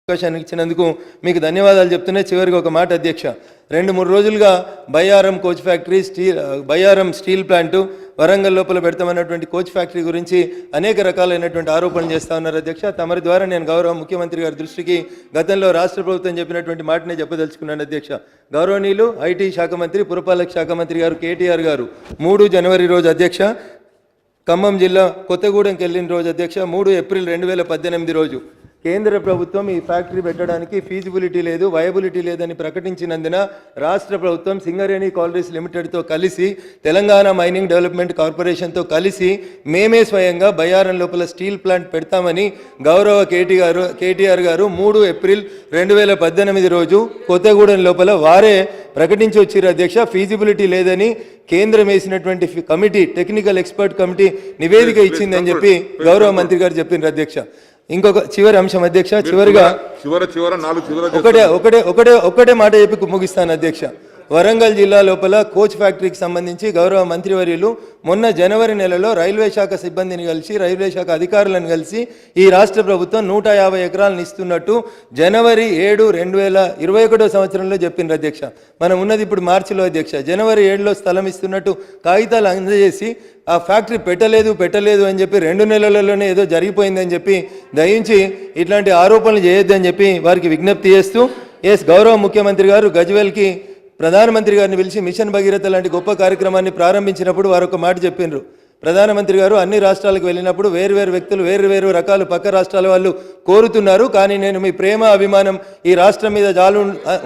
అవకాశాన్ని ఇచ్చినందుకు మీకు ధన్యవాదాలు చెప్తున్నా. చివరికి ఒక మాట అధ్యక్ష, 2-3 రోజులుగా Bayyaram coach factory, Bayyaram steel plant, Warangal లోపల పెడతామన్నటువంటి కోచ్ ఫ్యాక్టరీ గురించి అనేక రకాలైనటువంటి ఆరోపణలు చేస్తూ ఉన్నారు అధ్యక్ష. తమరి ద్వారా నేను గౌరవ ముఖ్యమంత్రి గారి దృష్టికి గతంలో రాష్ట్ర ప్రభుత్వం చెప్పినటువంటి మాటనే చెప్పదలుచుకున్నాను అధ్యక్ష. గౌరవనీయులు ఐటీ శాఖ మంత్రి, పురపాలక శాఖ మంత్రి గారు కేటీఆర్ గారు 3 జనవరి రోజు అధ్యక్ష ఖమ్మం జిల్లా కొత్తగూడెంకి వెళ్ళిన రోజు అధ్యక్ష, 3 ఏప్రిల్ 2018 రోజు కేంద్ర ప్రభుత్వం ఈ ఫ్యాక్టరీ పెట్టడానికి ఫీజిబిలిటీ లేదు, వయబిలిటీ లేదని ప్రకటించినందున రాష్ట్ర ప్రభుత్వం సింగరేణి కాలరీస్ లిమిటెడ్తో కలిసి, తెలంగాణ మైనింగ్ డెవలప్మెంట్ కార్పొరేషన్తో కలిసి మేమే స్వయంగా బయ్యారం లోపల స్టీల్ ప్లాంట్ పెడతామని గౌరవ కేటీఆర్ గారు 3 ఏప్రిల్ 2018 రోజు కొత్తగూడెం లోపల వారే ప్రకటించి వచ్చారు అధ్యక్ష. ఫీజిబిలిటీ లేదని కేంద్రం వేసినటువంటి కమిటీ, టెక్నికల్ ఎక్స్పర్ట్ కమిటీ నివేదిక ఇచ్చిందని చెప్పి గౌరవ మంత్రి గారు చెప్పిండ్రు అధ్యక్ష. ఇంకొక చివరి అంశం అధ్యక్ష, చివరిగా ఒకటే మాట చెప్పి ముగిస్తాను అధ్యక్ష. వరంగల్ జిల్లా లోపల కోచ్ ఫ్యాక్టరీకి సంబంధించి గౌరవ మంత్రివర్యులు మొన్న జనవరి నెలలో రైల్వే శాఖ సిబ్బందిని కలిసి, రైల్వే శాఖ అధికారులను కలిసి ఈ రాష్ట్ర ప్రభుత్వం 150 ఎకరాలను ఇస్తున్నట్టు జనవరి 7, 2021 సంవత్సరంలో చెప్పిండ్రు అధ్యక్ష. మనం ఉన్నది ఇప్పుడు మార్చిలో అధ్యక్ష. జనవరి 7లో స్థలం ఇస్తున్నట్టు కాగితాలు అందజేసి ఆ ఫ్యాక్టరీ పెట్టలేదు అని చెప్పి 2 నెలలలోనే ఏదో జరిగిపోయిందని చెప్పి దయించి ఇట్లాంటి ఆరోపణలు చేయొద్దని చెప్పి వారికి విజ్ఞప్తి చేస్తూ, గౌరవ ముఖ్యమంత్రి గారు గజ్వేల్కి ప్రధానమంత్రి గారిని పిలిచి మిషన్ భగీరథ లాంటి గొప్ప కార్యక్రమాన్ని ప్రారంభించినప్పుడు వారు ఒక మాట చెప్పినారు. ప్రధానమంత్రి గారు అన్ని రాష్ట్రాలకు వెళ్ళినప్పుడు వేరు వ్యక్తులు వేరు రకాలు పక్క రాష్ట్రాల వాళ్ళు కోరుతున్నారు, కానీ నేను మీ ప్రేమ అభిమానం ఈ రాష్ట్రం మీద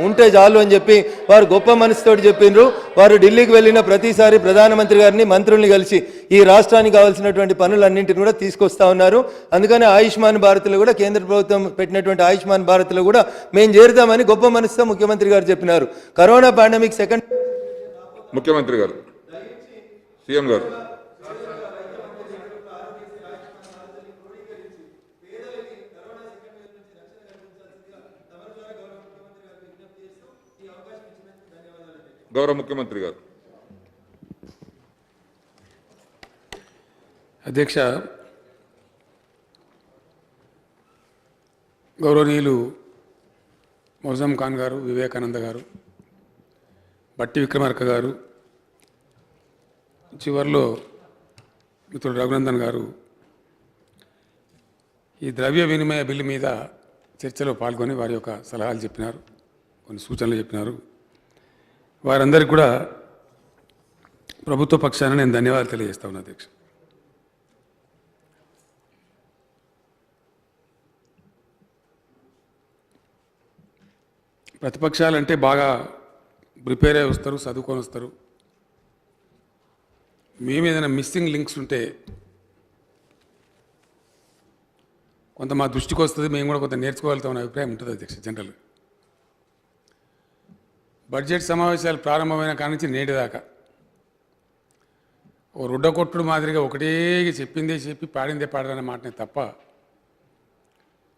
ఉంటే చాలు అని చెప్పి వారు గొప్ప మనసుతోటి చెప్పిండ్రు. వారు ఢిల్లీకి వెళ్ళిన ప్రతిసారి ప్రధానమంత్రి గారిని, మంత్రుల్ని కలిసి ఈ రాష్ట్రానికి కావాల్సినటువంటి పనులన్నింటిని కూడా తీసుకొస్తా ఉన్నారు. అందుకని ఆయుష్మాన్ భారత్లో కూడా కేంద్ర ప్రభుత్వం పెట్టినటువంటి ఆయుష్మాన్ భారత్లో కూడా మేము చేరుతామని గొప్ప మనసుతో ముఖ్యమంత్రి గారు చెప్పినారు. కరోనా పాండమిక్ సెకండ్ ముఖ్యమంత్రి గారు, సీఎం గారు, గౌరవ ముఖ్యమంత్రి గారు. అధ్యక్ష, గౌరవనీయులు మౌజం ఖాన్ గారు, వివేకానంద గారు, బట్టి విక్రమార్క గారు, చివరిలో మిత్రుడు రఘునందన్ గారు ఈ ద్రవ్య వినిమయ బిల్లు మీద చర్చలో పాల్గొని వారి యొక్క సలహాలు చెప్పినారు, కొన్ని సూచనలు చెప్పినారు. వారందరికీ కూడా ప్రభుత్వ పక్షాన నేను ధన్యవాదాలు తెలియజేస్తా ఉన్నా అధ్యక్ష. ప్రతిపక్షాలంటే బాగా ప్రిపేర్ అయి వస్తారు, చదువుకొని వస్తారు. మేము ఏదైనా మిస్సింగ్ లింక్స్ ఉంటే కొంత మా దృష్టికి వస్తుంది, మేము కూడా కొంత నేర్చుకోగలుగుతామనే అభిప్రాయం ఉంటుంది అధ్యక్ష. జనరల్గా బడ్జెట్ సమావేశాలు ప్రారంభమైన కాడి నుంచి నేటి దాకా ఓ రుడ్డకొట్టుడు మాదిరిగా ఒకటే చెప్పిందే చెప్పి పాడిందే పాడరనే మాటనే తప్ప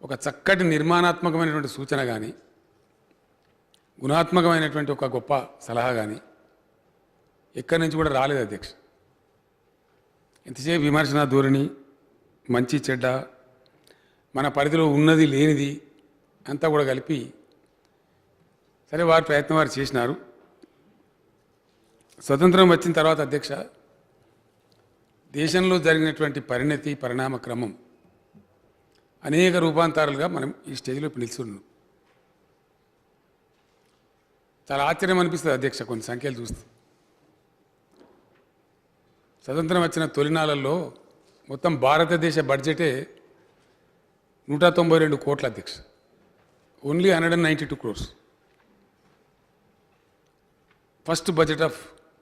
ఒక చక్కటి నిర్మాణాత్మకమైనటువంటి సూచన కానీ, గుణాత్మకమైనటువంటి ఒక గొప్ప సలహా కానీ ఎక్కడి నుంచి కూడా రాలేదు అధ్యక్ష. ఎంతసేపు విమర్శన ధోరణి, మంచి చెడ్డ, మన పరిధిలో ఉన్నది లేనిది అంతా కూడా కలిపి, సరే వారి ప్రయత్నం వారు చేసినారు. స్వతంత్రం వచ్చిన తర్వాత అధ్యక్ష, దేశంలో జరిగినటువంటి పరిణామ క్రమం అనేక రూపాంతరాలుగా మనం ఈ స్టేజ్లో ఇప్పుడు నిలుస్తున్నాం. చాలా ఆశ్చర్యం అనిపిస్తుంది అధ్యక్ష కొన్ని సంఖ్యలు చూస్తే. స్వతంత్రం వచ్చిన తొలినాళ్ళల్లో మొత్తం భారతదేశ బడ్జెటే 192 కోట్ల అధ్యక్ష. Only 192 crores. First budget of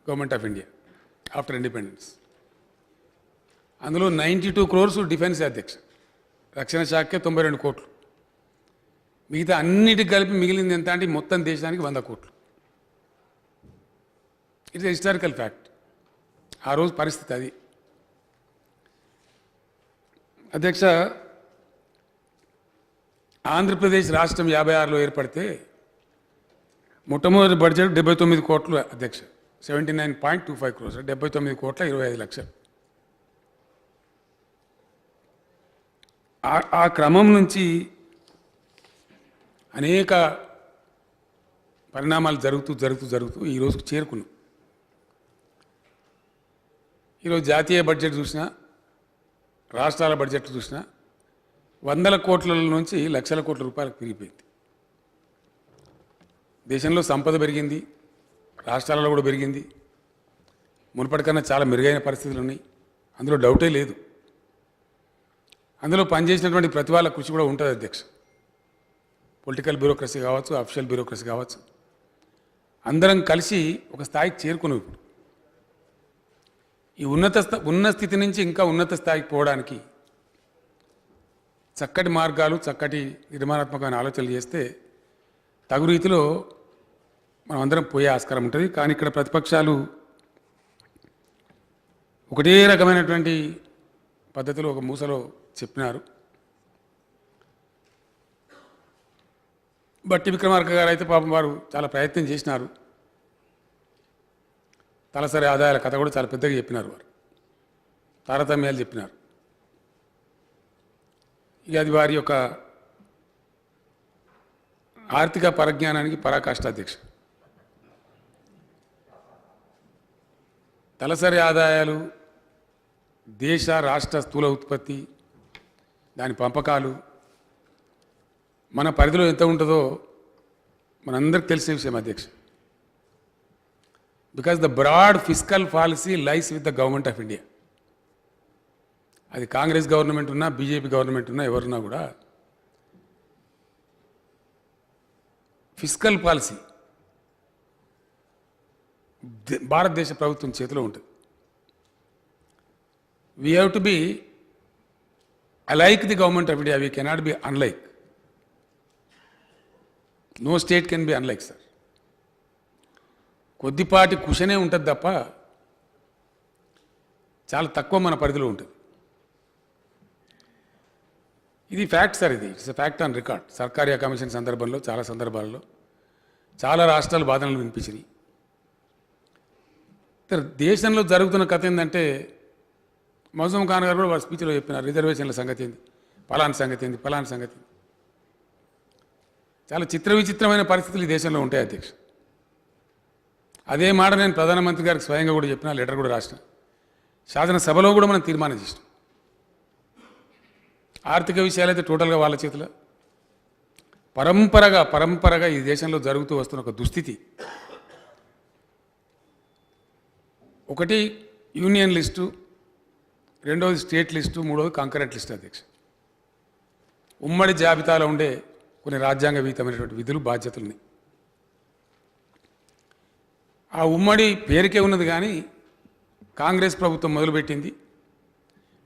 government of India after independence. అందులో 92 crores డిఫెన్స్ అధ్యక్ష. రక్షణ శాఖకే 92 కోట్లు. మిగతా అన్నిటికి కలిపి మిగిలింది ఎంత అంటే మొత్తం దేశానికి 100 కోట్లు. It's historical fact. ఆ రోజు పరిస్థితి అది అధ్యక్ష. ఆంధ్రప్రదేశ్ రాష్ట్రం 56లో ఏర్పడితే మొట్టమొదటి బడ్జెట్ 79 కోట్లు అధ్యక్ష. 79.25 crores, 79 కోట్ల 25 లక్షలు. ఆ క్రమం నుంచి అనేక పరిణామాలు జరుగుతూ ఈ రోజుకు చేరుకున్నాం. ఈరోజు జాతీయ బడ్జెట్ చూసినా, రాష్ట్రాల బడ్జెట్ చూసినా వందల కోట్ల నుంచి లక్షల కోట్ల రూపాయలకు పెరిగిపోయింది. దేశంలో సంపద పెరిగింది, రాష్ట్రాలలో కూడా పెరిగింది. మునుపటికన్నా చాలా మెరుగైన పరిస్థితులు ఉన్నాయి, అందులో డౌటే లేదు. అందులో పనిచేసినటువంటి ప్రతి వాళ్ళ కృషి కూడా ఉంటుంది అధ్యక్ష. పొలిటికల్ బ్యూరోక్రసీ కావచ్చు, అఫీషియల్ బ్యూరోక్రసీ కావచ్చు, అందరం కలిసి ఒక స్థాయికి చేరుకున్నాం. ఇప్పుడు ఈ ఉన్న స్థితి నుంచి ఇంకా ఉన్నత స్థాయికి పోవడానికి చక్కటి మార్గాలు, చక్కటి నిర్మాణాత్మకమైన ఆలోచనలు చేస్తే తగు రీతిలో మనం అందరం పోయే ఆస్కారం ఉంటుంది. కానీ ఇక్కడ ప్రతిపక్షాలు ఒకటే రకమైనటువంటి పద్ధతిలో ఒక మూసలో చెప్పినారు. బట్టి విక్రమార్క గారు అయితే పాపం వారు చాలా ప్రయత్నం చేసినారు. తలసరి ఆదాయాల కథ కూడా చాలా పెద్దగా చెప్పినారు. వారు తారతమ్యాలు చెప్పినారు. ఇక అది వారి యొక్క ఆర్థిక పరిజ్ఞానానికి పరాకాష్ట అధ్యక్ష. తలసరి ఆదాయాలు, దేశ రాష్ట్ర స్థూల ఉత్పత్తి, దాని పంపకాలు మన పరిధిలో ఎంత ఉంటుందో మనందరికి తెలిసిన విషయం అధ్యక్ష. Because the broad fiscal policy lies with the government of India. అది కాంగ్రెస్ గవర్నమెంట్ ఉన్నా, బీజేపీ గవర్నమెంట్ ఉన్నా, ఎవరున్నా కూడా ఫిస్కల్ పాలసీ భారతదేశ ప్రభుత్వం చేతిలో ఉంటుంది. We have to be alike the government of India. We cannot be unlike. No state can be unlike, sir. కొద్దిపాటి కుషనే ఉంటుంది తప్ప చాలా తక్కువ మన పరిధిలో ఉంటుంది. ఇది ఫ్యాక్ట్ సార్. ఇది it's a fact on record. సర్కారీ కమిషన్ సందర్భంలో చాలా సందర్భాల్లో చాలా రాష్ట్రాలు వాదనలు వినిపించినాయి. దేశంలో జరుగుతున్న కథ ఏంటంటే, మౌజూమ్ ఖాన్ గారు కూడా వారి స్పీచ్లో చెప్పినారు, రిజర్వేషన్ల సంగతి ఏంది, ఫలానా సంగతి ఏంది, ఫలానా సంగతి. చాలా విచిత్రమైన పరిస్థితులు ఈ దేశంలో ఉంటాయి అధ్యక్ష. అదే మాట నేను ప్రధానమంత్రి గారికి స్వయంగా కూడా చెప్పిన, లెటర్ కూడా రాసిన, శాసనసభలో కూడా మనం తీర్మానం చేసినాం. ఆర్థిక విషయాలైతే టోటల్గా వాళ్ళ చేతిలో. పరంపరగా ఈ దేశంలో జరుగుతూ వస్తున్న ఒక దుస్థితి. ఒకటి యూనియన్ లిస్టు, రెండవది స్టేట్ లిస్టు, మూడవది కాంకరెంట్ లిస్టు అధ్యక్ష. ఉమ్మడి జాబితాలో ఉండే కొన్ని రాజ్యాంగ విహితమైనటువంటి విధులు, బాధ్యతలున్నాయి. ఆ ఉమ్మడి పేరుకే ఉన్నది, కానీ కాంగ్రెస్ ప్రభుత్వం మొదలుపెట్టింది,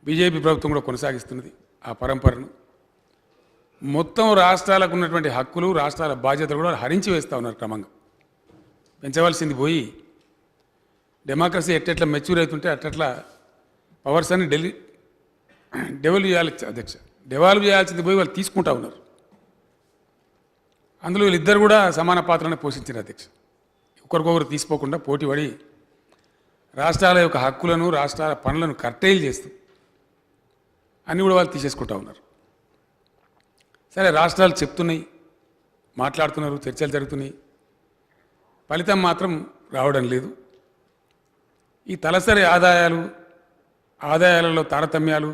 బీజేపీ ప్రభుత్వం కూడా కొనసాగిస్తున్నది ఆ పరంపరను. మొత్తం రాష్ట్రాలకు ఉన్నటువంటి హక్కులు, రాష్ట్రాల బాధ్యతలు కూడా హరించి వేస్తూ ఉన్నారు క్రమంగా. పెంచవలసింది పోయి డెమోక్రసీ ఎట్టెట్లా మెచ్యూర్ అవుతుంటే అట్లా పవర్స్ అని డెవల్వ్ చేయాలి అధ్యక్ష. డెవాల్వ్ చేయాల్సింది పోయి వాళ్ళు తీసుకుంటా ఉన్నారు. అందులో వీళ్ళిద్దరు కూడా సమాన పాత్రను పోషించారు అధ్యక్ష. ఒకరికొకరు తీసుకోకుండా పోటీపడి రాష్ట్రాల యొక్క హక్కులను, రాష్ట్రాల పనులను కర్టైల్ చేస్తూ అన్నీ కూడా వాళ్ళు తీసేసుకుంటా ఉన్నారు. సరే, రాష్ట్రాలు చెప్తున్నాయి, మాట్లాడుతున్నారు, చర్చలు జరుగుతున్నాయి, ఫలితం మాత్రం రావడం లేదు. ఈ తలసరి ఆదాయాలలో తారతమ్యాలు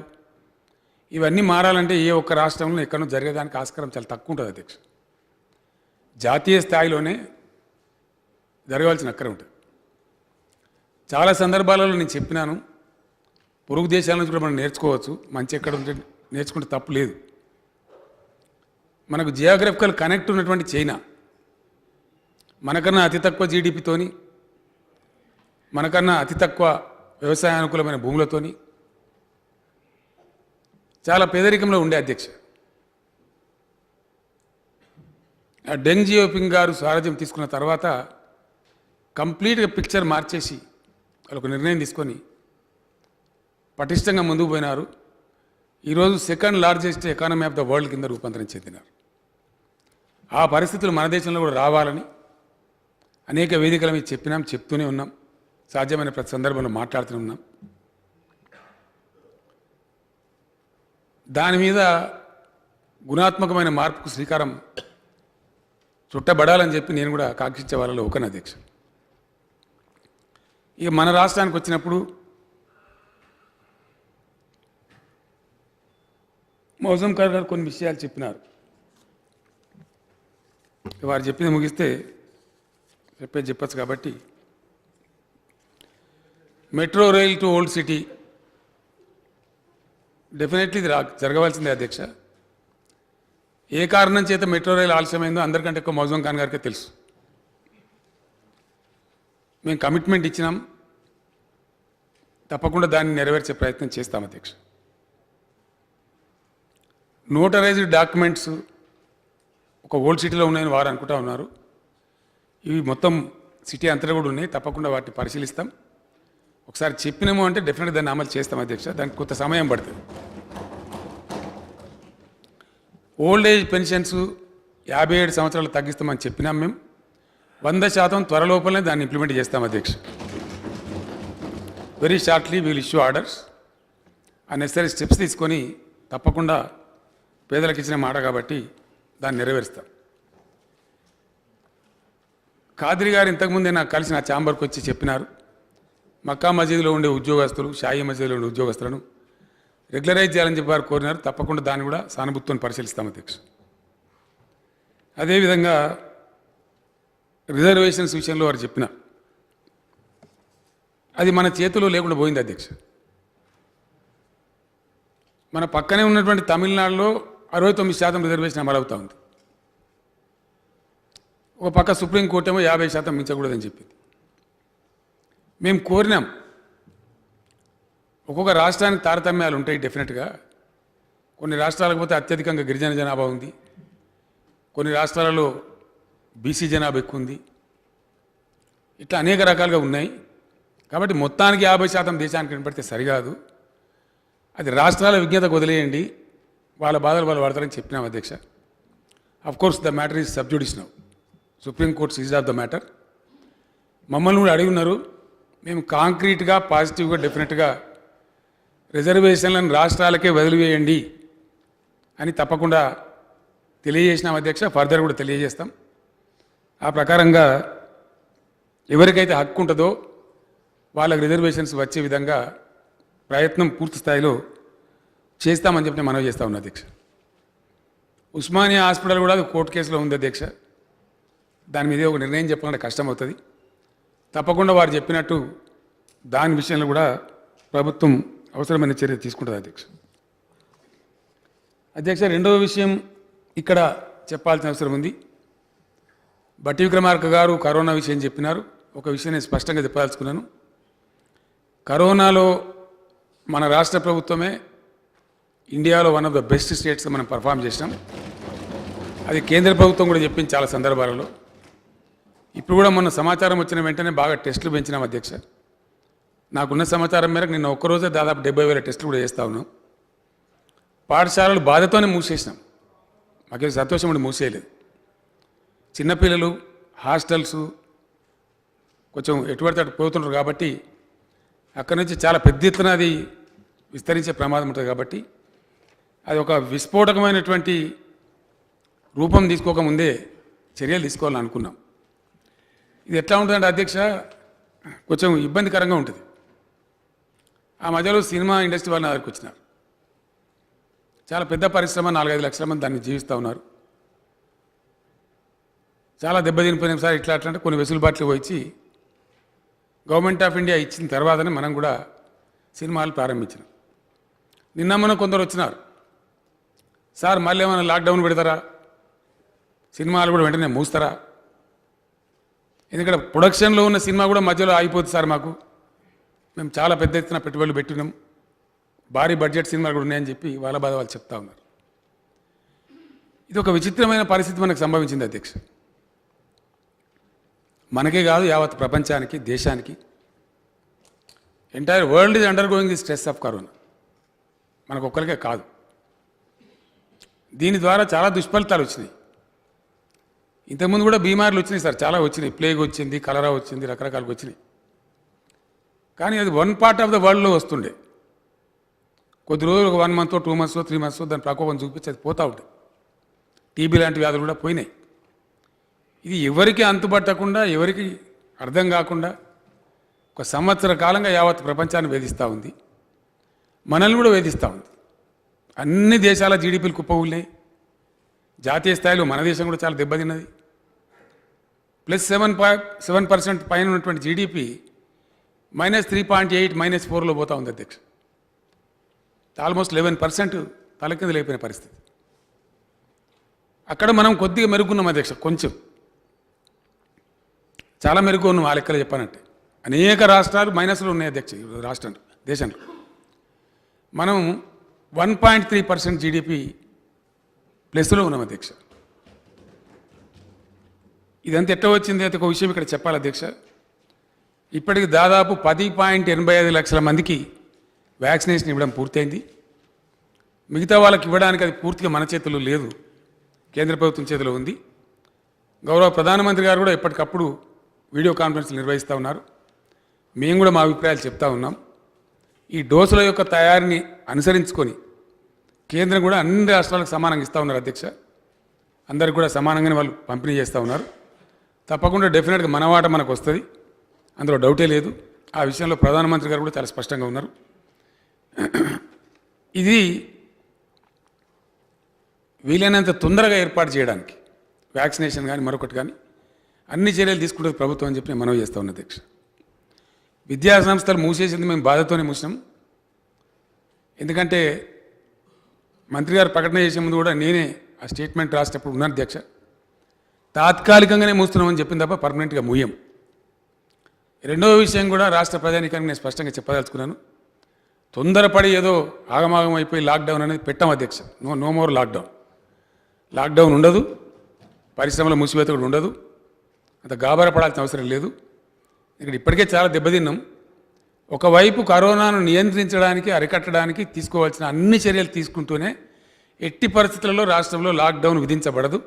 ఇవన్నీ మారాలంటే ఏ ఒక్క రాష్ట్రంలో ఎక్కడో జరిగేదానికి ఆస్కారం చాలా తక్కువ ఉంటుంది అధ్యక్ష. జాతీయ స్థాయిలోనే జరగాల్సిన అక్కర ఉంటుంది. చాలా సందర్భాలలో నేను చెప్పినాను, పొరుగు దేశాల నుంచి కూడా మనం నేర్చుకోవచ్చు. మంచి ఎక్కడ ఉంటే నేర్చుకుంటే తప్పు లేదు. మనకు జియోగ్రఫికల్ కనెక్ట్ ఉన్నటువంటి చైనా మనకన్నా అతి తక్కువ జీడిపితోని, మనకన్నా అతి తక్కువ వ్యవసాయానుకూలమైన భూములతోని చాలా పేదరికంలో ఉండే అధ్యక్ష. ఆ డెంగ్ జియోపింగ్ గారు స్వరాజ్యం తీసుకున్న తర్వాత కంప్లీట్గా పిక్చర్ మార్చేసి వాళ్ళకు నిర్ణయం తీసుకొని పటిష్టంగా ముందుకు పోయినారు. ఈరోజు second largest economy of the world కింద రూపాంతరం చెందినారు. ఆ పరిస్థితులు మన దేశంలో కూడా రావాలని అనేక వేదికల మీద చెప్పినాం, చెప్తూనే ఉన్నాం, సాధ్యమైన ప్రతి సందర్భంలో మాట్లాడుతూనే ఉన్నాం. దాని మీద గుణాత్మకమైన మార్పుకు శ్రీకారం చుట్టబడాలని చెప్పి నేను కూడా కాంక్షించే వాళ్ళలో ఒకని అధ్యక్ష. ఇక మన రాష్ట్రానికి వచ్చినప్పుడు మౌజం ఖాన్ గారు కొన్ని విషయాలు చెప్పినారు. వారు చెప్పింది ముగిస్తే చెప్పచ్చు కాబట్టి, metro rail to old city definitely ఇది జరగవలసిందే అధ్యక్ష. ఏ కారణం చేత మెట్రో రైలు ఆలస్యమైందో అందరికంటే ఎక్కువ మౌజం ఖాన్ గారికే తెలుసు. మేము కమిట్మెంట్ ఇచ్చినాం, తప్పకుండా దాన్ని నెరవేర్చే ప్రయత్నం చేస్తాం అధ్యక్ష. నోటరైజ్డ్ డాక్యుమెంట్స్ ఒక ఓల్డ్ సిటీలో ఉన్నాయని వారు అనుకుంటా ఉన్నారు. ఇవి మొత్తం సిటీ అంతటా కూడా ఉన్నాయి. తప్పకుండా వాటిని పరిశీలిస్తాం. ఒకసారి చెప్పినాము అంటే డెఫినెట్గా దాన్ని అమలు చేస్తాం అధ్యక్ష. దానికి కొంత సమయం పడుతుంది. ఓల్డ్ ఏజ్ పెన్షన్స్ 57 సంవత్సరాలు తగ్గిస్తామని చెప్పినాం. మేము 100% త్వరలోపలనే దాన్ని ఇంప్లిమెంట్ చేస్తాం అధ్యక్ష. Very shortly will issue orders. ఆ నెసరీ స్టెప్స్ తీసుకొని తప్పకుండా పేదలకు ఇచ్చిన మాట కాబట్టి దాన్ని నెరవేరుస్తాం. ఖాద్రి గారు ఇంతకుముందే నాకు కలిసి నా ఛాంబర్కి వచ్చి చెప్పినారు, మక్కా మసీదులో ఉండే ఉద్యోగస్తులు, షాహీ మసీదులో ఉండే ఉద్యోగస్తులను రెగ్యులరైజ్ చేయాలని చెప్పి వారు కోరినారు. తప్పకుండా దాన్ని కూడా సానుభూతితో పరిశీలిస్తాం అధ్యక్ష. అదేవిధంగా రిజర్వేషన్స్ విషయంలో వారు చెప్పినారు, అది మన చేతిలో లేకుండా పోయింది అధ్యక్ష. మన పక్కనే ఉన్నటువంటి తమిళనాడులో 69% రిజర్వేషన్ అమలవుతూ ఉంది. ఒక పక్క సుప్రీంకోర్టు ఏమో 50% మించకూడదని చెప్పింది. మేము కోరినాం, ఒక్కొక్క రాష్ట్రానికి తారతమ్యాలు ఉంటాయి డెఫినెట్గా. కొన్ని రాష్ట్రాలకు పోతే అత్యధికంగా గిరిజన జనాభా ఉంది, కొన్ని రాష్ట్రాలలో బీసీ జనాభా ఎక్కువ ఉంది, ఇట్లా అనేక రకాలుగా ఉన్నాయి. కాబట్టి మొత్తానికి 50% దేశానికి కనపడితే సరికాదు. అది రాష్ట్రాల విజ్ఞతకు వదిలేయండి, వాళ్ళ బాధలు వాళ్ళు పడతారని చెప్పినాం అధ్యక్ష. Of course the matter is sub judice now. Supreme court seize of the matter. మమ్మల్ని కూడా అడిగి ఉన్నారు. మేము కాంక్రీట్గా పాజిటివ్గా డెఫినెట్గా రిజర్వేషన్లను రాష్ట్రాలకే వదిలివేయండి అని తప్పకుండా తెలియజేసినాం అధ్యక్ష. ఫర్దర్ కూడా తెలియజేస్తాం. ఆ ప్రకారంగా ఎవరికైతే హక్కు ఉంటుందో వాళ్ళకి రిజర్వేషన్స్ వచ్చే విధంగా ప్రయత్నం పూర్తి స్థాయిలో చేస్తామని చెప్పి మనవి చేస్తా ఉన్నా అధ్యక్ష. ఉస్మానియా హాస్పిటల్ కూడా అది కోర్టు కేసులో ఉంది అధ్యక్ష. దాని మీదే ఒక నిర్ణయం చెప్పాలంటే కష్టం అవుతుంది. తప్పకుండా వారు చెప్పినట్టు దాని విషయంలో కూడా ప్రభుత్వం అవసరమైన చర్య తీసుకుంటుంది అధ్యక్ష. అధ్యక్ష, రెండవ విషయం ఇక్కడ చెప్పాల్సిన అవసరం ఉంది. బట్టి విక్రమార్క గారు కరోనా విషయం చెప్పినారు. ఒక విషయం నేను స్పష్టంగా చెప్పదలుచుకున్నాను. కరోనాలో మన రాష్ట్ర ప్రభుత్వమే ఇండియాలో one of the best states మనం పర్ఫామ్ చేసినాం. అది కేంద్ర ప్రభుత్వం కూడా చెప్పింది చాలా సందర్భాలలో. ఇప్పుడు కూడా మొన్న సమాచారం వచ్చిన వెంటనే బాగా టెస్టులు పెంచినాం అధ్యక్ష. నాకున్న సమాచారం మేరకు నిన్న ఒక్కరోజే దాదాపు 70,000 టెస్టులు కూడా చేస్తూ ఉన్నాం. పాఠశాలలు బాధతోనే మూసేసినాం. మాకేం సంతోషం ఉండి మూసేయలేదు. చిన్నపిల్లలు హాస్టల్స్ కొంచెం ఎటువంటి అటు పోతుంటారు కాబట్టి అక్కడి నుంచి చాలా పెద్ద ఎత్తున అది విస్తరించే ప్రమాదం ఉంటుంది. కాబట్టి అది ఒక విస్ఫోటకమైనటువంటి రూపం తీసుకోకముందే చర్యలు తీసుకోవాలని అనుకున్నాం. ఇది ఎట్లా ఉంటుందంటే అధ్యక్ష, కొంచెం ఇబ్బందికరంగా ఉంటుంది. ఆ మధ్యలో సినిమా ఇండస్ట్రీ వాళ్ళ దగ్గరికి వచ్చినారు. చాలా పెద్ద పరిశ్రమ, 4-5 లక్షల మంది దాన్ని జీవిస్తూ ఉన్నారు. చాలా దెబ్బతినిపోయిన సార్ ఇట్లా అంటే కొన్ని వెసులుబాట్లు వచ్చి గవర్నమెంట్ ఆఫ్ ఇండియా ఇచ్చిన తర్వాతనే మనం కూడా సినిమాలు ప్రారంభించినాం. నిన్న మనం కొందరు వచ్చినారు, సార్ మళ్ళీ ఏమైనా లాక్డౌన్ పెడతారా, సినిమాలు కూడా వెంటనే మూస్తారా, ఎందుకంటే ప్రొడక్షన్లో ఉన్న సినిమా కూడా మధ్యలో ఆగిపోతుంది సార్, మాకు మేము చాలా పెద్ద ఎత్తున పెట్టుబడులు పెట్టినాం, భారీ బడ్జెట్ సినిమాలు కూడా ఉన్నాయని చెప్పి వాళ్ళ బాధ వాళ్ళు చెప్తా ఉన్నారు. ఇది ఒక విచిత్రమైన పరిస్థితి మనకు సంభవించింది అధ్యక్ష. మనకే కాదు, యావత్ ప్రపంచానికి, దేశానికి, entire world is under going the stress of corona. మనకు ఒక్కరికే కాదు. దీని ద్వారా చాలా దుష్ఫలితాలు వచ్చినాయి. ఇంతకుముందు కూడా బీమార్లు వచ్చినాయి సార్, చాలా వచ్చినాయి. ప్లేగ్ వచ్చింది, కలరా వచ్చింది, రకరకాలుగా వచ్చినాయి. కానీ అది వన్ పార్ట్ ఆఫ్ ద వరల్డ్లో వస్తుండే. కొద్ది రోజులు ఒక 1 మంత్ 2 మంత్స్ 3 మంత్స్ దాని ప్రకోపం చూపించి అది పోతూ ఉంటుంది. టీబీ లాంటి వ్యాధులు కూడా పోయినాయి. ఇది ఎవరికి అంతుపట్టకుండా ఎవరికి అర్థం కాకుండా ఒక సంవత్సర కాలంగా యావత్ ప్రపంచాన్ని వేధిస్తూ ఉంది, మనల్ని కూడా వేధిస్తూ ఉంది. అన్ని దేశాల జీడిపీలు కుప్పకూలినాయి. జాతీయ స్థాయిలో మన దేశం కూడా చాలా దెబ్బతిన్నది. +7% పైన ఉన్నటువంటి జీడిపి -3.8 -4లో పోతా ఉంది అధ్యక్ష. ఆల్మోస్ట్ 11% తల కింద లేపిన పరిస్థితి. అక్కడ మనం కొద్దిగా మెరుగున్నాం అధ్యక్ష, కొంచెం చాలా మెరుగు ఉన్నాం ఆ లెక్కలు చెప్పానంటే. అనేక రాష్ట్రాలు మైనస్లో ఉన్నాయి అధ్యక్ష. దేశంలో మనం 1.3% జీడిపి ప్లస్లో ఉన్నాం అధ్యక్ష. ఇదంతా ఎట్లా వచ్చింది అయితే ఒక విషయం ఇక్కడ చెప్పాలి అధ్యక్ష. ఇప్పటికి దాదాపు 10.85 లక్షల మందికి వ్యాక్సినేషన్ ఇవ్వడం పూర్తయింది. మిగతా వాళ్ళకి ఇవ్వడానికి అది పూర్తిగా మన చేతుల్లో లేదు, కేంద్ర ప్రభుత్వం చేతిలో ఉంది. గౌరవ ప్రధానమంత్రి గారు కూడా ఎప్పటికప్పుడు వీడియో కాన్ఫరెన్స్లు నిర్వహిస్తూ ఉన్నారు. మేము కూడా మా అభిప్రాయాలు చెప్తా ఉన్నాం. ఈ డోసుల యొక్క తయారీని అనుసరించుకొని కేంద్రం కూడా అన్ని రాష్ట్రాలకు సమానంగా ఇస్తూ ఉన్నారు అధ్యక్ష. అందరికి కూడా సమానంగానే వాళ్ళు పంపిణీ చేస్తూ ఉన్నారు. తప్పకుండా డెఫినెట్గా మన వాట మనకు వస్తుంది, అందులో డౌటే లేదు. ఆ విషయంలో ప్రధానమంత్రి గారు కూడా చాలా స్పష్టంగా ఉన్నారు. ఇది వీలైనంత తొందరగా ఏర్పాటు చేయడానికి వ్యాక్సినేషన్ కానీ మరొకటి కానీ అన్ని చర్యలు తీసుకుంటుంది ప్రభుత్వం అని చెప్పి నేను మనవి చేస్తా ఉన్నా అధ్యక్ష. విద్యా సంస్థలు మూసేసింది మేము బాధతోనే మూసినాం. ఎందుకంటే మంత్రి గారు ప్రకటన చేసే ముందు కూడా నేనే ఆ స్టేట్మెంట్ రాసేటప్పుడు ఉన్నాను అధ్యక్ష. తాత్కాలికంగానే మూస్తున్నామని చెప్పింది తప్ప పర్మనెంట్గా మూయం. రెండవ విషయం కూడా రాష్ట్ర ప్రజానీకానికి నేను స్పష్టంగా చెప్పదలుచుకున్నాను. తొందరపడి ఏదో ఆగమాగం అయిపోయి లాక్డౌన్ అనేది పెట్టాం అధ్యక్ష. No more lockdown. లాక్డౌన్ ఉండదు, పరిశ్రమల మూసివేత కూడా ఉండదు. అంత గాబరపడాల్సిన అవసరం లేదు. ఇక్కడ ఇప్పటికే చాలా దెబ్బతిన్నాం. ఒకవైపు కరోనాను నియంత్రించడానికి అరికట్టడానికి తీసుకోవాల్సిన అన్ని చర్యలు తీసుకుంటూనే ఎట్టి పరిస్థితులలో రాష్ట్రంలో లాక్డౌన్ విధించబడదు,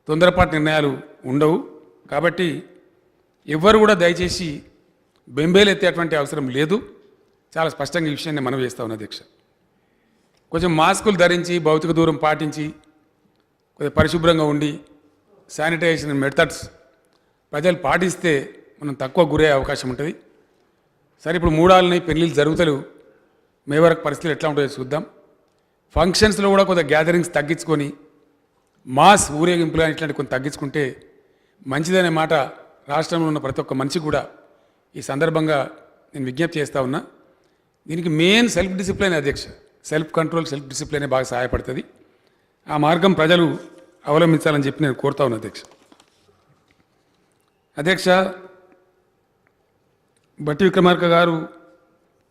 తొందరపాటు నిర్ణయాలు ఉండవు. కాబట్టి ఎవ్వరు కూడా దయచేసి బెంబేలు ఎత్తేటువంటి అవసరం లేదు. చాలా స్పష్టంగా ఈ విషయాన్ని మనం చేస్తా ఉన్నాం అధ్యక్ష. కొంచెం మాస్కులు ధరించి, భౌతిక దూరం పాటించి, కొంచెం పరిశుభ్రంగా ఉండి, శానిటైజేషన్ మెథడ్స్ ప్రజలు పాటిస్తే మనం తక్కువ గురయ్యే అవకాశం ఉంటుంది. సరే, ఇప్పుడు మూడాలని పెళ్ళిళ్ళు జరుగుతలేవు, మే వరకు పరిస్థితులు ఎట్లా ఉంటాయో చూద్దాం. ఫంక్షన్స్లో కూడా కొంత గ్యాదరింగ్స్ తగ్గించుకొని మాస్ ఊరేగింపులు ఇట్లాంటి కొంత తగ్గించుకుంటే మంచిదనే మాట రాష్ట్రంలో ఉన్న ప్రతి ఒక్క మనిషి కూడా ఈ సందర్భంగా నేను విజ్ఞప్తి చేస్తూ ఉన్నా. దీనికి మెయిన్ సెల్ఫ్ డిసిప్లిన్ అధ్యక్ష. సెల్ఫ్ కంట్రోల్, సెల్ఫ్ డిసిప్లినే బాగా సహాయపడుతుంది. ఆ మార్గం ప్రజలు అవలంబించాలని చెప్పి నేను కోరుతా ఉన్నా అధ్యక్ష. అధ్యక్ష, బట్టి విక్రమార్క గారు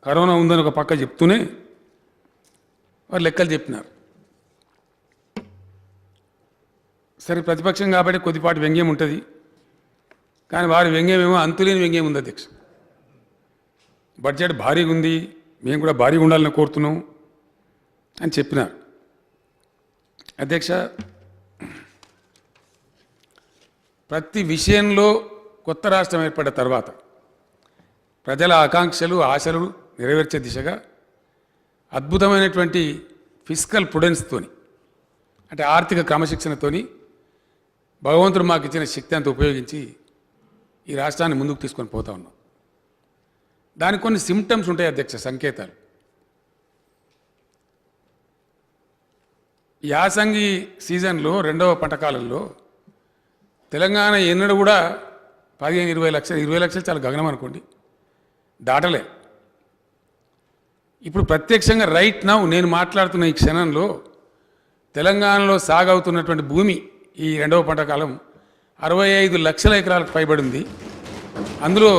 కరోనా ఉందని ఒక పక్క చెప్తూనే వారు లెక్కలు చెప్పినారు. సరే, ప్రతిపక్షం కాబట్టి కొద్దిపాటి వ్యంగ్యం ఉంటుంది, కానీ వారి వ్యంగ్యమేమో అంతులేని వ్యంగ్యం ఉంది అధ్యక్ష. బడ్జెట్ భారీగా ఉంది, మేము కూడా భారీగా ఉండాలని కోరుతున్నాం అని చెప్పినారు. అధ్యక్ష, ప్రతి విషయంలో కొత్త రాష్ట్రం ఏర్పడ్డ తర్వాత ప్రజల ఆకాంక్షలు, ఆశలు నెరవేర్చే దిశగా అద్భుతమైనటువంటి ఫిస్కల్ ప్రుడెన్స్తోని, అంటే ఆర్థిక క్రమశిక్షణతోని భగవంతుడు మాకు ఇచ్చిన శక్తి అంతా ఉపయోగించి ఈ రాష్ట్రాన్ని ముందుకు తీసుకొని పోతా ఉన్నాం. దానికి కొన్ని సిమ్టమ్స్ ఉంటాయి అధ్యక్ష, సంకేతాలు. యాసంగి సీజన్లో, రెండవ పంట కాలంలో తెలంగాణ ఎన్నడూ కూడా 15-20 లక్షలు, 20 లక్షలు చాలా గగనం అనుకోండి, దాటలే. ఇప్పుడు ప్రత్యక్షంగా రైట్ నౌ నేను మాట్లాడుతున్న ఈ క్షణంలో తెలంగాణలో సాగవుతున్నటువంటి భూమి ఈ రెండవ పంట కాలం 65 లక్షల ఎకరాలకు పైబడి ఉంది. అందులో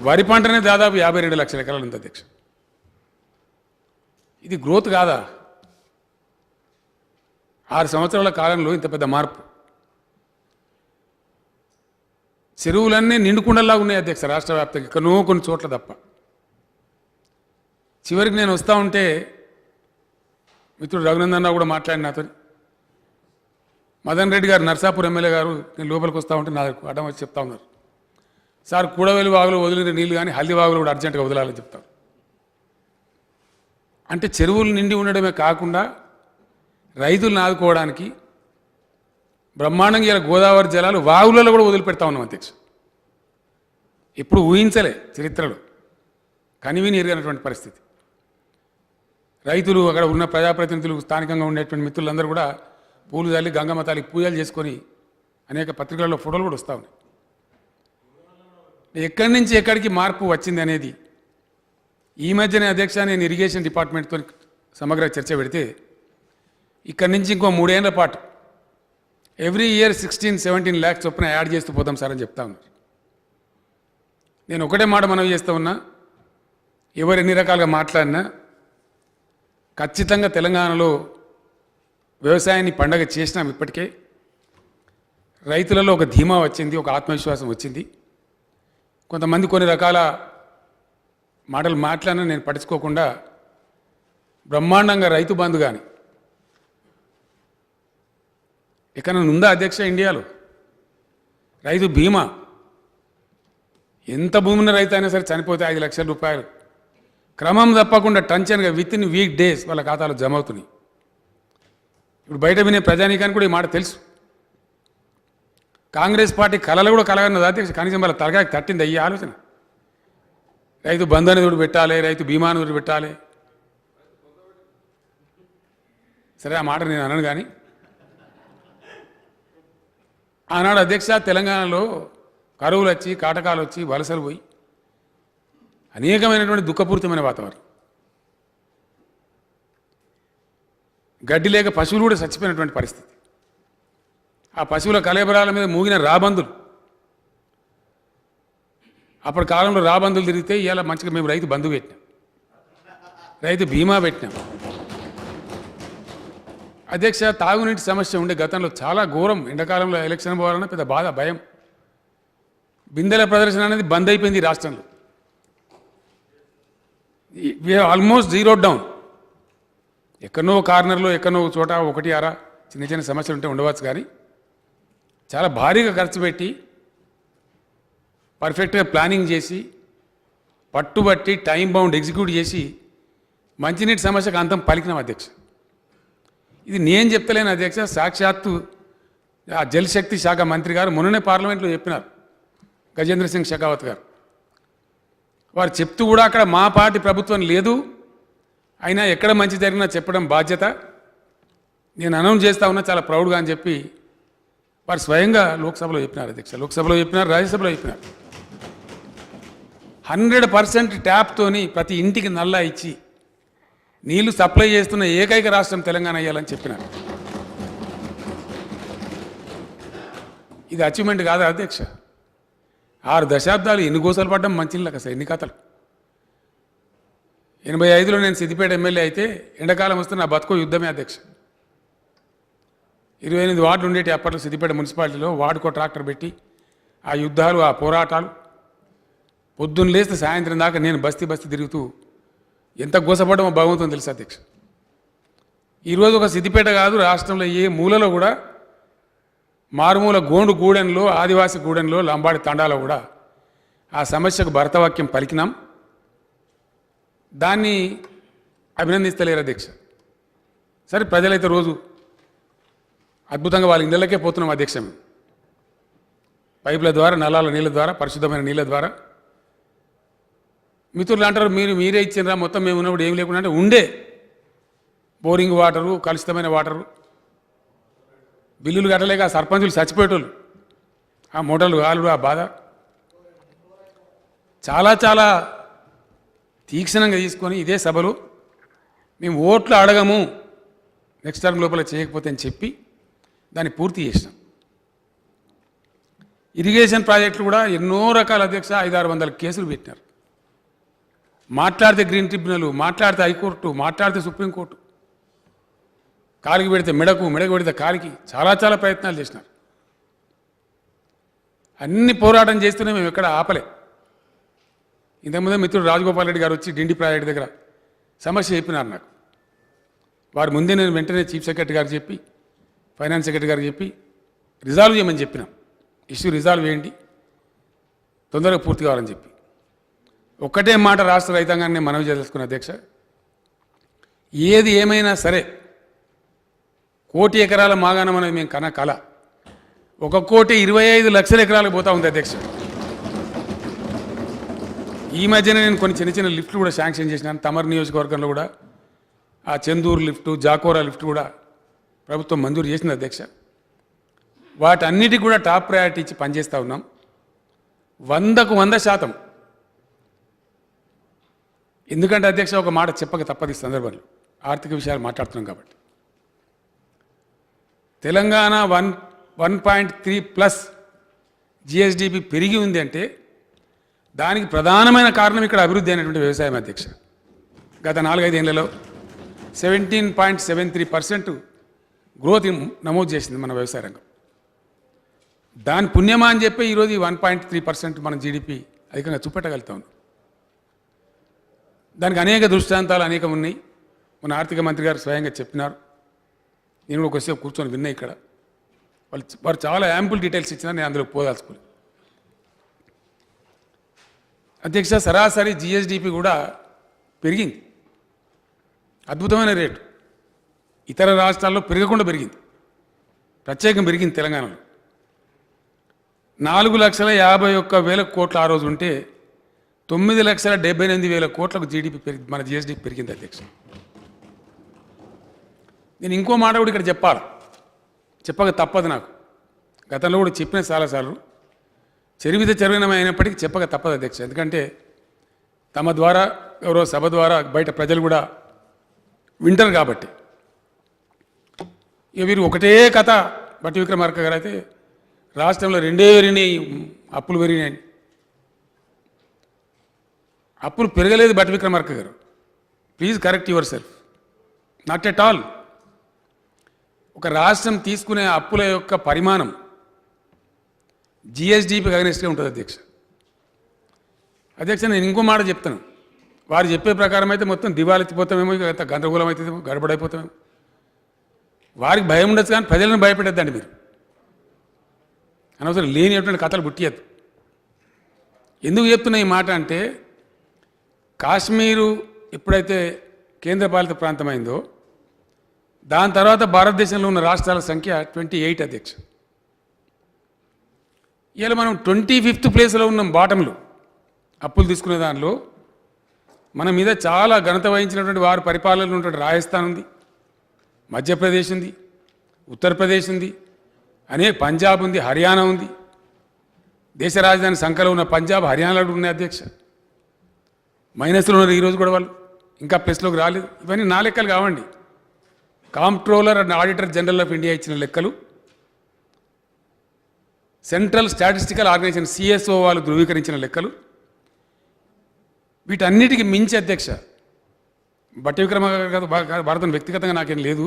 వరి పంటనే దాదాపు 52 లక్షల ఎకరాలు ఉంది అధ్యక్ష. ఇది గ్రోత్ కాదా? 6 సంవత్సరాల కాలంలో ఇంత పెద్ద మార్పు. చెరువులన్నీ నిండుకుండల్లాగా ఉన్నాయి అధ్యక్ష రాష్ట్ర వ్యాప్తంగా, ఎక్కడో కొన్ని చోట్ల తప్ప. చివరికి నేను వస్తూ ఉంటే మిత్రుడు రఘునందన్ రావు కూడా మాట్లాడిన నాతో, మదన్ రెడ్డి గారు, నర్సాపూర్ ఎమ్మెల్యే గారు, నేను లోపలికి వస్తూ ఉంటే నాకు అడ్డం వచ్చి చెప్తా ఉన్నారు, సార్ కూడవేలు వాగులు వదిలిన నీళ్ళు కానీ హల్దీ వాగులు కూడా అర్జెంటుగా వదలాలని చెప్తారు. అంటే చెరువులు నిండి ఉండడమే కాకుండా రైతులను ఆదుకోవడానికి బ్రహ్మాండంగా ఇలా గోదావరి జలాలు వాగులలో కూడా వదిలిపెడతా ఉన్నాం అధ్యక్ష. ఎప్పుడు ఊహించలే చరిత్రలో, కనివిని ఎరగనటువంటి పరిస్థితి. రైతులు, అక్కడ ఉన్న ప్రజాప్రతినిధులు, స్థానికంగా ఉండేటువంటి మిత్రులందరూ కూడా పూలు చల్లి గంగమ్మ తల్లికి పూజలు చేసుకొని అనేక పత్రికలలో ఫోటోలు కూడా వస్తూ ఉన్నాయి. ఎక్కడి నుంచి ఎక్కడికి మార్పు వచ్చింది అనేది ఈ మధ్యనే అధ్యక్ష నేను ఇరిగేషన్ డిపార్ట్మెంట్తో సమగ్ర చర్చ పెడితే ఇక్కడి నుంచి ఇంకో 3 ఏళ్ల పాటు ఎవ్రీ ఇయర్ 16-17 lakhs చొప్పున యాడ్ చేస్తూ పోతాం సార్ అని చెప్తా ఉన్నారు. నేను ఒకటే మాట మనవి చేస్తూ ఉన్నా, ఎవరు ఎన్ని రకాలుగా మాట్లాడినా ఖచ్చితంగా తెలంగాణలో వ్యవసాయాన్ని పండగ చేసినాం. ఇప్పటికే రైతులలో ఒక ధీమా వచ్చింది, ఒక ఆత్మవిశ్వాసం వచ్చింది. కొంతమంది కొన్ని రకాల మాటలు మాట్లాడినా నేను పట్టించుకోకుండా బ్రహ్మాండంగా రైతు బంధు కానీ ఎక్కడైనా ఉందా అధ్యక్ష ఇండియాలో? రైతు బీమా, ఎంత భూమి ఉన్న రైతు అయినా సరే చనిపోతే 5 లక్షల రూపాయలు క్రమం తప్పకుండా టంచన్గా విత్ ఇన్ వీక్ డేస్ వాళ్ళ ఖాతాలో జమ అవుతున్నాయి. ఇప్పుడు బయట వినే ప్రజానీకానికి కూడా ఈ మాట తెలుసు. కాంగ్రెస్ పార్టీ కళలు కూడా కలగన్నది అధ్యక్ష, కనీసం వాళ్ళ తలకాయకి తట్టింది అయ్యే ఆలోచన. రైతు బంధు అనేది పెట్టాలి, రైతు బీమా అనేది పెట్టాలి. సరే ఆ మాట నేను అనను, కానీ ఆనాడు అధ్యక్ష తెలంగాణలో కరువులు వచ్చి, కాటకాలు వచ్చి, వలసలు పోయి అనేకమైనటువంటి దుఃఖపూరితమైన వాతావరణం. గడ్డి లేక పశువులు కూడా చచ్చిపోయినటువంటి పరిస్థితి. ఆ పశువుల కలేబరాల మీద మూగిన రాబందులు, అప్పటి కాలంలో రాబందులు తిరిగితే ఇవాళ మంచిగా మేము రైతు బంధు పెట్టినాం, రైతు బీమా పెట్టినాం. అధ్యక్ష తాగునీటి సమస్య ఉండే గతంలో చాలా ఘోరం. ఎండాకాలంలో ఎలక్షన్ పోవాలన్నా పెద్ద బాధ, భయం. బిందెల ప్రదర్శన అనేది బంద్ అయిపోయింది ఈ రాష్ట్రంలో. Almost zero down. ఎక్కడనో కార్నర్లో ఎక్కడనో చోట ఒకటి అరా చిన్న చిన్న సమస్యలు ఉంటే ఉండవచ్చు, కానీ చాలా భారీగా ఖర్చు పెట్టి పర్ఫెక్ట్గా ప్లానింగ్ చేసి పట్టుబట్టి టైం బౌండ్ ఎగ్జిక్యూట్ చేసి మంచినీటి సమస్యకు అంతం పలికినాం అధ్యక్ష. ఇది నేను చెప్తలేను అధ్యక్ష, సాక్షాత్తు ఆ జలశక్తి శాఖ మంత్రి గారు మొన్ననే పార్లమెంట్లో చెప్పినారు, గజేంద్ర సింగ్ షెకావత్ గారు. వారు చెప్తూ కూడా అక్కడ మా పార్టీ ప్రభుత్వం లేదు, అయినా ఎక్కడ మంచి జరిగినా చెప్పడం బాధ్యత, నేను అనౌన్స్ చేస్తా ఉన్నా చాలా ప్రౌడ్గా అని చెప్పి వారు స్వయంగా లోక్సభలో చెప్పినారు అధ్యక్ష. లోక్సభలో చెప్పినారు, రాజ్యసభలో చెప్పినారు. 100% ట్యాప్తోని ప్రతి ఇంటికి నల్లా ఇచ్చి నీళ్లు సప్లై చేస్తున్న ఏకైక రాష్ట్రం తెలంగాణ అయ్యాలని చెప్పినారు. ఇది అచీవ్మెంట్ కాదా అధ్యక్ష? 6 దశాబ్దాలు ఎన్ని గోసలు పడ్డం మంచినీళ్ళకి, అసలు ఎన్ని కథలు. 85లో నేను సిద్దిపేట ఎమ్మెల్యే అయితే ఎండాకాలం వస్తే నా బతుకో యుద్ధమే అధ్యక్ష. 28 వార్డులు ఉండేటి అప్పట్లో సిద్దిపేట మున్సిపాలిటీలో. వార్డుకో ట్రాక్టర్ పెట్టి ఆ యుద్ధాలు, ఆ పోరాటాలు, పొద్దున్న లేస్తే సాయంత్రం దాకా నేను బస్తీ తిరుగుతూ ఎంత గోసపడ్డమో భగవంతుని తెలుసు అధ్యక్ష. ఈరోజు ఒక సిద్దిపేట కాదు, రాష్ట్రంలో ఏ మూలలో కూడా మారుమూల గోండు గూడెంలో, ఆదివాసీ గూడెంలో, లంబాడి తండాలో కూడా ఆ సమస్యకు భరతవాక్యం పలికినాం. దాన్ని అభినందిస్తలేరు అధ్యక్ష. సరే ప్రజలైతే రోజు అద్భుతంగా వాళ్ళ ఇళ్ళకే పోతున్నాం అధ్యక్ష. మేము పైపుల ద్వారా, నలాల నీళ్ళ ద్వారా, పరిశుద్ధమైన నీళ్ళ ద్వారా. మిత్రులు అంటారు మీరే ఇచ్చినరా మొత్తం, మేము ఉన్నప్పుడు ఏం లేకుండా అంటే ఉండే బోరింగ్ వాటరు, కలుషితమైన వాటరు, బిల్లులు కట్టలేక సర్పంచులు చచ్చిపోయేటోళ్ళు, ఆ మూటలు గాలుడు, ఆ బాధ చాలా చాలా తీక్షణంగా తీసుకొని ఇదే సభలో మేము ఓట్లు అడగము నెక్స్ట్ టర్మ్ లోపల చేయకపోతే అని చెప్పి దాన్ని పూర్తి చేసినాం. ఇరిగేషన్ ప్రాజెక్టులు కూడా ఎన్నో రకాల అధ్యక్ష 500-600 కేసులు పెట్టినారు. మాట్లాడితే గ్రీన్ ట్రిబ్యునల్, మాట్లాడితే హైకోర్టు, మాట్లాడితే సుప్రీంకోర్టు, కాలికి పెడితే మెడకు, మెడకు పెడితే కాలికి చాలా చాలా ప్రయత్నాలు చేసినారు. అన్ని పోరాటం చేస్తూనే మేము ఎక్కడ ఆపలే. ఇంతకుముందే మిత్రుడు రాజగోపాల్ రెడ్డి గారు వచ్చి డిండి ప్రాజెక్టు దగ్గర సమస్య చెప్పినారు నాకు. వారి ముందే నేను వెంటనే చీఫ్ సెక్రటరీ గారికి చెప్పి, ఫైనాన్స్ సెక్రటరీ గారికి చెప్పి రిజాల్వ్ చేయమని చెప్పినాం. ఇష్యూ రిజాల్వ్ చేయండి, తొందరగా పూర్తి కావాలని చెప్పి. ఒక్కటే మాట రాష్ట్ర రైతాంగాన్ని మనవి చేసుకున్న అధ్యక్ష, ఏది ఏమైనా సరే 1,00,00,000 ఎకరాల మాగాణం అనేది మేము కల 1,25,00,000 ఎకరాలకు పోతా ఉంది అధ్యక్ష. ఈ మధ్యన నేను కొన్ని చిన్న చిన్న లిఫ్ట్లు కూడా శాంక్షన్ చేసినాను. తమర్ నియోజకవర్గంలో కూడా ఆ చందూరు లిఫ్టు, జాకోరా లిఫ్ట్ కూడా ప్రభుత్వం మంజూరు చేసింది అధ్యక్ష. వాటన్నిటికి కూడా టాప్ ప్రయారిటీ ఇచ్చి పనిచేస్తూ ఉన్నాం. 100% ఎందుకంటే అధ్యక్ష ఒక మాట చెప్పక తప్పదు ఈ సందర్భంలో, ఆర్థిక విషయాలు మాట్లాడుతున్నాం కాబట్టి. తెలంగాణ 1.3+ జిఎస్డిపి పెరిగి ఉంది అంటే దానికి ప్రధానమైన కారణం ఇక్కడ అభివృద్ధి అయినటువంటి వ్యవసాయం అధ్యక్ష. గత 4-5 ఏళ్లలో 17.73% గ్రోత్ నమోదు చేసింది మన వ్యవసాయ రంగం. దాని పుణ్యమా అని చెప్పి ఈరోజు ఈ 1.3% మన జీడిపి అధికంగా చూపెట్టగలుగుతాం. దానికి అనేక దృష్టాంతాలు అనేకం ఉన్నాయి. మన ఆర్థిక మంత్రి గారు స్వయంగా చెప్పినారు. నేను కూడా ఒకసేపు కూర్చొని విన్నా ఇక్కడ. వారు చాలా యాంపుల్ డీటెయిల్స్ ఇచ్చినా నేను అందులో పోదాల్చుకోలేదు అధ్యక్ష. సరాసరి జిఎస్డిపి కూడా పెరిగింది, అద్భుతమైన రేటు. ఇతర రాష్ట్రాల్లో పెరగకుండా పెరిగింది, ప్రత్యేకం పెరిగింది తెలంగాణలో. 4,51,000 కోట్లు ఆ రోజు ఉంటే 9,78,000 కోట్లకు జీడిపి మన జిఎస్డిపి పెరిగింది అధ్యక్ష. నేను ఇంకో మాట కూడా ఇక్కడ చెప్పక తప్పదు నాకు. గతంలో కూడా చెప్పిన చాలాసార్లు చరివినమైనప్పటికీ చెప్పక తప్పదు అధ్యక్ష. ఎందుకంటే తమ ద్వారా ఎవరో సభ ద్వారా బయట ప్రజలు కూడా వింటారు కాబట్టి. ఇక వీరు ఒకటే కథ. బట్టి విక్రమార్క గారు అయితే రాష్ట్రంలో 2 పెరిగినాయి, అప్పులు పెరిగినాయి. అప్పులు పెరగలేదు బట్టి విక్రమార్క గారు. Please correct your self. Not at all. ఒక రాష్ట్రం తీసుకునే అప్పుల యొక్క పరిమాణం జిఎస్డిపికి అగనెస్ట్గా ఉంటుంది అధ్యక్ష. నేను ఇంకో మాట చెప్తాను. వారు చెప్పే ప్రకారం అయితే మొత్తం దివాలెత్తిపోతామేమో, ఇంత గందరగోళం అవుతుందేమో, గడబడైపోతామేమో. వారికి భయం ఉండొచ్చు కానీ ప్రజలను భయపెట్టద్దండి మీరు. అనవసరం లేనిటువంటి కథలు పుట్టియద్దు. ఎందుకు చెప్తున్నా ఈ మాట అంటే, కాశ్మీరు ఎప్పుడైతే కేంద్రపాలిత ప్రాంతమైందో దాని తర్వాత భారతదేశంలో ఉన్న రాష్ట్రాల సంఖ్య 28 అధ్యక్ష. ఇలా మనం 25th ప్లేస్లో ఉన్నాం బాటంలో. అప్పులు తీసుకునే దానిలో మన మీద చాలా ఘనత వహించినటువంటి వారి పరిపాలనలో ఉన్నటువంటి రాజస్థాన్ ఉంది, మధ్యప్రదేశ్ ఉంది, ఉత్తరప్రదేశ్ ఉంది, పంజాబ్ ఉంది, హర్యానా ఉంది. దేశ రాజధాని సంఖ్యలో ఉన్న పంజాబ్, హర్యానాలో ఉన్నాయి అధ్యక్ష. మైనస్లో ఉన్నారు ఈరోజు కూడా వాళ్ళు, ఇంకా ప్లస్లోకి రాలేదు. ఇవన్నీ నా లెక్కలు కావండి. Comptroller and auditor general of India ఇచ్చిన లెక్కలు, సెంట్రల్ స్టాటిస్టికల్ ఆర్గనైజేషన్ సిఎస్ఓ వాళ్ళు ధృవీకరించిన లెక్కలు. వీటన్నిటికీ మించి అధ్యక్ష, బట్టి విక్రమ భారతం వ్యక్తిగతంగా నాకేం లేదు,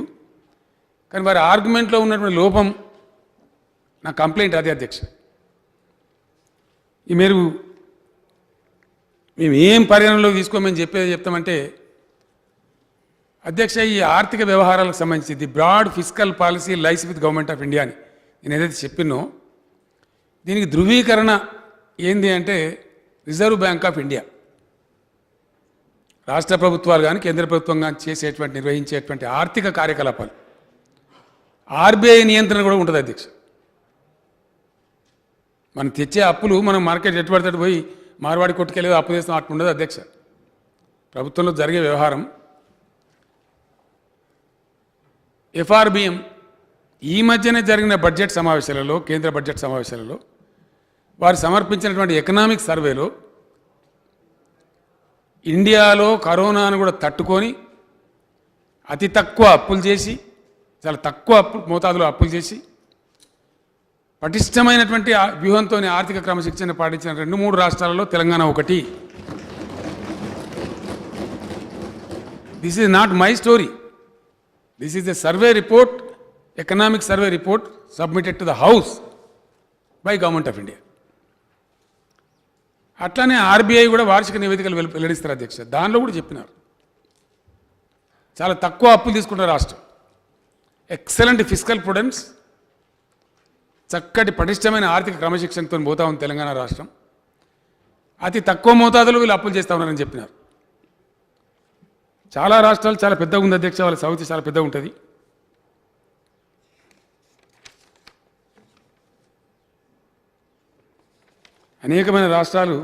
కానీ వారి ఆర్గ్యుమెంట్లో ఉన్నటువంటి లోపం నా కంప్లైంట్ అదే అధ్యక్ష. ఈ మీరు మేము ఏం పరిగణనలోకి తీసుకోమని చెప్తామంటే అధ్యక్ష, ఈ ఆర్థిక వ్యవహారాలకు సంబంధించి the broad fiscal policy lies with government of India అని నేను ఏదైతే చెప్పినో, దీనికి ధృవీకరణ ఏంది అంటే రిజర్వ్ బ్యాంక్ ఆఫ్ ఇండియా, రాష్ట్ర ప్రభుత్వాలు కానీ కేంద్ర ప్రభుత్వం కానీ నిర్వహించేటువంటి ఆర్థిక కార్యకలాపాలు, ఆర్బీఐ నియంత్రణ కూడా ఉంటుంది అధ్యక్ష. మనం తెచ్చే అప్పులు మనం మార్కెట్ ఎట్టుబడితే పోయి మార్వాడి కొట్టుకెళ్ళేది అప్పు చేస్తాం అట్లా ఉండదు అధ్యక్ష. ప్రభుత్వంలో జరిగే వ్యవహారం. ఎఫ్ఆర్బిఎం ఈ మధ్యనే జరిగిన బడ్జెట్ సమావేశాలలో, కేంద్ర బడ్జెట్ సమావేశాలలో వారు సమర్పించినటువంటి ఎకనామిక్ సర్వేలో ఇండియాలో కరోనాను కూడా తట్టుకొని అతి తక్కువ అప్పులు చేసి, చాలా తక్కువ మోతాదులో అప్పులు చేసి పటిష్టమైనటువంటి వ్యూహంతో ఆర్థిక క్రమశిక్షణ పాటించిన 2-3 రాష్ట్రాలలో తెలంగాణ ఒకటి. This is not my story. This is a survey report, economic survey report submitted to the House by Government of India. అట్లానే ఆర్బీఐ కూడా వార్షిక నివేదికలు వెల్లడిస్తారు అధ్యక్ష. దానిలో కూడా చెప్పినారు చాలా తక్కువ అప్పులు తీసుకున్న రాష్ట్రం, ఎక్సలెంట్ ఫిస్కల్ ప్రుడెన్స్, చక్కటి పటిష్టమైన ఆర్థిక క్రమశిక్షణతో పోతా ఉంది తెలంగాణ రాష్ట్రం. అతి తక్కువ మోతాదులో వీళ్ళు అప్పులు చేస్తూ ఉన్నారని చెప్పినారు. చాలా రాష్ట్రాలు చాలా పెద్దగా ఉంది అధ్యక్ష, వాళ్ళ సౌతి చాలా పెద్దగా ఉంటుంది. అనేకమైన రాష్ట్రాలు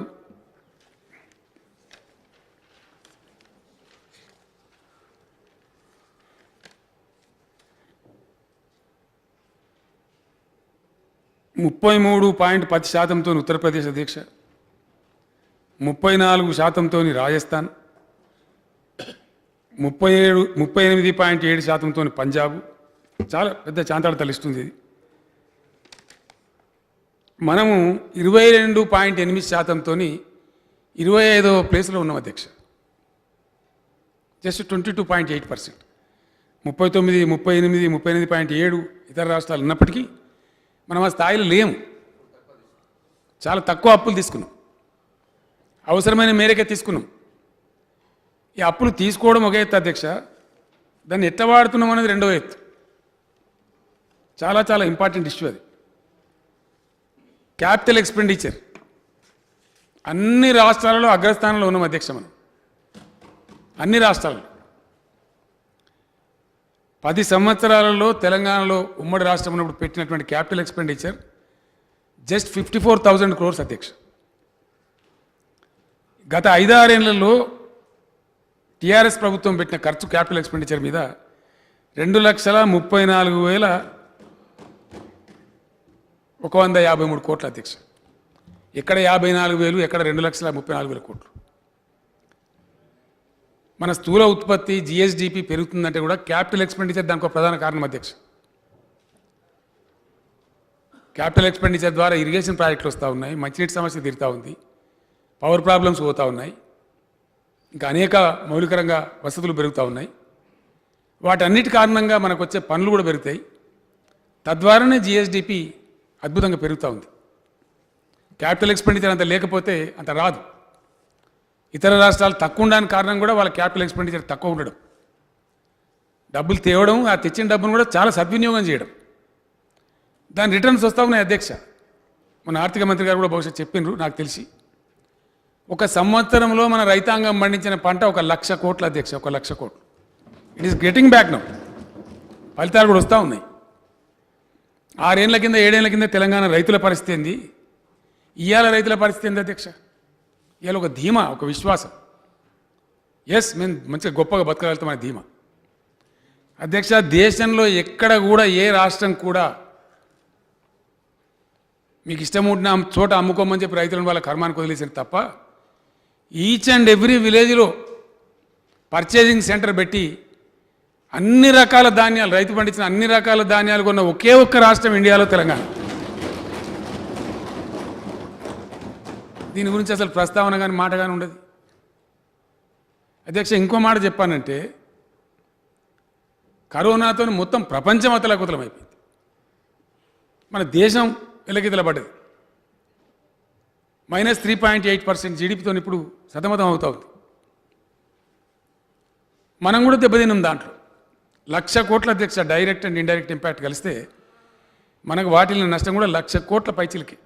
(33.10%) ఉత్తరప్రదేశ్ అధ్యక్ష, 34% రాజస్థాన్, 38.7% పంజాబ్. చాలా పెద్ద చాంతాడు తలిస్తుంది ఇది. మనము 22.8%తోని 25వ ప్లేస్లో ఉన్నాం అధ్యక్ష. జస్ట్ 22.8%. 39, 38, 38.7 ఇతర రాష్ట్రాలు ఉన్నప్పటికీ మనం ఆ స్థాయిలో లేము. చాలా తక్కువ అప్పులు తీసుకున్నాం, అవసరమైన మేరకే తీసుకున్నాం. ఈ అప్పులు తీసుకోవడం ఒక ఎత్తు అధ్యక్ష, దాన్ని ఎట్లా వాడుతున్నాం అనేది రెండవ ఎత్తు. చాలా చాలా ఇంపార్టెంట్ ఇష్యూ అది. క్యాపిటల్ ఎక్స్పెండిచర్ అన్ని రాష్ట్రాలలో అగ్రస్థానంలో ఉన్నాం అధ్యక్ష. మనం అన్ని రాష్ట్రాలలో 10 సంవత్సరాలలో తెలంగాణలో ఉమ్మడి రాష్ట్రం ఉన్నప్పుడు పెట్టినటువంటి క్యాపిటల్ ఎక్స్పెండిచర్ జస్ట్ 54,000 crores అధ్యక్ష. గత 5-6 ఏళ్లలో టీఆర్ఎస్ ప్రభుత్వం పెట్టిన ఖర్చు క్యాపిటల్ ఎక్స్పెండిచర్ మీద 2,34,153 కోట్ల అధ్యక్ష. ఎక్కడ 54,000, ఎక్కడ 2,34,000 కోట్లు. మన స్థూల ఉత్పత్తి జిఎస్డిపి పెరుగుతుందంటే కూడా క్యాపిటల్ ఎక్స్పెండిచర్ దానికి ఒక ప్రధాన కారణం అధ్యక్ష. క్యాపిటల్ ఎక్స్పెండిచర్ ద్వారా ఇరిగేషన్ ప్రాజెక్టులు వస్తూ ఉన్నాయి, మంచినీటి సమస్య తీరుతూ ఉంది, పవర్ ప్రాబ్లమ్స్ పోతూ ఉన్నాయి, ఇంకా అనేక మౌలికరంగా వసతులు పెరుగుతూ ఉన్నాయి. వాటన్నిటి కారణంగా మనకు వచ్చే పనులు కూడా పెరుగుతాయి. తద్వారానే జిఎస్డిపి అద్భుతంగా పెరుగుతూ ఉంది. క్యాపిటల్ ఎక్స్పెండిచర్ అంత లేకపోతే అంత రాదు. ఇతర రాష్ట్రాలు తక్కువ ఉండడానికి కారణం కూడా వాళ్ళ క్యాపిటల్ ఎక్స్పెండిచర్ తక్కువ ఉండడం, డబ్బులు తేవడం, ఆ తెచ్చిన డబ్బును కూడా చాలా సద్వినియోగం చేయడం, దాని రిటర్న్స్ వస్తూ ఉన్నాయి అధ్యక్ష. మన ఆర్థిక మంత్రి గారు కూడా బహుశా చెప్పినారు నాకు తెలిసి. ఒక సంవత్సరంలో మన రైతాంగం పండించిన పంట 1,00,000 కోట్ల అధ్యక్ష, 1,00,000 కోట్లు. It is getting back now. ఫలితాలు కూడా వస్తూ ఉన్నాయి. 6 ఏళ్ల కింద 7 ఏళ్ల కింద తెలంగాణ రైతుల పరిస్థితి ఏంది, ఇవాళ రైతుల పరిస్థితి ఏంది అధ్యక్ష? ఇవాళ ఒక ధీమా, ఒక విశ్వాసం, ఎస్ మేము మంచిగా గొప్పగా బతకగలుగుతామనే ధీమా అధ్యక్ష. దేశంలో ఎక్కడ కూడా ఏ రాష్ట్రం కూడా మీకు ఇష్టం ఉంటున్న చోట అమ్ముకోమని చెప్పి రైతులను వాళ్ళ కర్మానికి వదిలేసారు తప్ప, ఈచ్ అండ్ ఎవ్రీ విలేజ్లో పర్చేజింగ్ సెంటర్ పెట్టి అన్ని రకాల ధాన్యాలు, రైతు పండించిన అన్ని రకాల ధాన్యాలు కొన్న ఒకే ఒక్క రాష్ట్రం ఇండియాలో తెలంగాణ. దీని గురించి అసలు ప్రస్తావన కానీ మాట కానీ ఉండదు అధ్యక్ష. ఇంకో మాట చెప్పానంటే, కరోనాతో మొత్తం ప్రపంచం అతలకుతలం అయిపోయింది. మన దేశం వెలకితల పడ్డది. -3.8% జీడిపితో ఇప్పుడు సతమతం అవుతా ఉంది. మనం కూడా దెబ్బతిన్నాం దాంట్లో. 1,00,000 కోట్ల అధ్యక్ష డైరెక్ట్ అండ్ ఇండైరెక్ట్ ఇంపాక్ట్ కలిస్తే మనకు వాటిల్ని నష్టం కూడా 1,00,000 కోట్ల పైచిలకి.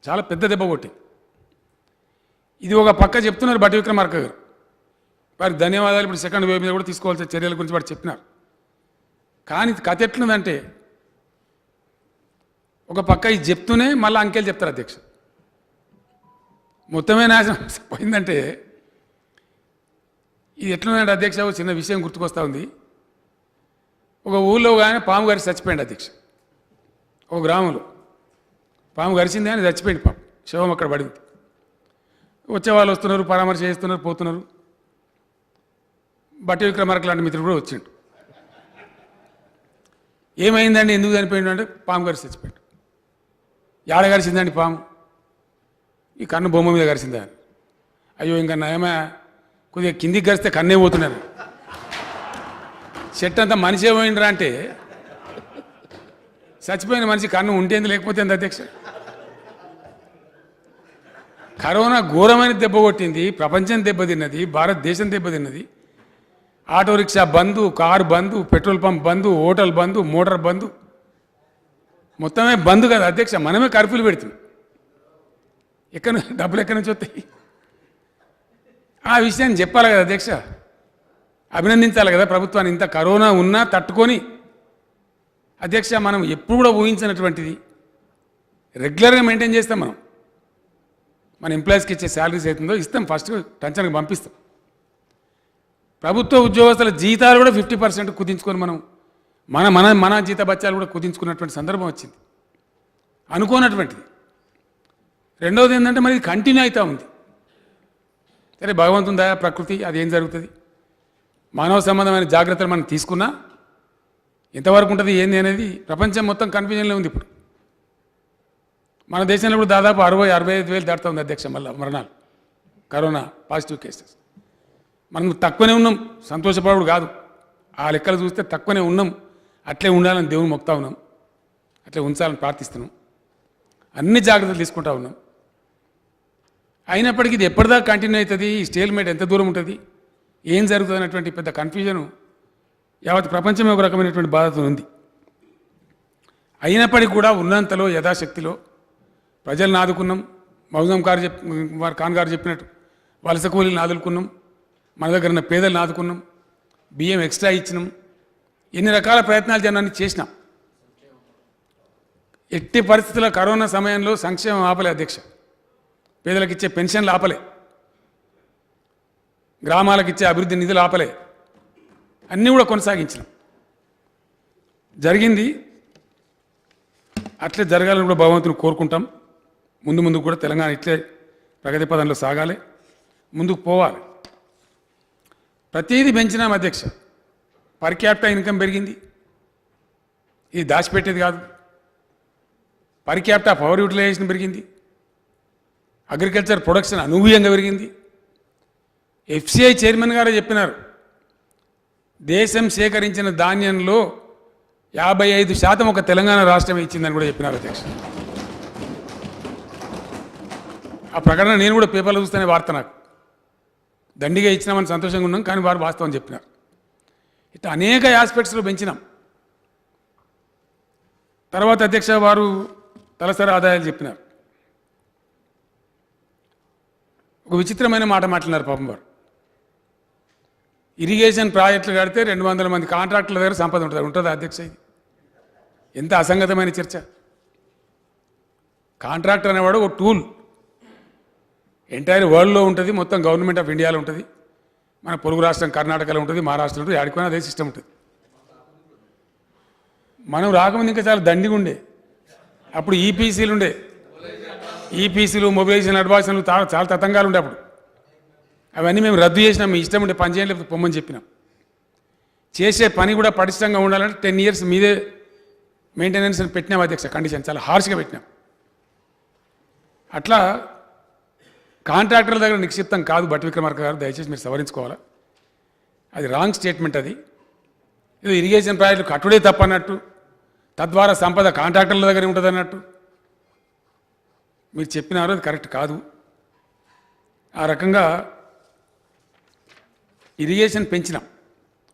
చాలా పెద్ద దెబ్బ కొట్టి. ఇది ఒక పక్క చెప్తున్నారు బట్టి విక్రమార్క గారు, వారికి ధన్యవాదాలు. ఇప్పుడు సెకండ్ వేవ్ మీద కూడా తీసుకోవాల్సిన చర్యల గురించి వాడు చెప్పినారు. కానీ కథ ఎట్లుందంటే, ఒక పక్క ఇది చెప్తూనే మళ్ళీ అంకెలు చెప్తారు అధ్యక్ష. మొత్తమే నాశనం పోయిందంటే ఇది ఎట్లుందంటే అధ్యక్ష, ఒక చిన్న విషయం గుర్తుకొస్తూ ఉంది. ఒక ఊళ్ళో కానీ పాము గరిచి చచ్చిపోయింది అధ్యక్ష. ఒక గ్రామంలో పాము గరిచింది అని చచ్చిపోయింది. పాము శవం అక్కడ పడింది. వచ్చేవాళ్ళు వస్తున్నారు, పరామర్శ చేస్తున్నారు, పోతున్నారు. బట్టి విక్రమార్క లాంటి మిత్రుడు కూడా వచ్చిండు. ఏమైందండి, ఎందుకు చనిపోయిండు అంటే, పాము గరిచి చచ్చిపోయాడు. ఏడ గరిచిందండి పాము? ఈ కన్ను బొమ్మ మీద గరిచిందా? అయ్యో ఇంకా నయమే, కొద్దిగా కిందికి గరిస్తే కన్నే పోతున్నారు. చెట్టు అంతా మనిషే పోయిండ్రా అంటే, చచ్చిపోయిన మనిషి కన్ను ఉంటేంది లేకపోతే ఎంత అధ్యక్ష? కరోనా ఘోరమైన దెబ్బ కొట్టింది, ప్రపంచం దెబ్బతిన్నది, భారతదేశం దెబ్బతిన్నది. ఆటో రిక్షా బంధు, కారు బంధు, పెట్రోల్ పంప్ బంధు, హోటల్ బంధు, మోటార్ బంధు, మొత్తమే బంధు కదా అధ్యక్ష. మనమే కర్ఫ్యూలు పెడుతున్నాం. ఎక్కడ డబ్బులు ఎక్కడి నుంచి వస్తాయి? ఆ విషయాన్ని చెప్పాలి కదా అధ్యక్ష, అభినందించాలి కదా ప్రభుత్వాన్ని. ఇంత కరోనా ఉన్నా తట్టుకొని అధ్యక్ష, మనం ఎప్పుడు కూడా ఊహించినటువంటిది రెగ్యులర్గా మెయింటైన్ చేస్తాం మనం. మన ఎంప్లాయీస్కి ఇచ్చే శాలరీస్ అవుతుందో ఇస్తాం, ఫస్ట్ టెన్షన్కి పంపిస్తాం. ప్రభుత్వ ఉద్యోగస్తుల జీతాలు కూడా 50% కుదించుకొని మనం మన మన మన జీత బత్యాలు కూడా కుదించుకున్నటువంటి సందర్భం వచ్చింది, అనుకోనటువంటిది. రెండవది ఏంటంటే మరి ఇది కంటిన్యూ అవుతూ ఉంది. సరే భగవంతుని దయ, ప్రకృతి, అది ఏం జరుగుతుంది, మానవ సంబంధమైన జాగ్రత్తలు మనం తీసుకున్నా ఎంతవరకు ఉంటుంది ఏంది అనేది ప్రపంచం మొత్తం కన్ఫ్యూజన్లో ఉంది. ఇప్పుడు మన దేశంలో కూడా దాదాపు 60-65 దాటుతూ ఉంది అధ్యక్ష మళ్ళీ మరణాలు, కరోనా పాజిటివ్ కేసెస్. మనం తక్కువనే ఉన్నాం, సంతోషపడు కాదు, ఆ లెక్కలు చూస్తే తక్కువనే ఉన్నాం. అట్లే ఉండాలని దేవుని మొక్తా ఉన్నాం, అట్లే ఉంచాలని ప్రార్థిస్తున్నాం, అన్ని జాగ్రత్తలు తీసుకుంటా ఉన్నాం. అయినప్పటికీ ఇది ఎప్పటిదాకా కంటిన్యూ అవుతుంది, ఈ స్టేల్మేట్ ఎంత దూరం ఉంటుంది, ఏం జరుగుతుంది అనేటువంటి పెద్ద కన్ఫ్యూజను యావత్ ప్రపంచమే ఒక రకమైనటువంటి బాధతో ఉంది. అయినప్పటికీ కూడా ఉన్నంతలో యథాశక్తిలో ప్రజలను ఆదుకున్నాం. మౌజం ఖాన్ గారు చెప్పినట్టు వలస కూలీలను ఆదుకున్నాం, మన దగ్గర ఉన్న పేదలను ఆదుకున్నాం, బియ్యం ఎక్స్ట్రా ఇచ్చినాం, ఎన్ని రకాల ప్రయత్నాలు జనాన్ని చేసినాం. ఎట్టి పరిస్థితుల్లో కరోనా సమయంలో సంక్షేమం ఆపలే అధ్యక్ష, పేదలకు ఇచ్చే పెన్షన్లు ఆపలే, గ్రామాలకు ఇచ్చే అభివృద్ధి నిధులు ఆపలే, అన్నీ కూడా కొనసాగించినాం. జరిగింది అట్లే జరగాలని కూడా భగవంతుని కోరుకుంటాం. ముందు ముందు కూడా తెలంగాణ ఇట్లే ప్రగతి పదంలో సాగాలి, ముందుకు పోవాలి. ప్రతిదీ పెంచినాం అధ్యక్ష. పర్ క్యాపిటా ఇన్కమ్ పెరిగింది, ఇది దాచిపెట్టేది కాదు. పర్ క్యాపిటా పవర్ యూటిలైజేషన్ పెరిగింది, అగ్రికల్చర్ ప్రొడక్షన్ అనూహ్యంగా పెరిగింది. ఎఫ్సిఐ చైర్మన్ గారే చెప్పినారు, దేశం సేకరించిన ధాన్యంలో 55% ఒక తెలంగాణ రాష్ట్రమే ఇచ్చిందని కూడా చెప్పినారు అధ్యక్ష. ఆ ప్రకటన నేను కూడా పేపర్లో చూస్తేనే వార్త, నాకు దండిగా ఇచ్చినామని సంతోషంగా ఉన్నాం, కానీ వారు వాస్తవం చెప్పినారు. ఇట్లా అనేక ఆస్పెక్ట్స్లో పెంచినాం. తర్వాత అధ్యక్ష వారు తలసరి ఆదాయాలు చెప్పినారు. ఒక విచిత్రమైన మాట మాట్లాడినారు పాపం వారు. ఇరిగేషన్ ప్రాజెక్టులు కడితే 200 మంది కాంట్రాక్టుల దగ్గర సంపద ఉంటుంది. ఉంటుందా అధ్యక్ష? ఇది ఎంత అసంగతమైన చర్చ. కాంట్రాక్టర్ అనేవాడు ఒక టూల్, ఎంటైర్ వరల్డ్లో ఉంటుంది, మొత్తం గవర్నమెంట్ ఆఫ్ ఇండియాలో ఉంటుంది, మన పొరుగు రాష్ట్రం కర్ణాటకలో ఉంటుంది, మహారాష్ట్రలో ఉంటుంది, ఆడిపోయినా అదే సిస్టమ్ ఉంటుంది. మనం రాకముందు ఇంకా చాలా దండిగా ఉండే, అప్పుడు ఈపీసీలు ఉండే, ఈపీసీలు, మొబిలైజేషన్ అడ్వాన్స్లు చాలా తతంగాలు ఉండే. అప్పుడు అవన్నీ మేము రద్దు చేసినాం, మీ ఇష్టం ఉంటే పని చేయండి, లేకపోతే పొమ్మని చెప్పినాం. చేసే పని కూడా పటిష్టంగా ఉండాలంటే 10 years మీదే మెయింటెనెన్స్ అని పెట్టినాం అధ్యక్ష. కండిషన్ చాలా హార్ష్గా పెట్టినాం. అట్లా కాంట్రాక్టర్ల దగ్గర నిక్షిప్తం కాదు. భట్టి విక్రమార్క గారు దయచేసి మీరు సవరించుకోవాలా, అది రాంగ్ స్టేట్మెంట్. అది ఇది ఇరిగేషన్ ప్రాజెక్టులు కట్టుడే తప్పన్నట్టు, తద్వారా సంపద కాంట్రాక్టర్ల దగ్గర ఉంటుంది అన్నట్టు మీరు చెప్పినారు, అది కరెక్ట్ కాదు. ఆ రకంగా ఇరిగేషన్ పెంచినాం,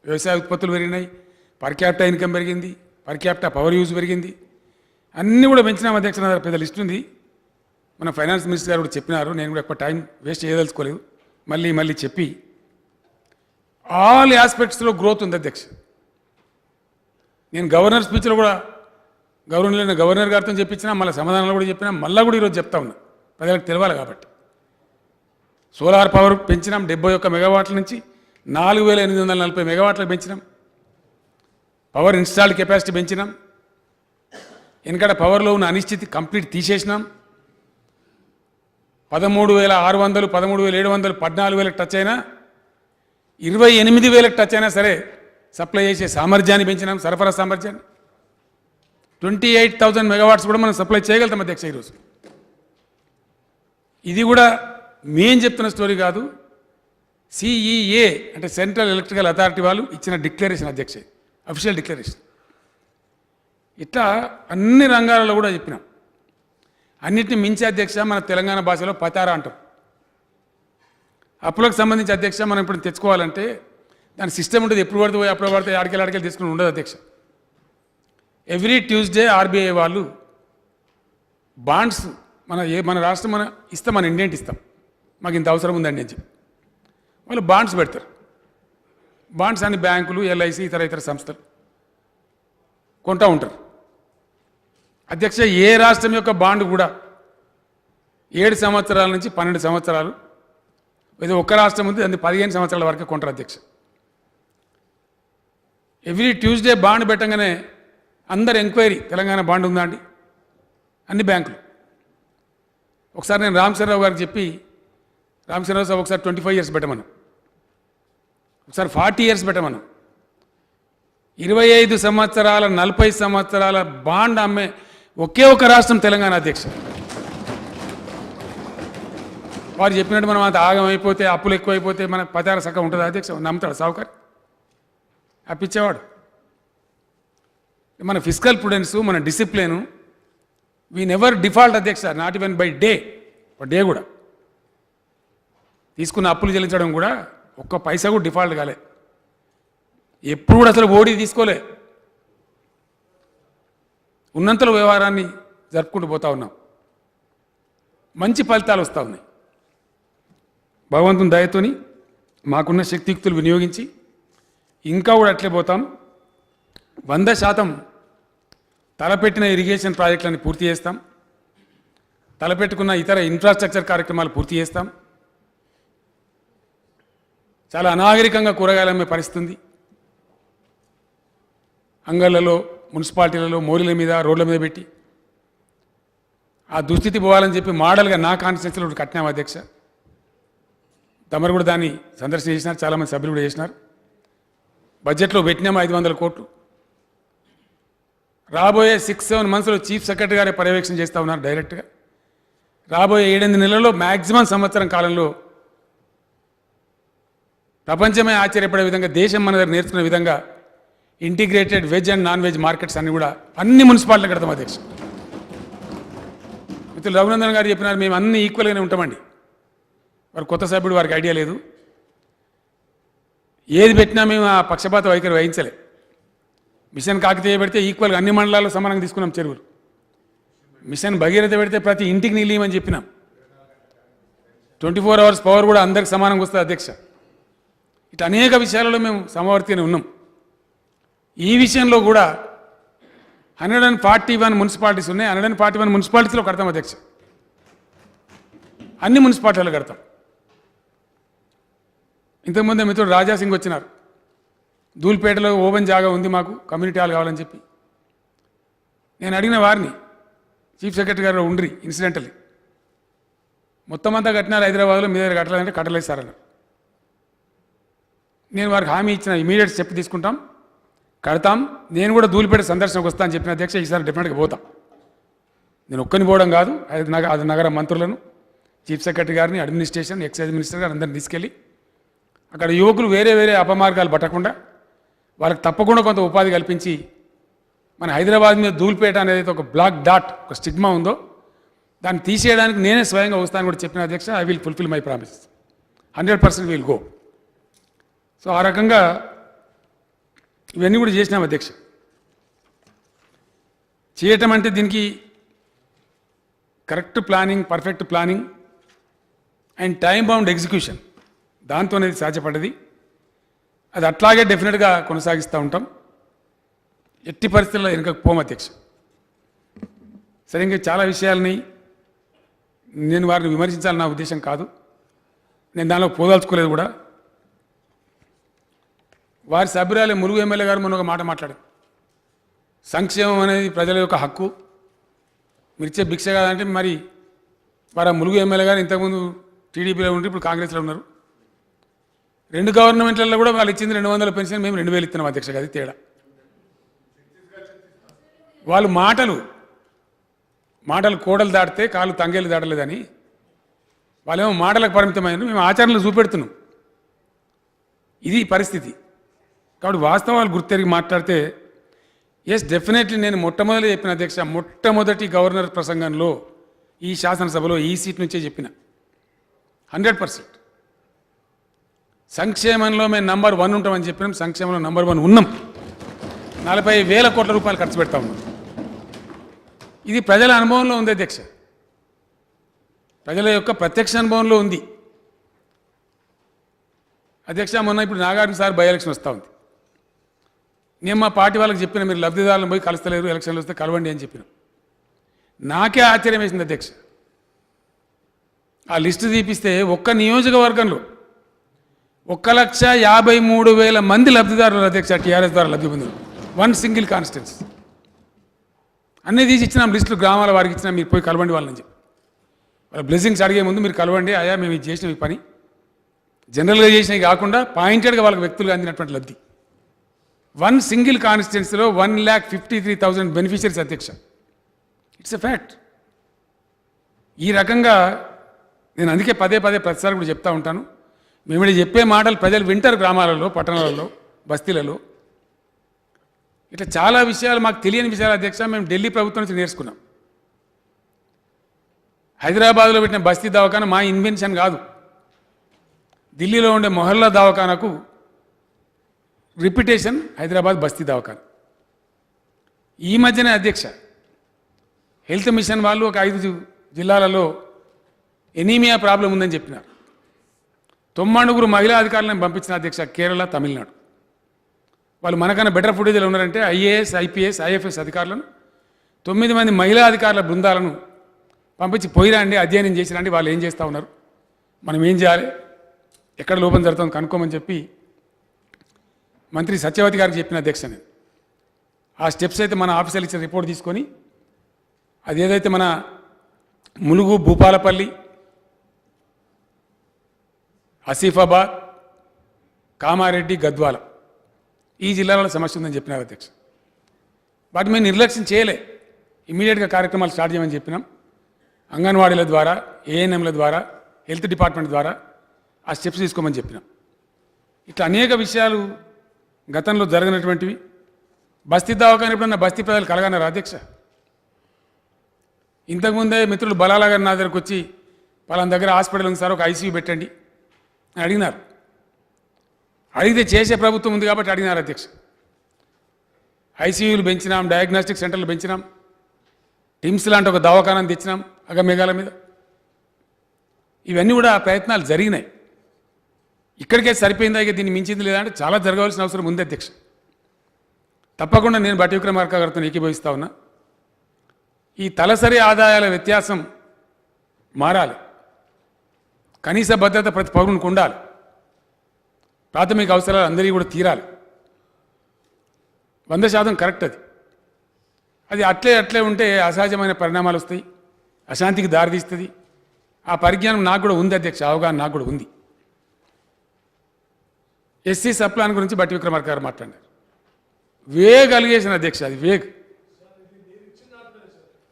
వ్యవసాయ ఉత్పత్తులు పెరిగినాయి, పర్ క్యాపిటా ఇన్కమ్ పెరిగింది, పర్ క్యాపిటా పవర్ యూజ్ పెరిగింది, అన్నీ కూడా పెంచినాం అధ్యక్ష. నా దగ్గర పెద్ద లిస్ట్ ఉంది, మన ఫైనాన్స్ మినిస్టర్ గారు కూడా చెప్పినారు, నేను కూడా ఎక్కువ టైం వేస్ట్ చేయదలుచుకోలేదు, మళ్ళీ చెప్పి ఆల్ ఆస్పెక్ట్స్లో గ్రోత్ ఉంది అధ్యక్ష. నేను గవర్నర్ స్పీచ్లో కూడా గవర్నర్ గారితో చెప్పించినా, మళ్ళీ సమాధానాలు కూడా చెప్పినా, మళ్ళీ కూడా ఈరోజు చెప్తా ఉన్నా, ప్రజలకు తెలవాలి కాబట్టి. సోలార్ పవర్ పెంచినాం, 71 మెగావాట్ల నుంచి 4840 మెగావాట్లకు పెంచినాం. పవర్ ఇన్స్టాల్డ్ కెపాసిటీ పెంచినాం. ఎందుకంటే పవర్లో ఉన్న అనిశ్చితి కంప్లీట్ తీసేసినాం. 13,600, 13,700, 14,000 టచ్ అయినా, 28,000 టచ్ అయినా సరే సప్లై చేసే సామర్థ్యాన్ని పెంచినాం, సరఫరా సామర్థ్యాన్ని. 28,000 మెగావాట్స్ కూడా మనం సప్లై చేయగలుగుతాం అధ్యక్ష ఈరోజు. ఇది కూడా మేం చెప్తున్న స్టోరీ కాదు, సిఈఏ అంటే సెంట్రల్ ఎలక్ట్రికల్ అథారిటీ వాళ్ళు ఇచ్చిన డిక్లరేషన్ అధ్యక్ష, అఫీషియల్ డిక్లరేషన్. ఇట్లా అన్ని రంగాలలో కూడా చెప్పినాం. అన్నిటిని మించి అధ్యక్ష మన తెలంగాణ భాషలో పతారా అంటాం. అప్పులకు సంబంధించి అధ్యక్ష మనం ఇప్పుడు తెచ్చుకోవాలంటే దాని సిస్టమ్ ఉంటుంది, ఎప్పుడు పడితే పోయి అప్పుడు పడితే ఆడికెళ్ళి తీసుకుని ఉండదు అధ్యక్ష. ఎవ్రీ ట్యూస్డే ఆర్బీఐ వాళ్ళు బాండ్స్ మన రాష్ట్రం ఇస్తాం, మన ఇండియన్ ఇస్తాం, మాకు ఇంత అవసరం ఉందండి అని చెప్పి వాళ్ళు బాండ్స్ పెడతారు. బాండ్స్ అన్ని బ్యాంకులు, ఎల్ఐసి, ఇతర సంస్థలు కొంటూ ఉంటారు అధ్యక్ష. ఏ రాష్ట్రం యొక్క బాండ్ కూడా 7 సంవత్సరాల నుంచి 12 సంవత్సరాలు, ఏదో ఒక్క రాష్ట్రం ఉంది అది 15 సంవత్సరాల వరకు కొంటారు అధ్యక్ష. ఎవ్రీ ట్యూస్డే బాండ్ పెట్టగానే అందరు ఎంక్వైరీ, తెలంగాణ బాండ్ ఉందా అండి, అన్ని బ్యాంకులు. ఒకసారి నేను రామచంద్రరావు గారికి చెప్పి, రామచంద్రరావు సార్ ఒకసారి 25 years పెట్టమను, ఒకసారి 40 years పెట్టమను. 25 సంవత్సరాల 40 సంవత్సరాల బాండ్ అమ్మే ఒకే ఒక రాష్ట్రం తెలంగాణ అధ్యక్ష. వారు చెప్పినట్టు మనం అంత ఆగమైపోతే, అప్పులు ఎక్కువైపోతే మన పచార సక్క ఉంటుంది అధ్యక్ష. నమ్ముతాడు సావుకారు, అప్పిచ్చేవాడు. మన ఫిజికల్ ప్రుడెన్సు, మన డిసిప్లిను, వీ నెవర్ డిఫాల్ట్ అధ్యక్ష, నాట్ ఈవెన్ బై డే కూడా. తీసుకున్న అప్పులు చెల్లించడం కూడా ఒక్క పైసా కూడా డిఫాల్ట్ కాలే, ఎప్పుడు కూడా అసలు ఓడి తీసుకోలే. ఉన్నంతలో వ్యవహారాన్ని జరుపుకుంటూ పోతా ఉన్నాం, మంచి ఫలితాలు వస్తూ ఉన్నాయి. భగవంతుని దయతోని మాకున్న శక్తియుక్తులు వినియోగించి ఇంకా కూడా అట్లే పోతాం. 100% తలపెట్టిన ఇరిగేషన్ ప్రాజెక్టులను పూర్తి చేస్తాం, తలపెట్టుకున్న ఇతర ఇన్ఫ్రాస్ట్రక్చర్ కార్యక్రమాలు పూర్తి చేస్తాం. చాలా అనాగరికంగా కూరగాయలు అమ్మే పరిస్థితి ఉంది. అంగళ్ళలో, మున్సిపాలిటీలలో మోరీల మీద, రోడ్ల మీద పెట్టి ఆ దుస్థితి పోవాలని చెప్పి మోడల్గా నా కాన్స్టిట్యూన్సీలో కట్టినాం అధ్యక్ష. తమరు కూడా దాన్ని సందర్శన చేసినారు, చాలామంది సభ్యులు కూడా చేసినారు. బడ్జెట్లో పెట్టినాము 500 కోట్లు. రాబోయే 6-7 monthsలో చీఫ్ సెక్రటరీ గారే పర్యవేక్షణ చేస్తూ ఉన్నారు డైరెక్ట్గా. రాబోయే 7-8 నెలల్లో మ్యాక్సిమం సంవత్సరం కాలంలో ప్రపంచమే ఆశ్చర్యపడే విధంగా, దేశం మన దగ్గర నేర్చుకునే విధంగా integrated veg and non veg markets అన్ని కూడా అన్ని మున్సిపాలిటీలు కడతాం అధ్యక్ష. మిత్రులు రఘునందన్ గారు చెప్పినారు, మేము అన్ని ఈక్వల్గానే ఉంటామండి. వారు కొత్త సభ్యుడు, వారికి ఐడియా లేదు. ఏది పెట్టినా మేము ఆ పక్షపాత వైఖరి వహించలే. మిషన్ కాకతీయ పెడితే ఈక్వల్గా అన్ని మండలాల్లో సమానంగా తీసుకున్నాం చెరువులు. మిషన్ భగీరథ పెడితే ప్రతి ఇంటికి నీళ్ళు ఇవ్వమని చెప్పినాం. 24 hours పవర్ కూడా అందరికి సమానంగా వస్తుంది అధ్యక్ష. ఇటు అనేక విషయాలలో మేము సమవర్తిగానే ఉన్నాం. ఈ విషయంలో కూడా 141 మున్సిపాలిటీస్ ఉన్నాయి. 141 మున్సిపాలిటీస్లో కడతాం అధ్యక్ష, అన్ని మున్సిపాలిటీలు కడతాం. ఇంతకుముందే మిత్రుడు రాజాసింగ్ వచ్చినారు, ధూల్పేటలో ఓపెన్ జాగా ఉంది మాకు, కమ్యూనిటీ హాల్ కావాలని చెప్పి. నేను అడిగిన వారిని, చీఫ్ సెక్రటరీ గారు ఉండ్రి, ఇన్సిడెంటల్లీ మొత్తం అంతా కట్టినారు హైదరాబాద్లో, మీ దగ్గర కట్టలేదంటే కట్టలేదు సార్ అన్నారు. నేను వారికి హామీ ఇచ్చిన, ఇమీడియట్ స్టెప్ తీసుకుంటాం, కడతాం. నేను కూడా ధూల్పేట సందర్శనకు వస్తాను చెప్పిన అధ్యక్ష. ఈసారి డెఫినెట్గా పోతాం. నేను ఒక్కని పోవడం కాదు, అది నగర మంత్రులను, చీఫ్ సెక్రటరీ గారిని, అడ్మినిస్ట్రేషన్, ఎక్సైజ్ మినిస్టర్ గారు అందరిని తీసుకెళ్ళి అక్కడ యువకులు వేరే వేరే అపమార్గాలు పట్టకుండా వాళ్ళకి తప్పకుండా కొంత ఉపాధి కల్పించి, మన హైదరాబాద్ మీద ధూల్పేట అనేది ఒక బ్లాక్ డాట్, ఒక స్టిగ్మా ఉందో దాన్ని తీసేయడానికి నేనే స్వయంగా వస్తాను కూడా చెప్పిన అధ్యక్ష. I will fulfil my promise, 100% will go. So ఆ రకంగా ఇవన్నీ కూడా చేసినాం అధ్యక్ష. చేయటం అంటే దీనికి correct planning, perfect planning and time bound execution, దాంతోనే సాధ్యపడ్డది. అది అట్లాగే డెఫినెట్గా కొనసాగిస్తూ ఉంటాం. ఎట్టి పరిస్థితుల్లో వెనుకకు పోం అధ్యక్ష. సరే, ఇంకా చాలా విషయాలని నేను వారిని విమర్శించాలని నా ఉద్దేశం కాదు, నేను దానిలో పోదాల్చుకోలేదు కూడా. వారి సభ్యురాలే ములుగు ఎమ్మెల్యే గారు మొన్న ఒక మాట మాట్లాడారు, సంక్షేమం అనేది ప్రజల యొక్క హక్కు, మీరు ఇచ్చే భిక్ష కాదంటే. మరి వారు ములుగు ఎమ్మెల్యే గారు ఇంతకుముందు టీడీపీలో ఉండి ఇప్పుడు కాంగ్రెస్లో ఉన్నారు. 2 గవర్నమెంట్లలో కూడా వాళ్ళు ఇచ్చింది 200 పెన్షన్, మేము 2000 ఇస్తున్నాం అధ్యక్ష. అది తేడా. వాళ్ళు మాటలు కోడలు దాటితే కాళ్ళు తంగేలు దాటలేదని వాళ్ళేమో మాటలకు పరిమితమైన, మేము ఆచరణలు చూపెడుతున్నాం. ఇది పరిస్థితి. కాబట్టి వాస్తవాలు గుర్తెరిగి మాట్లాడితే, ఎస్ డెఫినెట్లీ నేను మొట్టమొదటి చెప్పిన అధ్యక్ష, మొట్టమొదటి గవర్నర్ ప్రసంగంలో ఈ శాసనసభలో ఈ సీట్ నుంచే చెప్పిన 100% సంక్షేమంలో మేము నంబర్ 1 ఉంటామని చెప్పినాం. సంక్షేమంలో నంబర్ 1 ఉన్నాం. 40,000 కోట్ల రూపాయలు ఖర్చు పెడతా ఉన్నాం. ఇది ప్రజల అనుభవంలో ఉంది అధ్యక్ష, ప్రజల యొక్క ప్రత్యక్ష అనుభవంలో ఉంది అధ్యక్ష. మొన్న ఇప్పుడు నాగార్జున సార్ బై ఎలక్షన్ వస్తూ ఉంది. నేను మా పార్టీ వాళ్ళకి చెప్పిన, మీరు లబ్ధిదారులను పోయి కలుస్తలేరు, ఎలక్షన్లు వస్తే కలవండి అని చెప్పిన. నాకే ఆశ్చర్యం వేసింది అధ్యక్ష. ఆ లిస్టు తీపిస్తే ఒక్క నియోజకవర్గంలో 1,53,000 మంది లబ్ధిదారులు అధ్యక్ష టీఆర్ఎస్ ద్వారా లబ్ధి పొందారు. వన్ సింగిల్ కాన్స్టిట్యున్సీ అన్నీ తీసి ఇచ్చినాం లిస్టులు, గ్రామాల వారికి ఇచ్చినా మీరు పోయి కలవండి వాళ్ళని చెప్పి. వాళ్ళ బ్లెస్సింగ్స్ అడిగే ముందు మీరు కలవండి, అయ్యా మేము ఇది చేసిన ఈ పని జనరల్గా చేసినవి కాకుండా పాయింటెడ్గా వాళ్ళకి వ్యక్తులుగా అందినటువంటి లబ్ధి. వన్ సింగిల్ కాన్స్టిట్యున్సీలో 1,53,000 బెనిఫిషరీస్ అధ్యక్ష. It's a fact. ఈ రకంగా నేను అందుకే పదే పదే ప్రతిసారి కూడా చెప్తా ఉంటాను, మేము ఇక్కడ చెప్పే మాటలు ప్రజలు వింటారు, గ్రామాలలో, పట్టణాలలో, బస్తీలలో. ఇట్లా చాలా విషయాలు మాకు తెలియని విషయాలు అధ్యక్ష మేము ఢిల్లీ ప్రభుత్వం నుంచి నేర్చుకున్నాం. హైదరాబాద్లో పెట్టిన బస్తీ దవాఖాన మా ఇన్వెన్షన్ కాదు. ఢిల్లీలో ఉండే మొహల్లా దవాఖానకు రిపిటేషన్ హైదరాబాద్ బస్తీ దవాఖాన. ఈ మధ్యనే అధ్యక్ష హెల్త్ మిషన్ వాళ్ళు ఒక 5 జిల్లాలలో ఎనీమియా ప్రాబ్లం ఉందని చెప్పినారు. 90 మహిళా అధికారులను పంపించిన అధ్యక్ష కేరళ, తమిళనాడు. వాళ్ళు మనకన్నా బెటర్ ఫుటేజ్లో ఉన్నారంటే ఐఏఎస్, ఐపీఎస్, ఐఎఫ్ఎస్ అధికారులను 9 మంది మహిళా అధికారుల బృందాలను పంపించి పోయిరండి, అధ్యయనం చేసిరండి, వాళ్ళు ఏం చేస్తూ ఉన్నారు, మనం ఏం చేయాలి, ఎక్కడ లోపం జరుగుతుందో కనుక్కోమని చెప్పి మంత్రి సత్యవతి గారికి చెప్పిన అధ్యక్ష నేను. ఆ స్టెప్స్ అయితే మన ఆఫీసర్లు ఇచ్చిన రిపోర్ట్ తీసుకొని అది ఏదైతే మన ములుగు, భూపాలపల్లి, ఆసిఫాబాద్, కామారెడ్డి, గద్వాల ఈ జిల్లాలలో సమస్య ఉందని చెప్పినారు అధ్యక్ష. వాటి మేము నిర్లక్ష్యం చేయలే, ఇమీడియట్గా కార్యక్రమాలు స్టార్ట్ చేయమని చెప్పినాం. అంగన్వాడీల ద్వారా, ఏఎన్ఎంల ద్వారా, హెల్త్ డిపార్ట్మెంట్ ద్వారా ఆ స్టెప్స్ తీసుకోమని చెప్పినాం. ఇట్లా అనేక విషయాలు గతంలో జరగనటువంటివి. బస్తీ దవాఖాన ఎప్పుడన్నా బస్తీ ప్రజలు కలగన్నారు అధ్యక్ష. ఇంతకుముందే మిత్రులు బలాలా గారు నా దగ్గరకు వచ్చి వాళ్ళ దగ్గర హాస్పిటల్ ఉంది సార్, ఒక ఐసీయూ పెట్టండి అని అడిగినారు. అడిగితే చేసే ప్రభుత్వం ఉంది కాబట్టి అడిగినారు అధ్యక్ష. ఐసీయూలు పెంచినాం, డయాగ్నోస్టిక్ సెంటర్లు పెంచినాం, టిమ్స్ లాంటి ఒక దవాఖానాన్ని తెచ్చినాం అగమేఘాల మీద. ఇవన్నీ కూడా ప్రయత్నాలు జరిగినాయి. ఇక్కడికే సరిపోయిందా, ఇక దీన్ని మించింది లేదా అంటే చాలా జరగవలసిన అవసరం ఉంది అధ్యక్ష. తప్పకుండా నేను బట్టి విక్రమార్క గారితో ఏకీభవిస్తా ఉన్నా. ఈ తలసరి ఆదాయాల వ్యత్యాసం మారాలి, కనీస భద్రత ప్రతి పౌరునికి ఉండాలి, ప్రాథమిక అవసరాలు అందరికీ కూడా తీరాలి. 100% కరెక్ట్ అది. అది అట్లే ఉంటే అసహజమైన పరిణామాలు వస్తాయి, అశాంతికి దారితీస్తుంది. ఆ పరిజ్ఞానం నాకు కూడా ఉంది అధ్యక్ష, అవగాహన నాకు కూడా ఉంది. ఎస్సీ సప్లాన్ గురించి బట్టి విక్రమార్క గారు మాట్లాడారు. వేగ్ అలిగేషన్ అధ్యక్ష, అది వేగ్.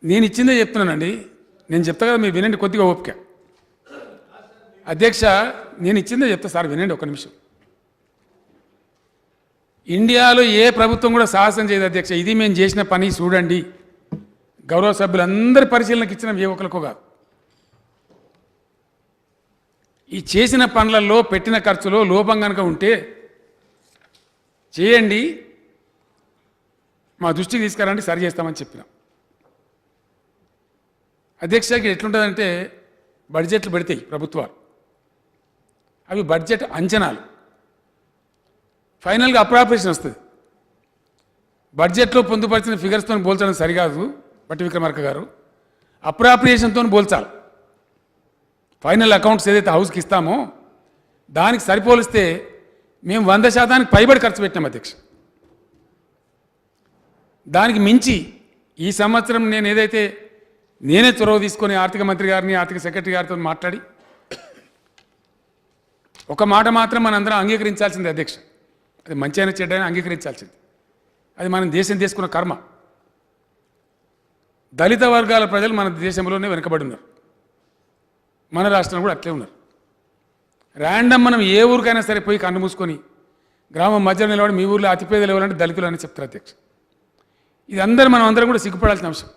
నేను ఇచ్చిందే చెప్తున్నానండి, నేను చెప్తా కదా, మీరు వినండి కొద్దిగా ఓపిక. అధ్యక్ష నేను ఇచ్చిందే చెప్తా సార్, వినండి ఒక నిమిషం. ఇండియాలో ఏ ప్రభుత్వం కూడా సాహసం చేయదు అధ్యక్ష. ఇది మేము చేసిన పని చూడండి, గౌరవ సభ్యులందరి పరిశీలనకి ఇచ్చిన ఏ ఒక్కరికో కాదు. ఈ చేసిన పనులలో పెట్టిన ఖర్చులో లోపం కనుక ఉంటే చేయండి, మా దృష్టికి తీసుకురండి, సరి చేస్తామని చెప్పినాం. అధ్యక్షకి ఎట్లుంటుందంటే బడ్జెట్లు పెడతాయి ప్రభుత్వాలు, అవి బడ్జెట్ అంచనాలు, ఫైనల్గా అప్రాప్రియేషన్ వస్తుంది. బడ్జెట్లో పొందుపరిచిన ఫిగర్స్తో పోల్చడం సరికాదు బట్టి విక్రమార్క గారు, అప్రాప్రియేషన్తో పోల్చాలి. ఫైనల్ అకౌంట్స్ ఏదైతే హౌస్కి ఇస్తామో దానికి సరిపోలిస్తే మేము 100% పైబడి ఖర్చు పెట్టినాం అధ్యక్ష. దానికి మించి ఈ సంవత్సరం నేను ఏదైతే నేనే చొరవ తీసుకొని ఆర్థిక మంత్రి గారిని, ఆర్థిక సెక్రటరీ గారితో మాట్లాడి ఒక మాట మాత్రం మనందరం అంగీకరించాల్సిందే అధ్యక్ష, అది మంచి అయినా చెడ్డ అయినా అంగీకరించాల్సింది. అది మనం దేశం తీసుకున్న కర్మ. దళిత వర్గాల ప్రజలు మన దేశంలోనే వెనుకబడి ఉన్నారు, మన రాష్ట్రంలో కూడా అట్లే ఉన్నారు. ర్యాండమ్ మనం ఏ ఊరికైనా సరే పోయి కన్ను మూసుకొని గ్రామం మధ్యలో నిలబడి మీ ఊర్లో అతిపేదలు ఎవరంటే దళితులు అని చెప్తారు అధ్యక్ష. ఇది మనం అందరం కూడా సిగ్గుపడాల్సిన అంశం,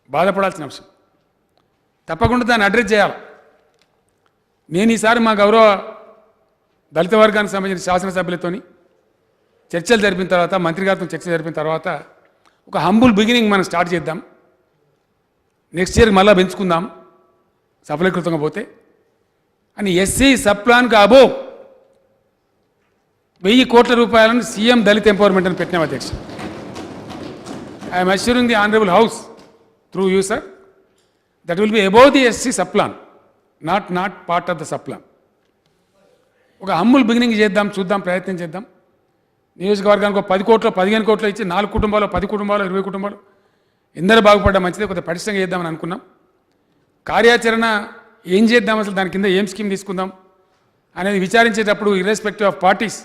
బాధపడాల్సిన అంశం. తప్పకుండా దాన్ని అడ్రస్ చేయాలి. నేను ఈసారి మా గౌరవ దళిత వర్గానికి సంబంధించిన శాసనసభ్యులతోని చర్చలు జరిపిన తర్వాత, మంత్రి గారితో చర్చ జరిపిన తర్వాత ఒక హంబుల్ బిగినింగ్ మనం స్టార్ట్ చేద్దాం. నెక్స్ట్ ఇయర్కి మళ్ళీ పెంచుకుందాం సఫలీకృతంగా పోతే అని ఎస్సీ సప్లాన్కి అబో 1000 కోట్ల రూపాయలను సీఎం దళిత్ ఎంపవర్మెంట్ అని పెట్టినాం అధ్యక్ష. I'm assuring the honourable house through you sir that will be above the SC subplan. Not part of the subplan. ఒక హమ్ముల్ బిగినింగ్ చేద్దాం, చూద్దాం, ప్రయత్నం చేద్దాం. నియోజకవర్గానికి ఒక 10 కోట్లు 15 కోట్లు ఇచ్చి 4 కుటుంబాలు 10 కుటుంబాలు 20 కుటుంబాలు ఎందరూ బాగుపడ్డా మంచిదే, కొంత పటిష్టంగా చేద్దామని అనుకున్నాం. కార్యాచరణ ఏం చేద్దాం, అసలు దాని కింద ఏం స్కీమ్ తీసుకుందాం అనేది విచారించేటప్పుడు ఇర్రెస్పెక్టివ్ ఆఫ్ పార్టీస్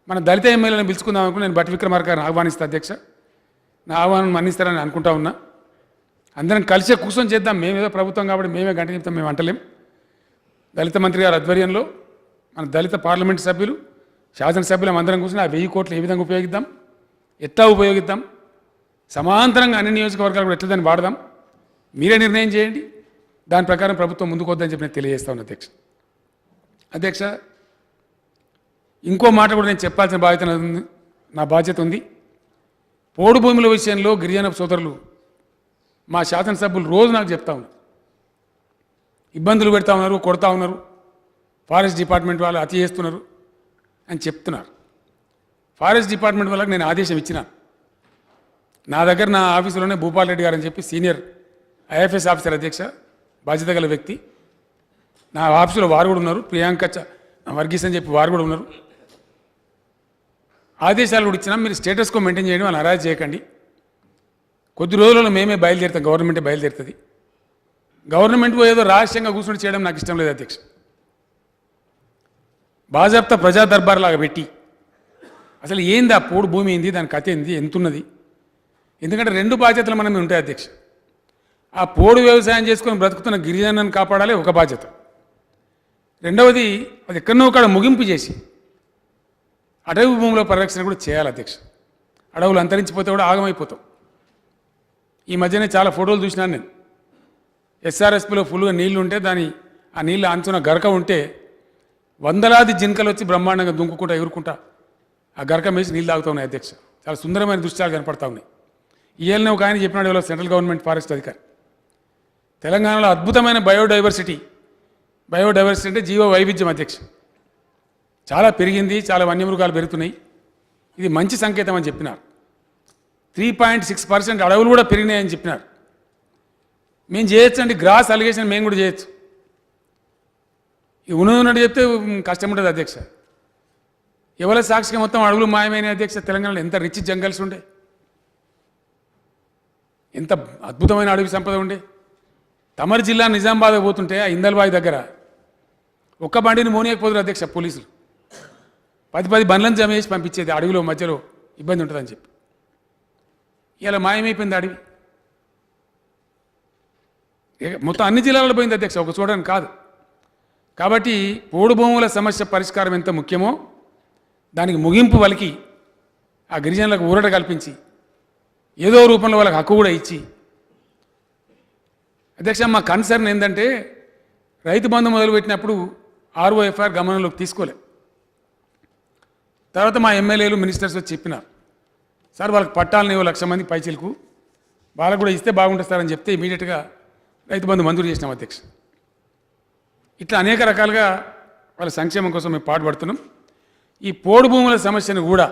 మన దళిత ఎమ్మెల్యేలను పిలుచుకుందాం అనుకుని నేను బట్టి విక్రమార్క గారిని ఆహ్వానిస్తా అధ్యక్ష. నా ఆహ్వానం మన్నిస్తారని అనుకుంటా ఉన్నా. అందరం కలిసే కూర్చొని చేద్దాం. మేమేదో ప్రభుత్వం కాబట్టి మేమే గంట చెప్తాం, మేము అంటలేం. దళిత మంత్రి గారి ఆధ్వర్యంలో మన దళిత పార్లమెంటు సభ్యులు శాసనసభ్యులం అందరం కూర్చొని ఆ 1000 కోట్లు ఏ విధంగా ఉపయోగిద్దాం, ఎట్లా ఉపయోగిద్దాం, సమాంతరంగా అన్ని నియోజకవర్గాలు కూడా ఎట్లా దాన్ని వాడదాం, మీరే నిర్ణయం చేయండి. దాని ప్రకారం ప్రభుత్వం ముందుకు వద్దని చెప్పి నేను తెలియజేస్తా ఉన్నా అధ్యక్ష. అధ్యక్ష, ఇంకో మాట కూడా నేను చెప్పాల్సిన బాధ్యత ఉంది, నా బాధ్యత ఉంది. పోడు భూముల విషయంలో గిరిజన సోదరులు మా శాసనసభ్యులు రోజు నాకు చెప్తా ఉన్నారు, ఇబ్బందులు పెడతా ఉన్నారు, కొడతా ఉన్నారు, ఫారెస్ట్ డిపార్ట్మెంట్ వాళ్ళు అతి చేస్తున్నారు అని చెప్తున్నారు. ఫారెస్ట్ డిపార్ట్మెంట్ వాళ్ళకి నేను ఆదేశం ఇచ్చిన, నా దగ్గర నా ఆఫీసులోనే భూపాల్ రెడ్డి గారు అని చెప్పి సీనియర్ ఐఎఫ్ఎస్ ఆఫీసర్ అధ్యక్ష, బాధ్యత గల వ్యక్తి, నా ఆఫీసులో వారు కూడా ఉన్నారు, ప్రియాంక వర్గీస్ అని చెప్పి వారు కూడా ఉన్నారు. ఆదేశాలు కూడా ఇచ్చినా, మీరు స్టేటస్కో మెయింటైన్ చేయడం వాళ్ళు అరాజ్ చేయకండి. కొద్ది రోజులలో మేమే బయలుదేరుతాం, గవర్నమెంటే బయలుదేరుతుంది. గవర్నమెంట్ ఏదో రహస్యంగా కూర్చొని చేయడం నాకు ఇష్టం లేదు అధ్యక్ష. బాజాప్తా ప్రజా దర్బార్ లాగా పెట్టి అసలు ఏంది ఆ పోడు భూమి ఏంది, దాని కథ ఏంది, ఎంతున్నది. ఎందుకంటే 2 బాధ్యతలు మనం ఉంటాయి అధ్యక్ష. ఆ పోడు వ్యవసాయం చేసుకొని బ్రతుకుతున్న గిరిజనులను కాపాడాలి ఒక బాధ్యత. రెండవది అది ఎక్కడనో ఒక ముగింపు చేసి అడవి భూముల పరిరక్షణ కూడా చేయాలి అధ్యక్ష. అడవులు అంతరించిపోతే కూడా ఆగమైపోతాం. ఈ మధ్యనే చాలా ఫోటోలు చూసినాను నేను. ఎస్ఆర్ఎస్పిలో ఫుల్గా నీళ్లు ఉంటే ఆ నీళ్ళ అంచున గరక ఉంటే వందలాది జింకలు వచ్చి బ్రహ్మాండంగా దుంకుకుంటా ఎగురుకుంటా ఆ గరక వేసి నీళ్ళు తాగుతూ ఉన్నాయి అధ్యక్ష. చాలా సుందరమైన దృశ్యాలు కనపడతా ఉన్నాయి. ఈఎల్నే ఒక ఆయన చెప్పినాడు, ఎవరో సెంట్రల్ గవర్నమెంట్ ఫారెస్ట్ అధికారి, తెలంగాణలో అద్భుతమైన బయోడైవర్సిటీ అంటే జీవ వైవిధ్యం అధ్యక్ష, చాలా పెరిగింది, చాలా వన్యమృగాలు పెరుగుతున్నాయి, ఇది మంచి సంకేతం అని చెప్పినారు. 3.6% అడవులు కూడా పెరిగినాయని చెప్పినారు. మేము చేయొచ్చు అండి, గ్రాస్ అలిగేషన్ మేము కూడా చేయొచ్చు. ఈ ఉన్నట్టు చెప్తే కష్టం ఉంటుంది అధ్యక్ష. ఎవరి సాక్షిగా మొత్తం అడవులు మాయమైన అధ్యక్ష. తెలంగాణలో ఎంత రిచ్ జంగల్స్ ఉండే, ఎంత అద్భుతమైన అడవి సంపద ఉండే. తమర్ జిల్లా నిజామాబాద్ పోతుంటే ఆ ఇందల్బాయి దగ్గర ఒక్క బండిని మోనియకపోదురు అధ్యక్ష. పోలీసులు 10 బండ్లను జమ చేసి పంపించేది, అడవిలో మధ్యలో ఇబ్బంది ఉంటుందని చెప్పి. ఇలా మాయమైపోయింది అడవి. మొత్తం అన్ని జిల్లాలలో పోయింది అధ్యక్ష, ఒక చూడడానికి కాదు. కాబట్టి పోడు భూముల సమస్య పరిష్కారం ఎంత ముఖ్యమో దానికి ముగింపు వలికి ఆ గిరిజనులకు ఊరట కల్పించి ఏదో రూపంలో వాళ్ళకి హక్కు కూడా ఇచ్చి, అధ్యక్ష మా కన్సర్న్ ఏంటంటే రైతు బంధు మొదలుపెట్టినప్పుడు ఆర్ఓఎఫ్ఆర్ గమనంలోకి తీసుకోలే. తర్వాత మా ఎమ్మెల్యేలు మినిస్టర్స్ వచ్చి చెప్పినారు, సార్ వాళ్ళకి పట్టాలని 1,00,000 మంది పైచీలకు వాళ్ళకు కూడా ఇస్తే బాగుంటుంది సార్ అని చెప్తే ఇమీడియట్గా రైతు బంధు మంజూరు చేసినాం అధ్యక్ష. ఇట్లా అనేక రకాలుగా వాళ్ళ సంక్షేమం కోసం మేము పాటుపడుతున్నాం. ఈ పోడు భూముల సమస్యను కూడా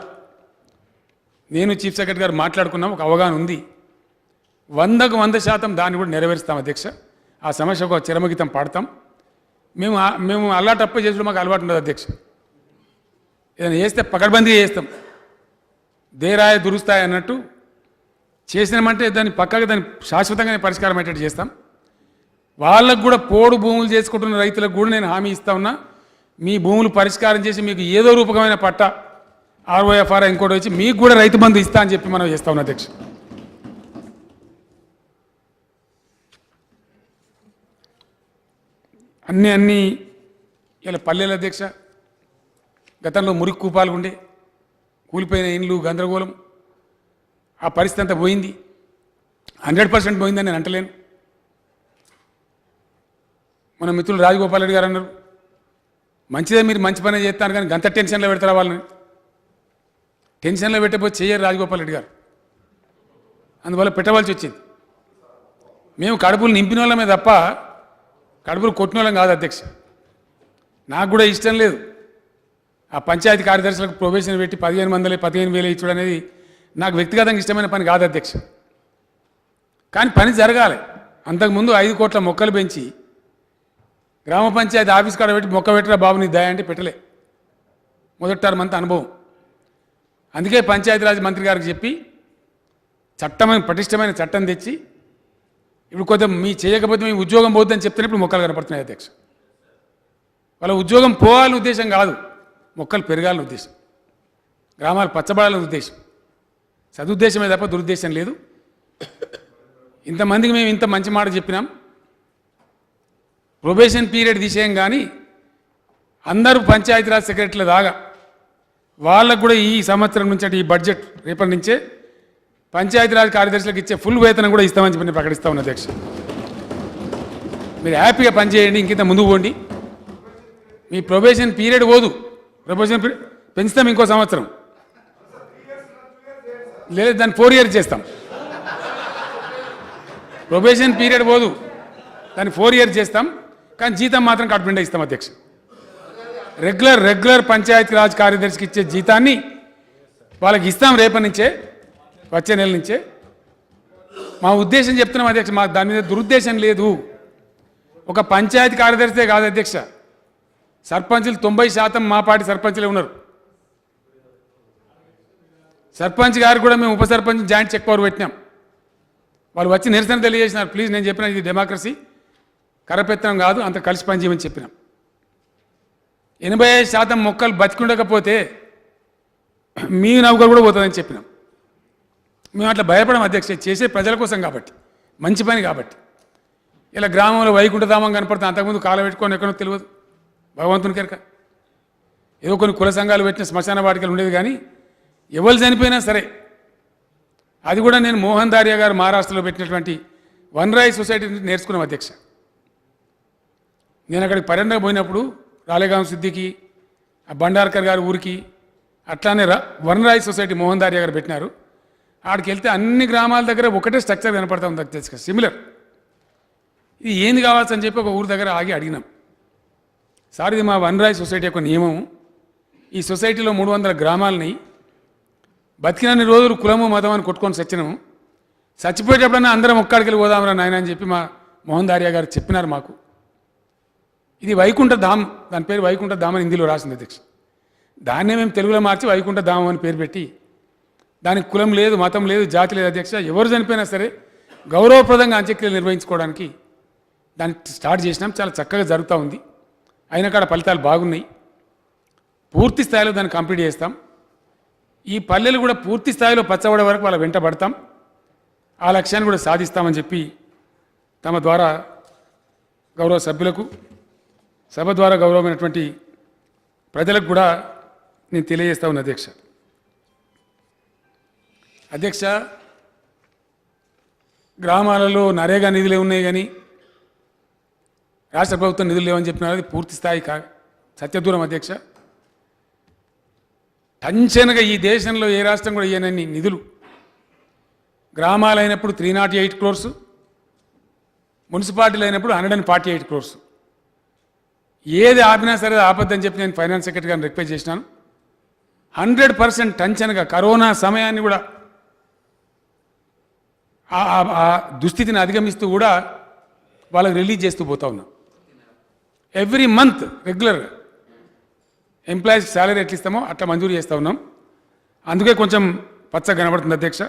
నేను చీఫ్ సెక్రటరీ గారు మాట్లాడుకున్నాం, ఒక అవగాహన ఉంది. 100కు 100% దాన్ని కూడా నెరవేరుస్తాం అధ్యక్ష. ఆ సమస్యకు ఒక చిరమగీతం పాడతాం. మేము అల్లాటప్ప చేసుడు మాకు అలవాటు ఉండదు అధ్యక్ష. ఏదైనా చేస్తే పకడ్బందీ చేస్తాం, దేరాయ దురుస్తాయి అన్నట్టు చేసినామంటే దాన్ని పక్కగా దాన్ని శాశ్వతంగానే పరిష్కారం అయ్యేటట్టు చేస్తాం. వాళ్ళకు కూడా పోడు భూములు చేసుకుంటున్న రైతులకు కూడా నేను హామీ ఇస్తా ఉన్నా, మీ భూములు పరిష్కారం చేసి మీకు ఏదో రూపకమైన పట్ట ఆర్ఓఎఫ్ఆర్ ఇంకోటి వచ్చి మీకు కూడా రైతు బంధు ఇస్తా అని చెప్పి మనం చేస్తా ఉన్నాం అధ్యక్ష. అన్నీ ఇలా పల్లెల అధ్యక్ష. గతంలో మురికి కూపాలు ఉండే, కూలిపోయిన ఇండ్లు, గందరగోళం, ఆ పరిస్థితి అంతా పోయింది. 100% పోయిందని నేను అంటలేను. మన మిత్రులు రాజగోపాల్ రెడ్డి గారు అన్నారు, మంచిదే మీరు మంచి పని చేస్తారు కానీ గంత టెన్షన్లో పెడతారా వాళ్ళని. టెన్షన్లో పెట్టబోతే చేయరు రాజగోపాల్ రెడ్డి గారు, అందువల్ల పెట్టవలసి వచ్చింది. మేము కడుపులు నింపిన వాళ్ళమే తప్ప కడుపులు కొట్టిన వాళ్ళం కాదు అధ్యక్ష. నాకు కూడా ఇష్టం లేదు ఆ పంచాయతీ కార్యదర్శులకు ప్రొబేషన్ పెట్టి 15,000 15,000 ఇచ్చడం అనేది నాకు వ్యక్తిగతంగా ఇష్టమైన పని కాదు అధ్యక్ష. కానీ పని జరగాలి. అంతకుముందు 5 కోట్ల మొక్కలు పెంచి గ్రామ పంచాయతీ ఆఫీస్ కాడ పెట్టి మొక్క పెట్టరా బాబు నీ దయ అంటే పెట్టలే. మొదటి టర్మ్ అంతా అనుభవం. అందుకే పంచాయతీరాజ్ మంత్రి గారికి చెప్పి చట్టమైన పటిష్టమైన చట్టం తెచ్చి ఇప్పుడు కొంత మీ చేయకపోతే మీ ఉద్యోగం పోద్దని చెప్తేనే ఇప్పుడు మొక్కలు కనపడుతున్నాయి అధ్యక్ష. వాళ్ళ ఉద్యోగం పోవాలని ఉద్దేశం కాదు, మొక్కలు పెరగాలని ఉద్దేశం, గ్రామాలు పచ్చబడాలని ఉద్దేశం. సదుద్దేశమే తప్ప దురుద్దేశం లేదు. ఇంతమందికి మేము ఇంత మంచి మాట చెప్పినాం. ప్రొబేషన్ పీరియడ్ తీసేయం కానీ అందరూ పంచాయతీరాజ్ సెక్రటరీల దాకా వాళ్ళకు కూడా ఈ సంవత్సరం నుంచి అంటే ఈ బడ్జెట్ రేపటి నుంచే పంచాయతీరాజ్ కార్యదర్శులకు ఇచ్చే ఫుల్ వేతనం కూడా ఇస్తామని చెప్పి ప్రకటిస్తా ఉన్నా అధ్యక్ష. మీరు హ్యాపీగా పనిచేయండి, ఇంకింత ముందుకు పోండి. మీ ప్రొబేషన్ పీరియడ్ పోదు, ప్రొబేషన్ పీరియడ్ పెంచుతాం ఇంకో సంవత్సరం, లేదు దాన్ని 4 years చేస్తాం. ప్రొబేషన్ పీరియడ్ పోదు, దాన్ని 4 years చేస్తాం. కానీ జీతం మాత్రం కట్టుబడి ఇస్తాం అధ్యక్ష. రెగ్యులర్ పంచాయతీరాజ్ కార్యదర్శికి ఇచ్చే జీతాన్ని వాళ్ళకి ఇస్తాం రేపటి నుంచే, వచ్చే నెల నుంచే. మా ఉద్దేశం చెప్తున్నాం అధ్యక్ష, మాకు దాని మీద దురుద్దేశం లేదు. ఒక పంచాయతీ కార్యదర్శితే కాదు అధ్యక్ష, సర్పంచులు 90% మా పార్టీ సర్పంచులే ఉన్నారు. సర్పంచ్ గారు కూడా మేము ఉప సర్పంచ్ జాయింట్ చెక్ పవర్ పెట్టినాం. వాళ్ళు వచ్చి నిరసన తెలియజేసినారు. ప్లీజ్ నేను చెప్పిన ఇది డెమోక్రసీ, కరపెత్తనం కాదు, అంత కలిసి పనిచేయమని చెప్పినాం. 85% మొక్కలు బతికుండకపోతే మీ నౌకరు కూడా పోతుందని చెప్పినాం. మేము అట్లా భయపడం అధ్యక్ష, చేసే ప్రజల కోసం కాబట్టి, మంచి పని కాబట్టి. ఇలా గ్రామంలో వైకుంఠధామం కనపడుతుంది, అంతకుముందు కాల పెట్టుకొని ఎక్కడో తెలియదు భగవంతుని కనుక. ఏదో కొన్ని కుల సంఘాలు పెట్టిన శ్మశాన వాటికలు ఉండేది, కానీ ఎవరు చనిపోయినా సరే అది కూడా నేను మోహన్ దారియా గారు మహారాష్ట్రలో పెట్టినటువంటి వన్ రాయ్ సొసైటీ నుంచి నేర్చుకున్నాం అధ్యక్ష. నేను అక్కడికి పర్యటనకు పోయినప్పుడు రాలేగాం సిద్దికి బండార్కర్ గారి ఊరికి అట్లానే వన్ రాయ్ సొసైటీ మోహన్ దారియా గారు పెట్టినారు. ఆడికి వెళ్తే అన్ని గ్రామాల దగ్గర ఒకటే స్ట్రక్చర్ కనపడతా ఉంది అధ్యక్ష, సిమిలర్. ఇది ఏంది కావాల్సని చెప్పి ఒక ఊరి దగ్గర ఆగి అడిగినాం. సార్ ఇది మా వన్ రాయ్ సొసైటీ యొక్క నియమం, ఈ సొసైటీలో 300 గ్రామాలని బతికినన్ని రోజులు కులము మతం అని కొట్టుకొని సచ్చినాము, చచ్చిపోయేటప్పుడన్నా అందరం ఒక్కడికి వెళ్ళి పోదామరా నాయన అని చెప్పి మా మోహన్ దారియా గారు చెప్పినారు మాకు. ఇది వైకుంఠ ధామ్, దాని పేరు వైకుంఠ ధామ్ అని హిందీలో రాసింది అధ్యక్ష. దాన్నే మేము తెలుగులో మార్చి వైకుంఠ ధామం అని పేరు పెట్టి, దానికి కులం లేదు, మతం లేదు, జాతి లేదు అధ్యక్ష. ఎవరు చనిపోయినా సరే గౌరవప్రదంగా అంత్యక్రియలు నిర్వహించుకోవడానికి దాన్ని స్టార్ట్ చేసినాం. చాలా చక్కగా జరుగుతూ ఉంది, అయిన కాడ ఫలితాలు బాగున్నాయి. పూర్తి స్థాయిలో దాన్ని కంప్లీట్ చేస్తాం. ఈ పల్లెలు కూడా పూర్తి స్థాయిలో పచ్చబడే వరకు వాళ్ళ వెంట పడతాం, ఆ లక్ష్యాన్ని కూడా సాధిస్తామని చెప్పి తమ ద్వారా గౌరవ సభ్యులకు, సభ ద్వారా గౌరవమైనటువంటి ప్రజలకు కూడా నేను తెలియజేస్తా ఉన్నా అధ్యక్ష. అధ్యక్ష, గ్రామాలలో నరేగా నిధులే ఉన్నాయి కానీ రాష్ట్ర ప్రభుత్వం నిధులు లేవని చెప్పినారు. అది పూర్తి స్థాయి సత్యదూరం అధ్యక్ష. టంచనగా ఈ దేశంలో ఏ రాష్ట్రం కూడా ఇయ్యనన్ని నిధులు గ్రామాలైనప్పుడు 308 crores, మున్సిపాలిటీలు అయినప్పుడు 148 crores. ఏది ఆపినా సరే ఆపద్దని చెప్పి నేను ఫైనాన్స్ సెక్రటరీ గారిని రిక్వెస్ట్ చేసినాను. 100% టంచనగా కరోనా సమయాన్ని కూడా ఆ దుస్థితిని అధిగమిస్తూ కూడా వాళ్ళకి రిలీజ్ చేస్తూ పోతా ఉన్నాం. ఎవ్రీ మంత్ రెగ్యులర్గా ఎంప్లాయీస్కి శాలరీ ఎట్లా ఇస్తామో అట్లా మంజూరు చేస్తూ ఉన్నాం. అందుకే కొంచెం పచ్చగా కనబడుతుంది అధ్యక్ష.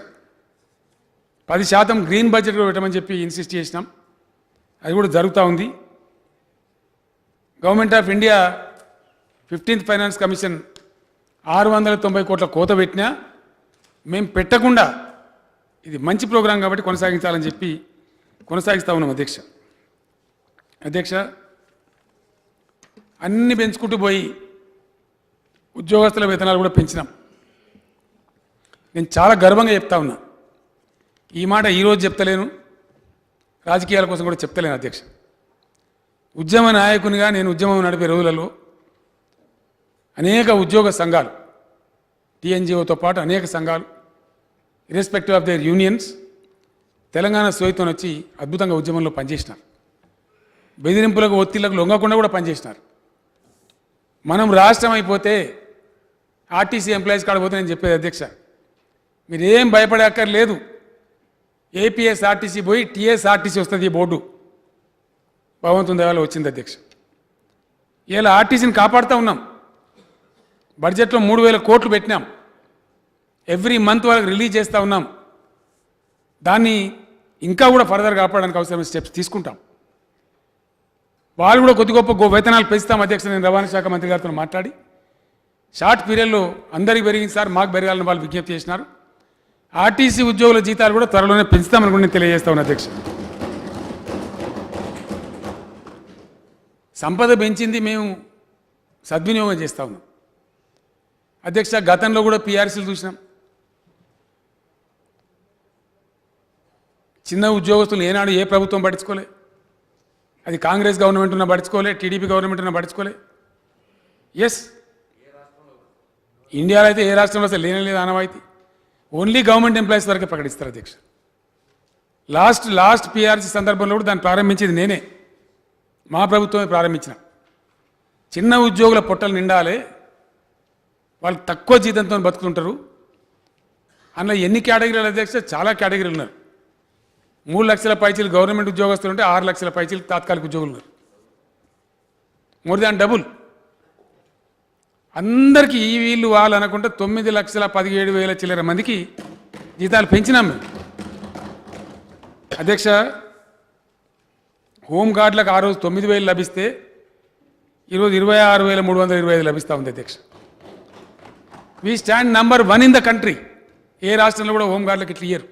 10% గ్రీన్ బడ్జెట్ పెట్టమని చెప్పి ఇన్సిస్ట్ చేసినాం, అది కూడా జరుగుతూ ఉంది. Government of India 15th finance commission 690 కోట్ల కోత పెట్టినా మేము పెట్టకుండా ఇది మంచి ప్రోగ్రాం కాబట్టి కొనసాగించాలని చెప్పి కొనసాగిస్తూ ఉన్నాం అధ్యక్ష. అధ్యక్ష, అన్ని పెంచుకుంటూ పోయి ఉద్యోగస్తుల వేతనాలు కూడా పెంచినాం. నేను చాలా గర్వంగా చెప్తా ఉన్నా. ఈ మాట ఈరోజు చెప్తలేను, రాజకీయాల కోసం కూడా చెప్తలేను అధ్యక్ష. ఉద్యమ నాయకునిగా నేను ఉద్యమం నడిపే రోజులలో అనేక ఉద్యోగ సంఘాలు, టీఎన్జిఓతో పాటు అనేక సంఘాలు irrespective of their unions Telangana సోయితో వచ్చి అద్భుతంగా ఉద్యమంలో పనిచేసినారు. బెదిరింపులకు ఒత్తిళ్లకు లొంగకుండా కూడా పనిచేసినారు. మనం రాష్ట్రం అయిపోతే ఆర్టీసీ ఎంప్లాయీస్ కాడపోతే నేను చెప్పేది అధ్యక్ష, మీరేం భయపడే అక్కర్లేదు. ఏపీఎస్ఆర్టీసీ పోయి టీఎస్ఆర్టీసీ వస్తుంది ఈ బోర్డు. భగవంతుని దయవల్ల వచ్చింది అధ్యక్ష. ఇలా ఆర్టీసీని కాపాడుతూ ఉన్నాం. బడ్జెట్లో 3,000 కోట్లు పెట్టినాం. ఎవ్రీ మంత్ వాళ్ళకి రిలీజ్ చేస్తూ ఉన్నాం. దాన్ని ఇంకా కూడా ఫర్దర్ కాపాడడానికి అవసరమైన స్టెప్స్ తీసుకుంటాం. వాళ్ళు కూడా కొద్ది గొప్ప వేతనాలు పెంచుతాం అధ్యక్ష. నేను రవాణా శాఖ మంత్రి గారితో మాట్లాడి షార్ట్ పీరియడ్లో అందరికీ పెరిగింది సార్, మాకు పెరగాలని వాళ్ళు విజ్ఞప్తి చేసినారు. ఆర్టీసీ ఉద్యోగుల జీతాలు కూడా త్వరలోనే పెంచుతామని కూడా నేను తెలియజేస్తా ఉన్నాను అధ్యక్ష. సంపద పెంచింది మేము సద్వినియోగం చేస్తూ ఉన్నాం అధ్యక్ష. గతంలో కూడా పీఆర్సీలు చూసినాం. చిన్న ఉద్యోగస్తులు ఏనాడు ఏ ప్రభుత్వం పట్టించుకోలే. అది కాంగ్రెస్ గవర్నమెంట్ ఉన్నా పట్టించుకోలే, టీడీపీ గవర్నమెంట్ ఉన్నా పట్టించుకోలే. ఎస్, ఇండియాలో అయితే ఏ రాష్ట్రంలో అసలు లేనే లేదు ఆనవాయితీ. ఓన్లీ గవర్నమెంట్ ఎంప్లాయీస్ వరకే ప్రకటిస్తారు అధ్యక్ష. లాస్ట్ పీఆర్సీ సందర్భంలో కూడా దాన్ని ప్రారంభించేది నేనే, మా ప్రభుత్వమే ప్రారంభించిన. చిన్న ఉద్యోగుల పొట్టలు నిండాలి, వాళ్ళు తక్కువ జీతంతో బతుకుతుంటారు. అందులో ఎన్ని కేటగిరీలు అధ్యక్ష? చాలా కేటగిరీలు ఉన్నారు. 3 లక్షల పైచీలు గవర్నమెంట్ ఉద్యోగస్తులు ఉంటే 6 లక్షల పైచీలు తాత్కాలిక ఉద్యోగులు ఉన్నారు. More than double. అందరికీ ఈ వీళ్ళు వాళ్ళు అనుకుంటే 9,17,000 చిల్లర మందికి జీతాలు పెంచినాం మేము అధ్యక్ష. హోంగార్డులకు ఆ రోజు 9,000 లభిస్తే ఈరోజు 26,325 లభిస్తూ ఉంది అధ్యక్ష. We stand number 1 in the country. ఏ రాష్ట్రంలో కూడా హోంగార్డులకు ఇట్లా ఇయ్యరు.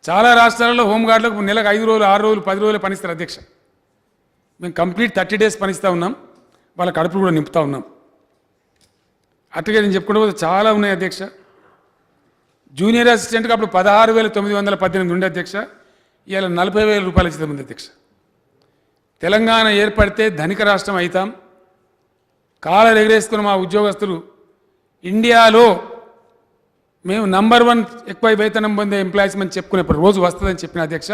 చాలా రాష్ట్రాలలో హోంగార్డులకు నెలకు 5 రోజులు 6 రోజులు 10 రోజులు పనిస్తారు అధ్యక్ష. మేము కంప్లీట్ 30 days పనిస్తూ ఉన్నాం. వాళ్ళ కడుపులు కూడా నింపుతూ ఉన్నాం. అట్లాగే నేను చెప్పుకుంటూ పోతే చాలా ఉన్నాయి అధ్యక్ష. జూనియర్ అసిస్టెంట్కి అప్పుడు 16,918 ఉండే అధ్యక్ష. ఇవాళ 40,000 రూపాయల జీతం ఉంది అధ్యక్ష. తెలంగాణ ఏర్పడితే ధనిక రాష్ట్రం అవుతాం. కాలర్ ఎగరేసుకున్న మా ఉద్యోగస్తులు ఇండియాలో మేము నంబర్ 1 ఎక్కువ వేతనం పొందే ఎంప్లాయీస్ అని చెప్పుకునేప్పుడు రోజు వస్తుందని చెప్పిన అధ్యక్ష.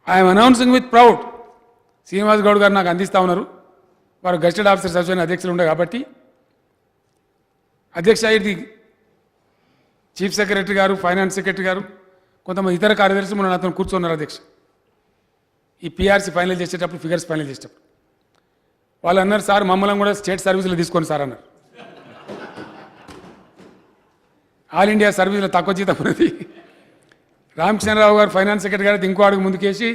I'm announcing with proud. Srinivas Goud గారు నాకు అందిస్తూ ఉన్నారు. వారు గెస్టెడ్ ఆఫీసర్స్ అసోసియేషన్ అధ్యక్షులు ఉండే కాబట్టి అధ్యక్ష, ఇది చీఫ్ సెక్రటరీ గారు, ఫైనాన్స్ సెక్రటరీ గారు, కొంతమంది ఇతర కార్యదర్శులు మన అతను కూర్చున్నారు అధ్యక్ష. ఈ పీఆర్సీ ఫైనల్ చేసేటప్పుడు, ఫిగర్స్ ఫైనల్ చేసేటప్పుడు వాళ్ళు అన్నారు, సార్ మమ్మల్ని కూడా స్టేట్ సర్వీసులు తీసుకోండి సార్ అన్నారు. ఆల్ ఇండియా సర్వీసులో తక్కువ జీతం ఉన్నది. రామకృష్ణరావు గారు ఫైనాన్స్ సెక్రటరీ గారు ఇంకో అడుగు ముందుకేసి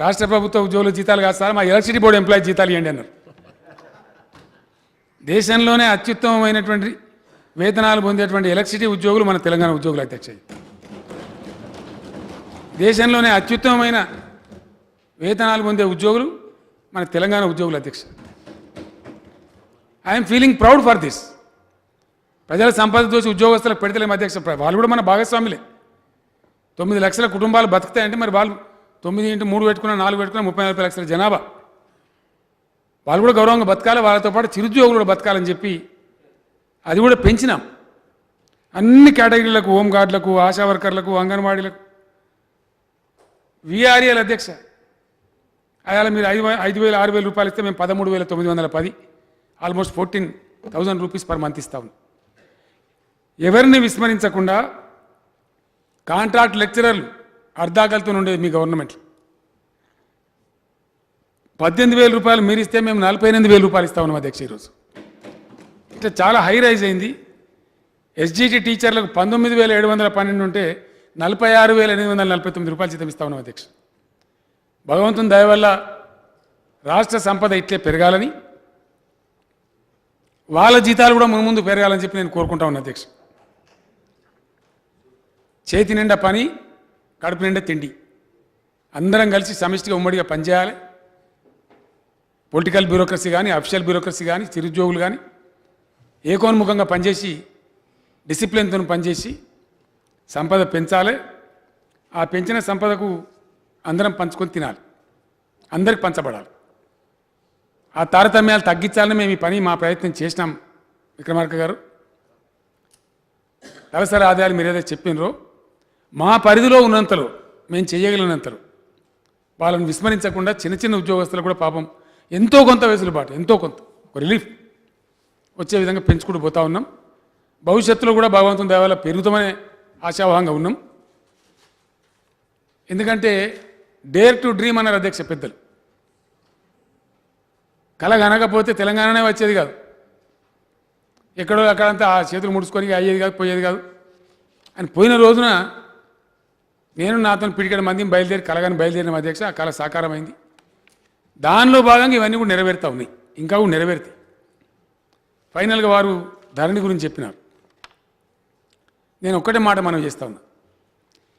రాష్ట్ర ప్రభుత్వ ఉద్యోగుల జీతాలు కాదు సార్, మా ఎలక్ట్రిసిటీ బోర్డు ఎంప్లాయీ జీతాలు ఇవ్వండి అన్నారు. దేశంలోనే అత్యుత్తమమైనటువంటి వేతనాలు పొందేటువంటి ఎలక్ట్రిసిటీ ఉద్యోగులు మన తెలంగాణ ఉద్యోగులు అధ్యక్ష. దేశంలోనే అత్యుత్తమమైన వేతనాలు పొందే ఉద్యోగులు మన తెలంగాణ ఉద్యోగులు అధ్యక్ష. I'm feeling proud for this. ప్రజల సంపద దోచి ఉద్యోగస్తులకు పెడతలేము అధ్యక్ష. వాళ్ళు కూడా మన భాగస్వాములే. 9 లక్షల కుటుంబాలు బతుకుతాయంటే మరి వాళ్ళు 9 × 3 పెట్టుకున్న 4 పెట్టుకున్న 34 లక్షల జనాభా. వాళ్ళు కూడా గౌరవంగా బతకాలి, వాళ్ళతో పాటు చిరుద్యోగులు కూడా బతకాలని చెప్పి అది కూడా పెంచినాం. అన్ని కేటగిరీలకు, హోంగార్డులకు, ఆశా వర్కర్లకు, అంగన్వాడీలకు, విఆర్ఏల అధ్యక్ష. అయాల మీరు 5,000 6,000 రూపాయలు ఇస్తే మేము 13,910, ఆల్మోస్ట్ 14,000 రూపీస్ పర్ మంత్ ఇస్తాము. ఎవరిని విస్మరించకుండా కాంట్రాక్ట్ లెక్చరర్లు అర్ధాకలతో ఉండేది మీ గవర్నమెంట్లో. 18,000 రూపాయలు మీరు ఇస్తే మేము 48,000 రూపాయలు ఇస్తా ఉన్నాం అధ్యక్ష. ఈరోజు ఇట్లా చాలా హై రైజ్ అయింది. ఎస్జిటి టీచర్లకు 19,712 ఉంటే 46,849 రూపాయలు జీతం ఇస్తా ఉన్నాం అధ్యక్ష. భగవంతుని దయ వల్ల రాష్ట్ర సంపద ఇట్లే పెరగాలని, వాళ్ళ జీతాలు కూడా ముందు పెరగాలని చెప్పి నేను కోరుకుంటా ఉన్నాను అధ్యక్ష. చేతి నిండా పని, కడుపు నిండా తిండి, అందరం కలిసి సమిష్టిగా ఉమ్మడిగా పనిచేయాలి. పొలిటికల్ బ్యూరోక్రసీ కానీ, అఫీషియల్ బ్యూరోక్రసీ కానీ, చిరుద్యోగులు కానీ ఏకోన్ముఖంగా పనిచేసి, డిసిప్లిన్తో పనిచేసి సంపద పెంచాలి. ఆ పెంచిన సంపదకు అందరం పంచుకొని తినాలి, అందరికి పంచబడాలి. ఆ తారతమ్యాలు తగ్గించాలని మేము ఈ పని, మా ప్రయత్నం చేసినాం. విక్రమార్క గారు, తలసరి ఆదాయాలు మీరు ఏదైతే చెప్పినరో మా పరిధిలో ఉన్నంతలో మేము చేయగలిగినంతలో వాళ్ళని విస్మరించకుండా చిన్న చిన్న ఉద్యోగస్తులు కూడా పాపం ఎంతో కొంత వెసులుబాటు, ఎంతో కొంత రిలీఫ్ వచ్చే విధంగా పెంచుకుంటూ పోతా ఉన్నాం. భవిష్యత్తులో కూడా భగవంతుని దయ వల్ల పెరుగుతామనే ఆశావహంగా ఉన్నాం. ఎందుకంటే డేర్ టు డ్రీమ్ అన్నారు అధ్యక్ష పెద్దలు. కళ కనకపోతే తెలంగాణనే వచ్చేది కాదు, ఎక్కడో అక్కడంతా ఆ చేతులు ముడుచుకొని అయ్యేది కాదు, పోయేది కాదు అని పోయిన రోజున నేను నాతో పిడికడ మందిని కలగాని బయలుదేరిన అధ్యక్ష. ఆ కళ సాకారమైంది. దానిలో భాగంగా ఇవన్నీ కూడా నెరవేరుతా ఉన్నాయి, ఇంకా కూడా నెరవేరుతాయి. ఫైనల్గా వారు ధరణి గురించి చెప్పినారు. నేను ఒక్కటే మాట మనం చేస్తా ఉన్నా,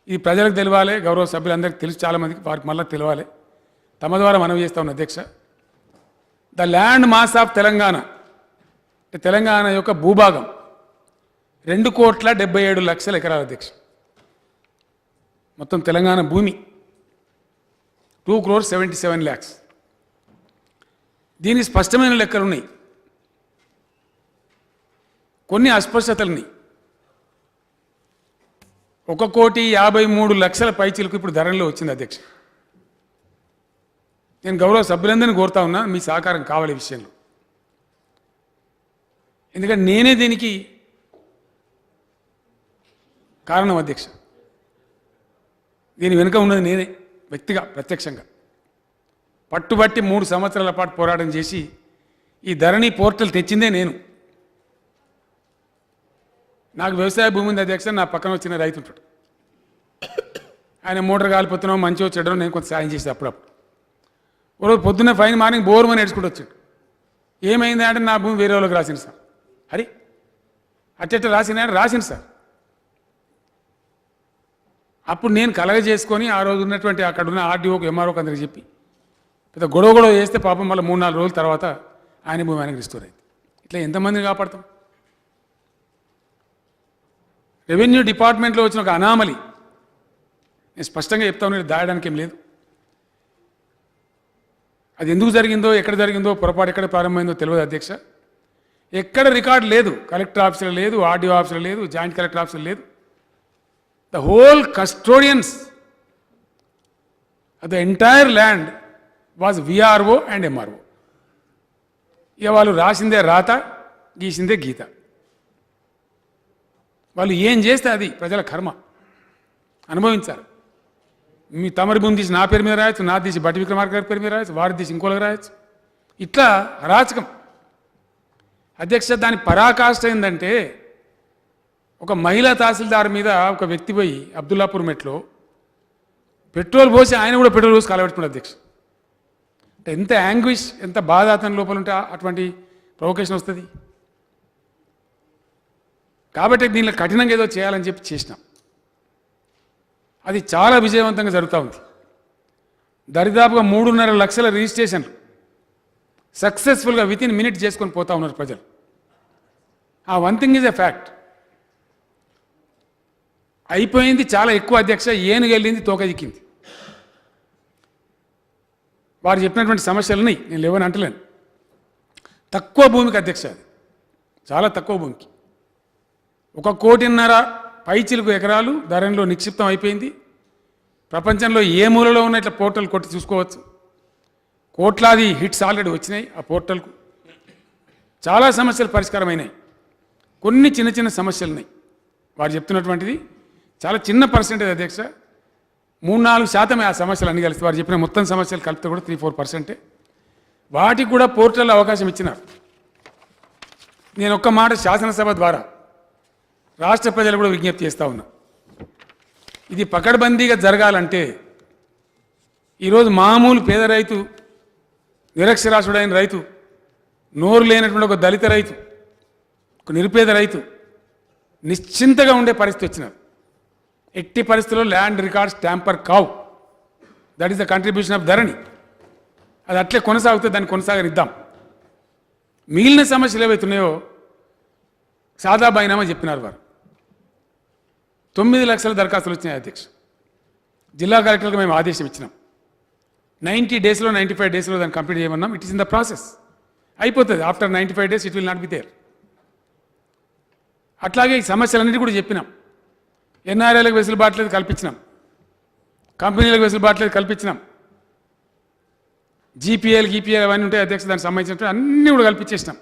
ఇది ప్రజలకు తెలియాలి, గౌరవ సభ్యులందరికీ తెలుసు, చాలామందికి వారికి మళ్ళీ తెలియాలి. తమ ద్వారా మనం చేస్తా ఉన్నా అధ్యక్ష. The land mass of Telangana, Telangana యొక్క భూభాగం 2,77,00,000 ఎకరాల అధ్యక్ష. మొత్తం తెలంగాణ భూమి 2,77,00,000. దీనికి స్పష్టమైన లెక్కలు ఉన్నాయి, కొన్ని అస్పష్టతలున్నాయి. 1,53,00,000 పైచీలకు ఇప్పుడు ధరలో వచ్చింది అధ్యక్ష. నేను గౌరవ సభ్యులందరినీ కోరుతా ఉన్నా, మీ సహకారం కావాలి ఈ విషయంలో. ఎందుకంటే నేనే దీనికి కారణం అధ్యక్ష. దీని వెనుక ఉన్నది నేనే వ్యక్తిగా ప్రత్యక్షంగా పట్టుబట్టి 3 సంవత్సరాల పాటు పోరాటం చేసి ఈ ధరణి పోర్టల్ తెచ్చిందే నేను. నాకు వ్యవసాయ భూమి ఉంది అధ్యక్ష. నా పక్కన వచ్చిన రైతు ఉంటాడు, ఆయన మోటార్ కాలిపోతున్నావు మంచిగా వచ్చాడో నేను కొంత సాయం చేసేది అప్పుడప్పుడు. ఒకరోజు పొద్దున్న ఫైన్ మార్నింగ్ బోర్మని నేర్చుకుంటూ వచ్చాడు. ఏమైంది అంటే నా భూమి వేరే వాళ్ళకి రాసింది సార్. అరే అట్టెట్ట రాసింది సార్. అప్పుడు నేను కలగ చేసుకొని ఆ రోజు ఉన్నటువంటి అక్కడ ఉన్న ఆర్డీఓకి ఎంఆర్ఓకి అందరికి చెప్పి పెద్ద గొడవ చేస్తే పాపం మళ్ళీ 3-4 రోజుల తర్వాత ఆయన భూమి ఆయనకి రిస్టోర్ అయింది. ఇట్లా ఎంతమందిని కాపాడతాం? రెవెన్యూ డిపార్ట్మెంట్లో వచ్చిన ఒక అనామలి, నేను స్పష్టంగా చెప్తా ఉన్నాను, దాయడానికి ఏం లేదు. అది ఎందుకు జరిగిందో, ఎక్కడ జరిగిందో, పొరపాటు ఎక్కడ ప్రారంభమైందో తెలియదు అధ్యక్ష. ఎక్కడ రికార్డు లేదు, కలెక్టర్ ఆఫీసులో లేదు, ఆర్డీఓ ఆఫీసులో లేదు, జాయింట్ కలెక్టర్ ఆఫీసులో లేదు. The whole custodians of the entire land was VRO and MRO. ఇక వాళ్ళు రాసిందే రాత, గీసిందే గీత. వాళ్ళు ఏం చేస్తే అది ప్రజల కర్మ, అనుభవించారు. మీ తమరి భూమి తీసి నా పేరు మీద రాయొచ్చు, నా తీసి బట్టి విక్రమార్క గారి పేరు మీద రాయొచ్చు, వారి తీసి ఇంకోళ్ళకి రాయొచ్చు. ఇట్లా అరాచకం అధ్యక్ష. దాని పరాకాష్ట ఏంటంటే, ఒక మహిళా తహసీల్దార్ మీద ఒక వ్యక్తి పోయి అబ్దుల్లాపూర్ మెట్లో పెట్రోల్ పోసి ఆయన కూడా పెట్రోల్ పోసి కలబెట్టుకున్నాడు అధ్యక్ష. అంటే ఎంత యాంగ్విష్, ఎంత బాధ అతని లోపల ఉంటే అటువంటి ప్రొవొకేషన్ వస్తుంది. కాబట్టి దీనిలో కఠినంగా ఏదో చేయాలని చెప్పి చేసినాం. అది చాలా విజయవంతంగా జరుగుతూ ఉంది. దరిదాపుగా 3.5 లక్షల రిజిస్ట్రేషన్లు సక్సెస్ఫుల్గా వితిన్ మినిట్ చేసుకొని పోతా ఉన్నారు ప్రజలు. ఆ one thing is a fact. అయిపోయింది చాలా ఎక్కువ అధ్యక్ష. ఏనుగు వెళ్ళింది తోక దిక్కింది. వారు చెప్పినటువంటి సమస్యలని నేను లేవని అంటలేను. తక్కువ భూమికి అధ్యక్ష, అది చాలా తక్కువ భూమికి 1.5 కోటి పైచిలుకు ఎకరాలు ధరణిలో నిక్షిప్తం అయిపోయింది. ప్రపంచంలో ఏ మూలలో ఉన్న ఇట్లా పోర్టల్ కొట్టి చూసుకోవచ్చు. కోట్లాది హిట్స్ ఆల్రెడీ వచ్చినాయి ఆ పోర్టల్కు. చాలా సమస్యలు పరిష్కారమైనాయి, కొన్ని చిన్న చిన్న సమస్యలు ఉన్నాయి. వారు చెప్తున్నటువంటిది చాలా చిన్న పర్సెంటేజ్ అధ్యక్ష. 3-4% ఆ సమస్యలు అన్ని కలిసి వారు చెప్పిన మొత్తం సమస్యలు కలిపితే కూడా 3-4%. వాటికి కూడా పోర్టల్ అవకాశం ఇచ్చినారు. నేను ఒక్క మాట శాసనసభ ద్వారా రాష్ట్ర ప్రజలు కూడా విజ్ఞప్తి చేస్తూ ఉన్నా. ఇది పకడ్బందీగా జరగాలంటే ఈరోజు మామూలు పేద రైతు, నిరక్షరాస్యుడైన రైతు, నోరు లేనటువంటి ఒక దళిత రైతు, ఒక నిరుపేద రైతు నిశ్చింతగా ఉండే పరిస్థితి వచ్చినారు. ఎట్టి పరిస్థితుల్లో ల్యాండ్ రికార్డ్స్ ట్యాంపర్ కావు. That is the contribution of Dharani. అది అట్లే కొనసాగుతుంది, దాన్ని కొనసాగనిద్దాం. మిగిలిన సమస్యలు ఏవైతున్నాయో సాదా బైనామా చెప్పినారు వారు. 9 లక్షల దరఖాస్తులు వచ్చినాయి అధ్యక్ష. జిల్లా కలెక్టర్కి మేము ఆదేశం ఇచ్చినాం. 90 డేస్లో 95 డేస్లో దాన్ని కంప్లీట్ చేయమన్నాం. It is in the process. అయిపోతుంది. After 95 days it will not be there. అట్లాగే ఈ సమస్యలన్నిటి కూడా చెప్పినాం. ఎన్ఆర్ఐలకు వెసులుబాట్లేదు కల్పించినాం, కంపెనీలకు వెసులుబాట్లేదు కల్పించినాం, జీపీఎల్ అవన్నీ ఉంటాయి అధ్యక్ష, దానికి సంబంధించినట్టు అన్నీ కూడా కల్పించేసినాం.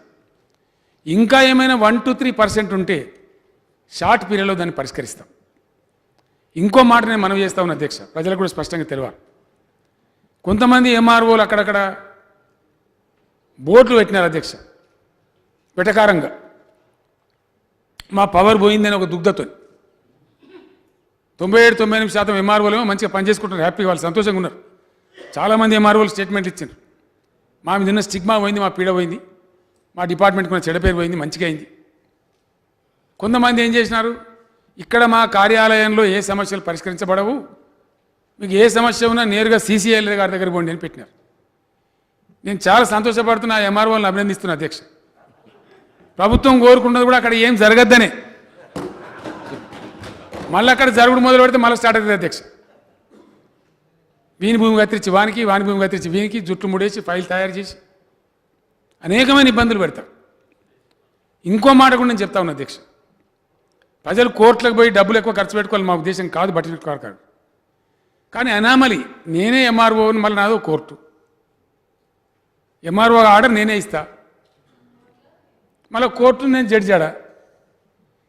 ఇంకా ఏమైనా 1-3% ఉంటే షార్ట్ పీరియడ్లో దాన్ని పరిష్కరిస్తాం. ఇంకో మాట నేను మనవి చేస్తా ఉన్నా అధ్యక్ష, ప్రజలకు కూడా స్పష్టంగా తెలియాలి. కొంతమంది ఎంఆర్ఓలు అక్కడక్కడ బోట్లు పెట్టినారు అధ్యక్ష వెటకారంగా. మా పవర్ పోయిందని ఒక దుగ్ధతో 97-98% ఎంఆర్ఓలేమో మంచిగా పనిచేసుకుంటున్నారు, హ్యాపీగా వాళ్ళు సంతోషంగా ఉన్నారు. చాలామంది ఎంఆర్ఓలు స్టేట్మెంట్ ఇచ్చారు, మా మీద ఉన్న స్టిగ్మా పోయింది, మా పీడ పోయింది, మా డిపార్ట్మెంట్కి ఉన్న చెడ్డ పేరు పోయింది, మంచిగా అయింది. కొంతమంది ఏం చేసినారు, ఇక్కడ మా కార్యాలయంలో ఏ సమస్యలు పరిష్కరించబడవు, మీకు ఏ సమస్య ఉన్నా నేరుగా సీసీఎల్ గారి దగ్గర పోండి అని పెట్టినారు. నేను చాలా సంతోషపడుతున్నా, ఎంఆర్ఓలను అభినందిస్తున్నా అధ్యక్ష. ప్రభుత్వం కోరుకున్నది కూడా అక్కడ ఏం జరగద్దనే, మళ్ళీ అక్కడ జరుగుడు మొదలు పెడితే మళ్ళీ స్టార్ట్ అవుతుంది అధ్యక్ష. వీని భూమి కత్తిరించి వానికి, వాని భూమి కత్తిరించి వీనికి, జుట్లు ముడేసి ఫైల్ తయారు చేసి అనేకమైన ఇబ్బందులు పెడతారు. ఇంకో మాట కూడా నేను చెప్తా ఉన్నా అధ్యక్ష, ప్రజలు కోర్టులకు పోయి డబ్బులు ఎక్కువ ఖర్చు పెట్టుకోవాలి మా ఉద్దేశం కాదు, బట్టి కాదు. కానీ అనామలి నేనే ఎంఆర్ఓని, మళ్ళీ నాదో కోర్టు, ఎంఆర్ఓ ఆర్డర్ నేనే ఇస్తా, మళ్ళీ కోర్టు నేను జడ్జాడా,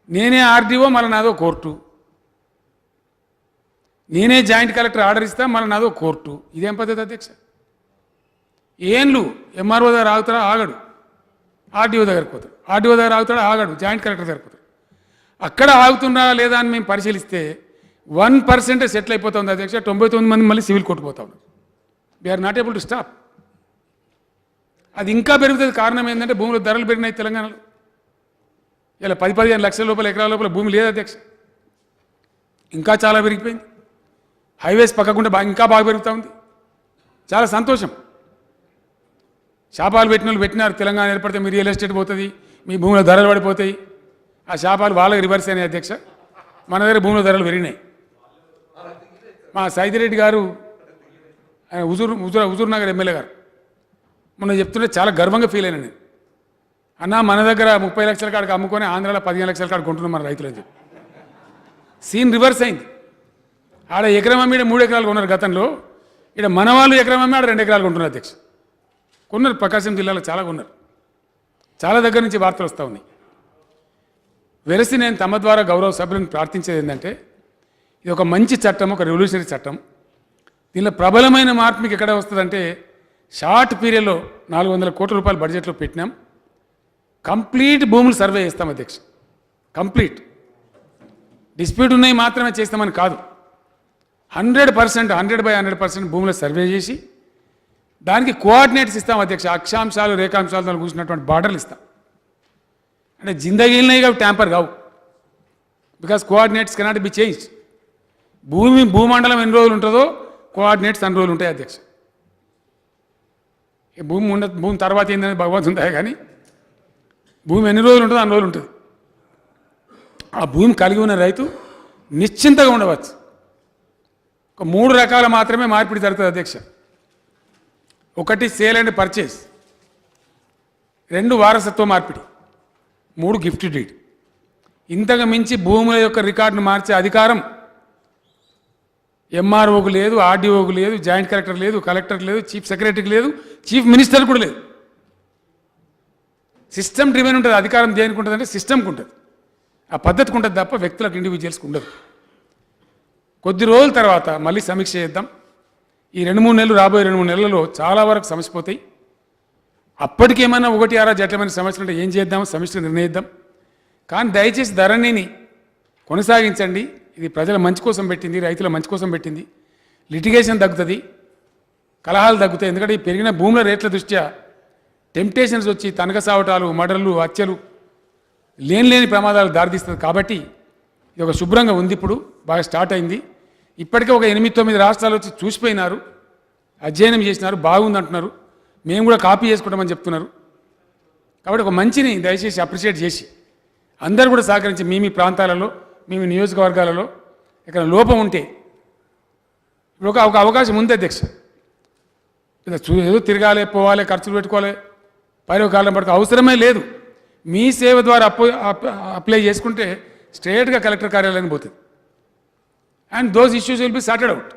నేనే ఆర్డీఓ, మళ్ళీ నాదో కోర్టు, నేనే జాయింట్ కలెక్టర్ ఆర్డర్ ఇస్తా, మళ్ళీ నాదో కోర్టు. ఇదేం పద్ధతి అధ్యక్ష? ఏంలు ఎంఆర్ఓ దగ్గర ఆగుతాడా, ఆగడు, ఆర్డీఓ దగ్గరకు పోతాడు, ఆర్డీఓ దగ్గర ఆగుతాడా, ఆగడు, జాయింట్ కలెక్టర్ దగ్గరకు పోతాడు. అక్కడ ఆగుతున్నారా లేదా అని మేము పరిశీలిస్తే 1% సెటిల్ అయిపోతుంది అధ్యక్ష. 99 మంది మళ్ళీ సివిల్ కోర్టుకు పోతా ఉన్నారు. We are not able to stop. అది ఇంకా పెరుగుతుంది. కారణం ఏంటంటే భూముల ధరలు పెరిగినాయి తెలంగాణలో. ఇలా 10-15 లక్షల లోపల ఎకరాల లోపల భూమి లేదు అధ్యక్ష, ఇంకా చాలా పెరిగిపోయింది. హైవేస్ పక్కకుండా ఇంకా బాగా పెరుగుతూ ఉంది. చాలా సంతోషం. శాపాలు పెట్టిన వాళ్ళు పెట్టినారు, తెలంగాణ ఏర్పడితే మీ రియల్ ఎస్టేట్ పోతుంది, మీ భూముల ధరలు పడిపోతాయి. ఆ శాపాలు వాళ్ళకి రివర్స్ అయినాయి అధ్యక్ష. మన దగ్గర భూముల ధరలు పెరిగినాయి. మా సైదిరెడ్డి గారు, ఆయన హుజూర్ నగర్ ఎమ్మెల్యే గారు మొన్న చెప్తుంటే చాలా గర్వంగా ఫీల్ అయినా నేను. అన్న మన దగ్గర 30 లక్షల కాడికి అమ్ముకొని ఆంధ్రాలో 15 లక్షల కాడికి కొంటున్నాం మన రైతులు అని చెప్పి. సీన్ రివర్స్ అయింది. ఆడ ఎకరం అమ్మి 3 ఎకరాలు కొన్నారు గతంలో, ఇక్కడ మన వాళ్ళు ఎకరం అమ్మి ఆడ 2 ఎకరాలు కొంటున్నారు అధ్యక్ష. కొన్నారు, ప్రకాశం జిల్లాలో చాలా కొన్నారు. చాలా దగ్గర నుంచి వార్తలు వస్తూ ఉన్నాయి. వెరసి నేను తమ ద్వారా గౌరవ సభ్యులను ప్రార్థించేది ఏంటంటే, ఇది ఒక మంచి చట్టం, ఒక రెవల్యూషనరీ చట్టం. దీనిలో ప్రబలమైన మార్పు మీకు ఎక్కడ వస్తుందంటే, షార్ట్ పీరియడ్లో 400 కోట్ల రూపాయలు బడ్జెట్లో పెట్టినాం. కంప్లీట్ భూములు సర్వే చేస్తాం అధ్యక్ష, కంప్లీట్. డిస్ప్యూట్ ఉన్నాయి మాత్రమే చేస్తామని కాదు, 100% 100/100% భూముల సర్వే చేసి దానికి కోఆర్డినేట్స్ ఇస్తాం అధ్యక్ష. అక్షాంశాలు రేఖాంశాలతో కూర్చున్నటువంటి బార్డర్లు ఇస్తాం. అంటే జిందగీలనే కావు, ట్యాంపర్ కావు. Because coordinates cannot be change. భూమండలం ఎన్ని రోజులు ఉంటుందో కోఆర్డినేట్స్ అన్ని రోజులు ఉంటాయి అధ్యక్ష. భూమి తర్వాత ఏంటనేది భగవంతు ఉంటాయి, కానీ భూమి ఎన్ని రోజులు ఉంటుందో అన్ని రోజులు ఉంటుంది. ఆ భూమి కలిగి ఉన్న రైతు నిశ్చింతగా ఉండవచ్చు. ఒక 3 రకాల మాత్రమే మార్పిడి జరుగుతుంది అధ్యక్ష. 1 సేల్ అండ్ పర్చేస్, 2 వారసత్వ మార్పిడి, 3 గిఫ్ట్ డీడ్. ఇంతకు మించి భూముల యొక్క రికార్డును మార్చే అధికారం ఎంఆర్ఓకు లేదు, ఆర్డీఓకు లేదు, జాయింట్ కలెక్టర్ లేదు, కలెక్టర్కి లేదు, చీఫ్ సెక్రటరీకి లేదు, చీఫ్ మినిస్టర్ కూడా లేదు. సిస్టమ్ డ్రివెన్ ఉంటుంది. అధికారం దేనికి ఉంటుంది అంటే సిస్టమ్కి ఉంటుంది, ఆ పద్ధతికి ఉంటుంది తప్ప వ్యక్తులకు, ఇండివిజువల్స్కి ఉండదు. కొద్ది రోజుల తర్వాత మళ్ళీ సమీక్ష చేద్దాం. ఈ 2-3 నెలలు, రాబోయే 2-3 నెలలలో చాలా వరకు సమసిపోతాయి. అప్పటికేమైనా 1-6 జట్లమైన సమస్యలు అంటే ఏం చేద్దామో సమస్యలు నిర్ణయిద్దాం. కానీ దయచేసి ధరణిని కొనసాగించండి. ఇది ప్రజల మంచి కోసం పెట్టింది, రైతుల మంచి కోసం పెట్టింది. లిటిగేషన్ తగ్గుతుంది, కలహాలు తగ్గుతాయి. ఎందుకంటే ఈ పెరిగిన భూముల రేట్ల దృష్ట్యా టెంప్టేషన్స్ వచ్చి తనక సావటాలు, మర్డర్లు, హత్యలు, లేని ప్రమాదాలు దారితీస్తుంది. కాబట్టి ఇది ఒక శుభ్రంగా ఉంది. ఇప్పుడు బాగా స్టార్ట్ అయింది. ఇప్పటికే ఒక 8-9 రాష్ట్రాలు వచ్చి చూసిపోయినారు, అధ్యయనం చేసినారు, బాగుంది అంటున్నారు. మేము కూడా కాపీ చేసుకుంటామని చెప్తున్నారు. కాబట్టి ఒక మంచిని దయచేసి అప్రిషియేట్ చేసి అందరూ కూడా సహకరించి మీ ప్రాంతాలలో, మీ నియోజకవర్గాలలో ఇక్కడ లోపం ఉంటే ఇప్పుడు ఒక అవకాశం ఉంది అధ్యక్ష. ఏదో తిరగాలి, పోవాలి, ఖర్చులు పెట్టుకోవాలి, పైరవకాలం పడుకో అవసరమే లేదు. మీ సేవ ద్వారా అప్లై చేసుకుంటే స్ట్రేట్గా కలెక్టర్ కార్యాలయానికి పోతుంది. And those issues will be sorted out.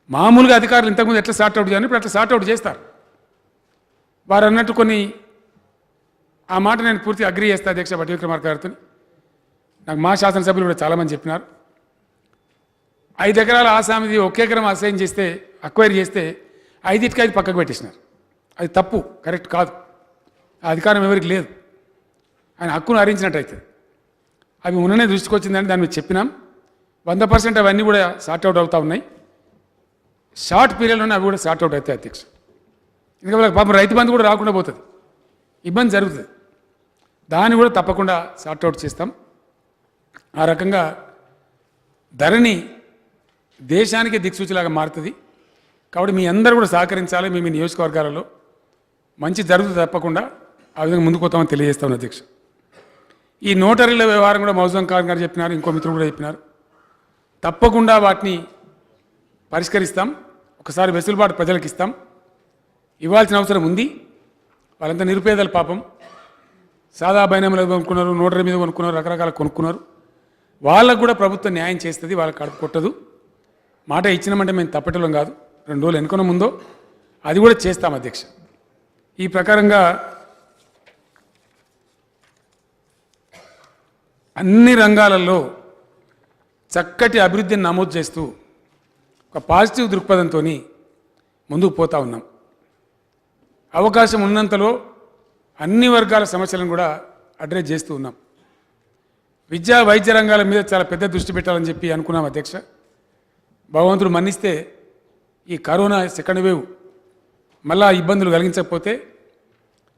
మామూలుగా అధికారులు ఇంతకుముందు ఎట్లా సార్ట్ అవుట్ చేయాలి, ఇప్పుడు అట్లా సార్ట్ అవుట్ చేస్తారు. వారు అన్నట్టు కొన్ని, ఆ మాట నేను పూర్తి అగ్రీ చేస్తాను అధ్యక్ష భట్టి విక్రమార్క గారితో. నాకు మా శాసనసభ్యులు కూడా చాలామంది చెప్పినారు, 5 ఎకరాల ఆసామిది 1 ఎకరం అసైన్ చేస్తే, అక్వైర్ చేస్తే 5 పక్కకు పెట్టేసినారు. అది తప్పు, కరెక్ట్ కాదు. ఆ అధికారం ఎవరికి లేదు. ఆయన హక్కును హరించినట్టయితే అవి ఉన్ననే దృష్టికి వచ్చిందని దాని మీద చెప్పినాం. 100% అవన్నీ కూడా సార్ట్అవుట్ అవుతూ ఉన్నాయి. షార్ట్ పీరియడ్లోనే అవి కూడా సార్ట్అవుట్ అవుతాయి అధ్యక్ష. ఇంకా వాళ్ళకి పాపం రైతు బంధు కూడా రాకుండా పోతుంది, ఇబ్బంది జరుగుతుంది. దాన్ని కూడా తప్పకుండా సార్ట్అవుట్ చేస్తాం. ఆ రకంగా ధరణి దేశానికి దిక్సూచిలాగా మారుతుంది. కాబట్టి మీ అందరూ కూడా సహకరించాలి. మీ నియోజకవర్గాలలో మంచి జరుగుతుంది తప్పకుండా. ఆ విధంగా ముందుకు పోతామని తెలియజేస్తామని అధ్యక్ష. ఈ నోటరీల వ్యవహారం కూడా మౌజం ఖాన్ గారు చెప్పినారు, ఇంకో మిత్రులు కూడా చెప్పినారు. తప్పకుండా వాటిని పరిష్కరిస్తాం. ఒకసారి వెసులుబాటు ప్రజలకు ఇస్తాం. ఇవ్వాల్సిన అవసరం ఉంది. వాళ్ళంతా నిరుపేదలు పాపం. సాదా బైనామీలు కొనుక్కున్నారు, నోటరీ మీద కొనుక్కున్నారు, రకరకాల కొనుక్కున్నారు. వాళ్ళకు కూడా ప్రభుత్వం న్యాయం చేస్తుంది, వాళ్ళకి కడుపు కొట్టదు. మాట ఇచ్చినామంటే మేము తప్పటం కాదు. 2 రోజులు వెనుకొన ముందో అది కూడా చేస్తాం అధ్యక్ష. ఈ ప్రకారంగా అన్ని రంగాలలో చక్కటి అభివృద్ధిని నమోదు చేస్తూ ఒక పాజిటివ్ దృక్పథంతో ముందుకు పోతూ ఉన్నాం. అవకాశం ఉన్నంతలో అన్ని వర్గాల సమస్యలను కూడా అడ్రస్ చేస్తూ ఉన్నాం. విద్యా వైద్య రంగాల మీద చాలా పెద్ద దృష్టి పెట్టాలని చెప్పి అనుకున్నాం అధ్యక్ష. భగవంతుడు మన్నిస్తే ఈ కరోనా సెకండ్ వేవ్ మళ్ళా ఇబ్బందులు కలిగించకపోతే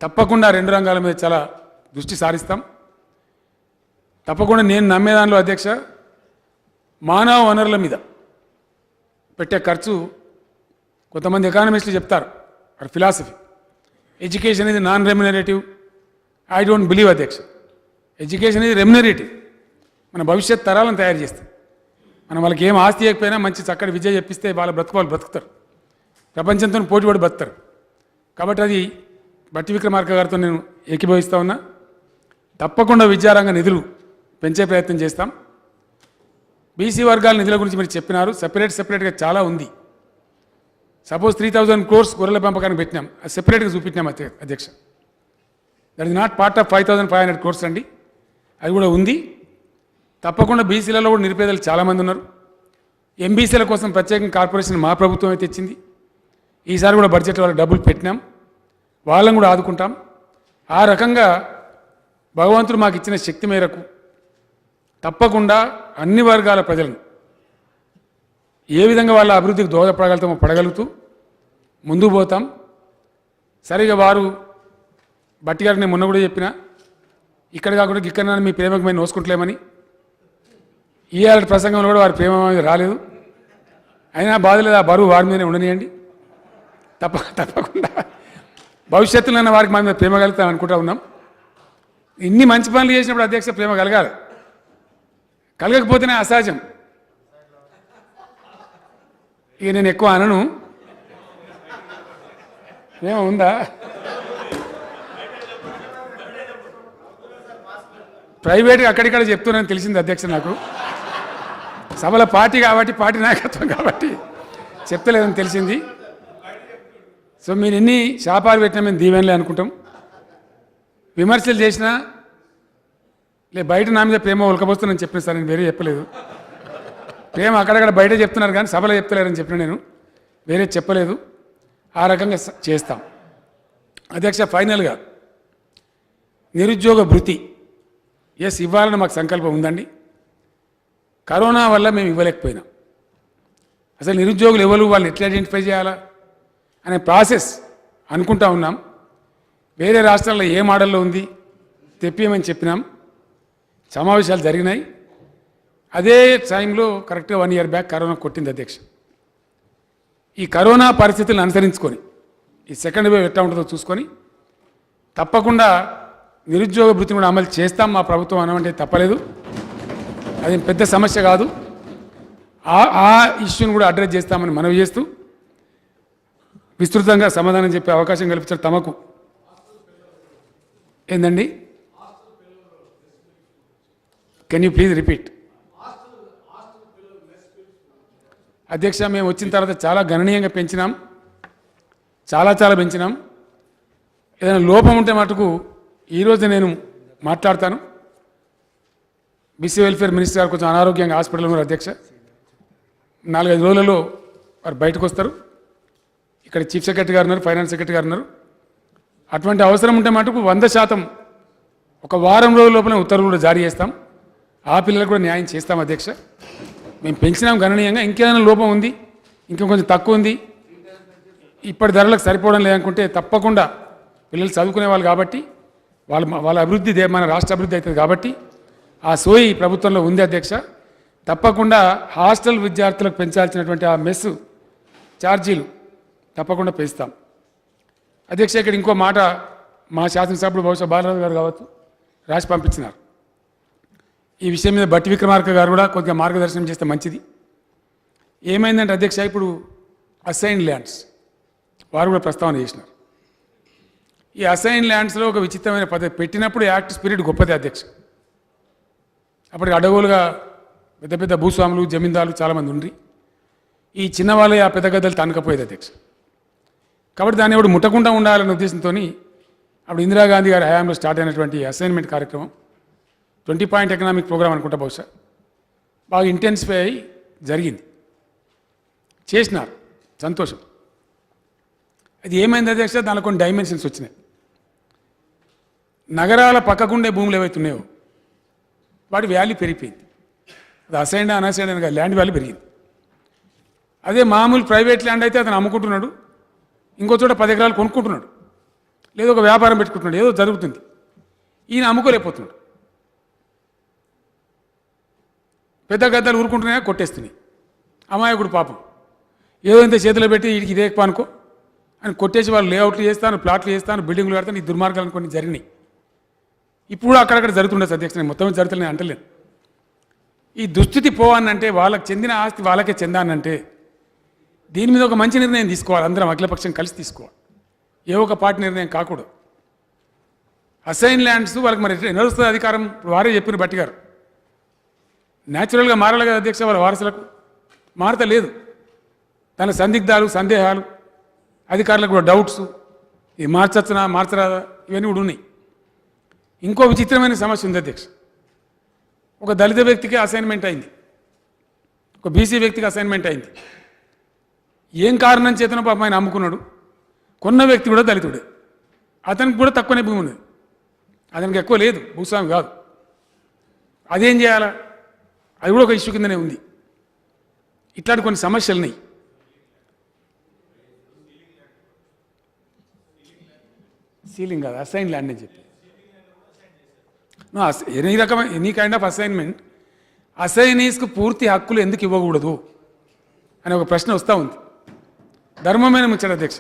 తప్పకుండా 2 రంగాల మీద చాలా దృష్టి సారిస్తాం. తప్పకుండా నేను నమ్మేదానిలో అధ్యక్ష, మానవ వనరుల మీద పెట్టే ఖర్చు కొంతమంది ఎకానమిస్టులు చెప్తారు, అది ఫిలాసఫీ. ఎడ్యుకేషన్ ఇది non remunerative. I don't believe అధ్యక్ష. ఎడ్యుకేషన్ ఇది రెమ్యునరేటివ్. మన భవిష్యత్ తరాలను తయారు చేస్తుంది. మనం వాళ్ళకి ఏం ఆస్తి ఇవ్వకపోయినా మంచి చక్కటి విద్య చెప్పిస్తే వాళ్ళ వాళ్ళు బ్రతుకుతారు, ప్రపంచంతో పోటీపడి బతుకుతారు. కాబట్టి అది బట్టి విక్రమార్క గారితో నేను ఏకీభవిస్తూ ఉన్నా. తప్పకుండా విద్యారంగ నిధులు పెంచే ప్రయత్నం చేస్తాం. బీసీ వర్గాల నిధుల గురించి మీరు చెప్పినారు. సెపరేట్గా చాలా ఉంది. సపోజ్ 3000 crores గొర్రెల పెంపకానికి పెట్టినాం, అది సెపరేట్గా చూపించినాం అధ్యక్ష. That is not part of 5500 crores అండి. అది కూడా ఉంది. తప్పకుండా బీసీలలో కూడా నిరుపేదలు చాలామంది ఉన్నారు. ఎంబీసీల కోసం ప్రత్యేకంగా కార్పొరేషన్ మా ప్రభుత్వం అయితే ఇచ్చింది. ఈసారి కూడా బడ్జెట్ వాళ్ళకి డబ్బులు పెట్టినాం. వాళ్ళని కూడా ఆదుకుంటాం. ఆ రకంగా భగవంతుడు మాకు ఇచ్చిన శక్తి మేరకు తప్పకుండా అన్ని వర్గాల ప్రజలను ఏ విధంగా వాళ్ళ అభివృద్ధికి దోహదపడగలుగుతామో పడగలుగుతూ ముందుకు పోతాం. సరిగా వారు బట్టి గారికి నేను మొన్న కూడా చెప్పిన, ఇక్కడ కాకుండా ఇక్కడ మీ ప్రేమకు మేము నోసుకుంటలేమని. ఈఆర్ ప్రసంగంలో కూడా వారి ప్రేమ రాలేదు. అయినా బాధ లేదు, ఆ బరువు వారి మీదనే ఉండనియండి. తప్పకుండా భవిష్యత్తులో వారికి మా మీద ప్రేమ కలుగుతాం అనుకుంటా ఉన్నాం. ఇన్ని మంచి పనులు చేసినప్పుడు అధ్యక్ష ప్రేమ కలగాలి. కలగకపోతేనే అసహజం. ఇక నేను ఎక్కువ అనను. ఏమో ఉందా? ప్రైవేట్గా అక్కడిక్కడ చెప్తున్నానని తెలిసింది అధ్యక్ష. నాకు సభల పార్టీ కాబట్టి, పార్టీ నాయకత్వం కాబట్టి చెప్తలేదని తెలిసింది. సో మీరు ఎన్ని శాపాలు పెట్టినా మేము దీవెనలే అనుకుంటాం. విమర్శలు చేసినా బయట నా మీద ప్రేమ ఉలకబోస్తుందని చెప్పిన సార్, నేను వేరే చెప్పలేదు. ప్రేమ అక్కడక్కడ బయట చెప్తున్నారు కానీ సభలో చెప్తలేరని చెప్పిన, నేను వేరే చెప్పలేదు. ఆ రకంగా చేస్తాం అధ్యక్ష. ఫైనల్గా నిరుద్యోగ భృతి ఇవ్వాలని మాకు సంకల్పం ఉందండి. కరోనా వల్ల మేము ఇవ్వలేకపోయినాం. అసలు నిరుద్యోగులు ఎవరు, వాళ్ళు ఎట్లా ఐడెంటిఫై చేయాలా అనే ప్రాసెస్ అనుకుంటా ఉన్నాం. వేరే రాష్ట్రాల్లో ఏ మోడల్లో ఉంది తెప్పియమని చెప్పినాం. సమావేశాలు జరిగినాయి. అదే టైంలో కరెక్ట్గా 1 year బ్యాక్ కరోనా కొట్టింది అధ్యక్ష. ఈ కరోనా పరిస్థితులను అనుసరించుకొని ఈ సెకండ్ వేవ్ ఎట్లా ఉంటుందో చూసుకొని తప్పకుండా నిరుద్యోగ భృతిని కూడా అమలు చేస్తాం. మా ప్రభుత్వం అనమంటే తప్పలేదు. అది పెద్ద సమస్య కాదు. ఆ ఇష్యూని కూడా అడ్రస్ చేస్తామని మనవి చేస్తూ విస్తృతంగా సమాధానం చెప్పే అవకాశం కల్పించారు తమకు. ఏందండి? Can you please repeat? అధ్యక్ష, మేము వచ్చిన తర్వాత చాలా గణనీయంగా పెంచినాం. చాలా పెంచినాం. ఏదైనా లోపం ఉంటే మటుకు ఈరోజు నేను మాట్లాడతాను. బీసీ వెల్ఫేర్ మినిస్టర్ గారు కొంచెం అనారోగ్యంగా హాస్పిటల్లో ఉన్నారు అధ్యక్ష. 4-5 రోజులలో వారు బయటకు వస్తారు. ఇక్కడ చీఫ్ సెక్రటరీ గారు ఉన్నారు, ఫైనాన్స్ సెక్రటరీ గారు ఉన్నారు. అటువంటి అవసరం ఉంటే మటుకు 100% ఒక వారం రోజుల లోపల ఉత్తర్వులు కూడా జారీ చేస్తాం. ఆ పిల్లలకు కూడా న్యాయం చేస్తాం అధ్యక్ష. మేము పెంచినాం గణనీయంగా, ఇంకేదైనా లోపం ఉంది, ఇంకా కొంచెం తక్కువ ఉంది, ఇప్పటి ధరలకు సరిపోవడం లేదనుకుంటే తప్పకుండా పిల్లలు చదువుకునే వాళ్ళు కాబట్టి వాళ్ళ అభివృద్ధి మన రాష్ట్ర అభివృద్ధి అవుతుంది కాబట్టి ఆ సోయి ప్రభుత్వంలో ఉంది అధ్యక్ష. తప్పకుండా హాస్టల్ విద్యార్థులకు పెంచాల్సినటువంటి ఆ మెస్ ఛార్జీలు తప్పకుండా పెంచుతాం అధ్యక్ష. ఇక్కడ ఇంకో మాట మా శాసనసభ్యుడు బహుశా బాలరాజు గారు కావచ్చు రాసి పంపించినారు. ఈ విషయం మీద బట్టి విక్రమార్క గారు కూడా కొద్దిగా మార్గదర్శనం చేస్తే మంచిది. ఏమైందంటే అధ్యక్ష, ఇప్పుడు అసైన్ ల్యాండ్స్ వారు కూడా ప్రస్తావన చేసినారు. ఈ అసైన్ ల్యాండ్స్లో ఒక విచిత్రమైన పద్ధతి పెట్టినప్పుడు యాక్ట్ స్పిరిట్ గొప్పది అధ్యక్ష. అప్పటికి అడవులుగా పెద్ద పెద్ద భూస్వాములు జమీందారులు చాలామంది ఉండి ఈ చిన్న వాళ్ళే ఆ పెద్ద గద్దలు తనకపోయేది అధ్యక్ష. కాబట్టి దాన్ని ఎవడు ముట్టకుండా ఉండాలనే ఉద్దేశంతో అప్పుడు ఇందిరాగాంధీ గారి హయాంలో స్టార్ట్ అయినటువంటి అసైన్మెంట్ కార్యక్రమం 20 పాయింట్ ఎకనామిక్ ప్రోగ్రామ్ అనుకుంటా బహుశా బాగా ఇంటెన్సిఫై అయ్యి జరిగింది, చేసినారు, సంతోషం. అది ఏమైంది అధ్యక్ష, దానిలో కొన్ని డైమెన్షన్స్ వచ్చినాయి. నగరాల పక్కకుండే భూములు ఏవైతే ఉన్నాయో వాటి వాల్యూ పెరిగిపోయింది. అది అసైన్డ్ అనసైన్డ్ అని ల్యాండ్ వాల్యూ పెరిగింది. అదే మామూలు ప్రైవేట్ ల్యాండ్ అయితే అతను అమ్ముకుంటున్నాడు, ఇంకో చోట 10 ఎకరాలు కొనుక్కుంటున్నాడు, లేదో ఒక వ్యాపారం పెట్టుకుంటున్నాడు, ఏదో జరుగుతుంది. ఈయన అమ్ముకోలేకపోతున్నాడు. పెద్ద గద్దలు ఊరుకుంటున్నాయా, కొట్టేస్తున్నాయి. అమాయకుడు పాపం ఏదో ఇంత చేతిలో పెట్టి వీడికి ఇదే ఎక్కువ అనుకో అని కొట్టేసి వాళ్ళు లేఅవుట్లు చేస్తాను, ప్లాట్లు చేస్తాను, బిల్డింగ్లు కడతాను, ఈ దుర్మార్గాలను కొన్ని జరిగినాయి. ఇప్పుడు అక్కడక్కడ జరుగుతుండొచ్చు అధ్యక్ష, నేను మొత్తం జరుగుతుంది అంటలేను. ఈ దుస్థితి పోవానంటే వాళ్ళకి చెందిన ఆస్తి వాళ్ళకే చెందానంటే దీని మీద ఒక మంచి నిర్ణయం తీసుకోవాలి, అందరం అఖిలపక్షం కలిసి తీసుకోవాలి, ఏ ఒక పార్టీ నిర్ణయం కాకూడదు. అసైన్ ల్యాండ్స్ వాళ్ళకి మరి నడుస్తుంది అధికారం, ఇప్పుడు వారే చెప్పిన బట్టి గారు న్యాచురల్గా మారాలి కదా అధ్యక్ష, వాళ్ళ వారసులకు మారతలేదు. తన సందిగ్ధాలు సందేహాలు అధికారులకు కూడా డౌట్స్, ఇది మార్చచ్చునా మార్చరాదా ఇవన్నీ కూడా ఉన్నాయి. ఇంకో విచిత్రమైన సమస్య ఉంది అధ్యక్ష. ఒక దళిత వ్యక్తికి అసైన్మెంట్ అయింది, ఒక బీసీ వ్యక్తికి అసైన్మెంట్ అయింది. ఏం కారణం చేతనో పాపం ఆయన అమ్ముకున్నాడు. కొన్న వ్యక్తి కూడా దళితుడే, అతనికి కూడా తక్కువనే భూమి ఉన్నది, అతనికి ఎక్కువ లేదు, భూస్వామి కాదు. అదేం చేయాలా, అది కూడా ఒక ఇష్యూ కిందనే ఉంది. ఇట్లాంటి కొన్ని సమస్యలు ఉన్నాయి. సీలింగ్ కాదు, అసైన్ ల్యాండ్ అని చెప్పి ఎనీ రకమైన ఎనీ కైండ్ ఆఫ్ అసైన్మెంట్ అసైనీస్కు పూర్తి హక్కులు ఎందుకు ఇవ్వకూడదు అనే ఒక ప్రశ్న వస్తూ ఉంది. ధర్మమైన ముచ్చట అధ్యక్ష.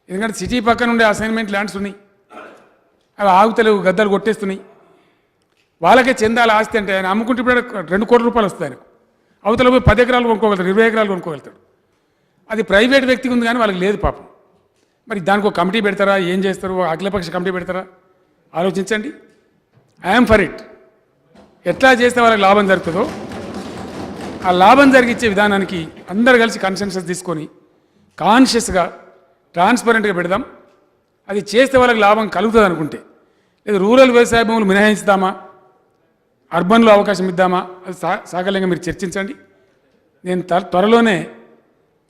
ఎందుకంటే సిటీ పక్కన ఉండే అసైన్మెంట్ ల్యాండ్స్ ఉన్నాయి, అవి ఆగుతలేవు, గద్దలు కొట్టేస్తున్నాయి. వాళ్ళకే చెందాల ఆస్తి అంటే ఆయన అమ్ముకుంటే ఇప్పుడు 2 కోట్ల రూపాయలు వస్తాయి ఆయనకు. అవతల పోయి 10 ఎకరాలు కొనుక్కోగలుగుతాడు, 20 ఎకరాలు కొనుక్కోగలుగుతాడు. అది ప్రైవేట్ వ్యక్తికి ఉంది కానీ వాళ్ళకి లేదు పాపం. మరి దానికి ఒక కమిటీ పెడతారా, ఏం చేస్తారు, అఖిలపక్ష కమిటీ పెడతారా, ఆలోచించండి. I'm for it. ఎట్లా చేస్తే వాళ్ళకి లాభం జరుగుతుందో ఆ లాభం జరిగించే విధానానికి అందరు కలిసి కన్సెన్సస్ తీసుకొని కాన్షియస్గా ట్రాన్స్పరెంట్గా పెడదాం. అది చేస్తే వాళ్ళకి లాభం కలుగుతుంది అనుకుంటే, లేదా రూరల్ వ్యవసాయ భూములు మినహాయించుదామా, అర్బన్లో అవకాశం ఇద్దామా, అది సాగలంగా మీరు చర్చించండి. నేను త్వరలోనే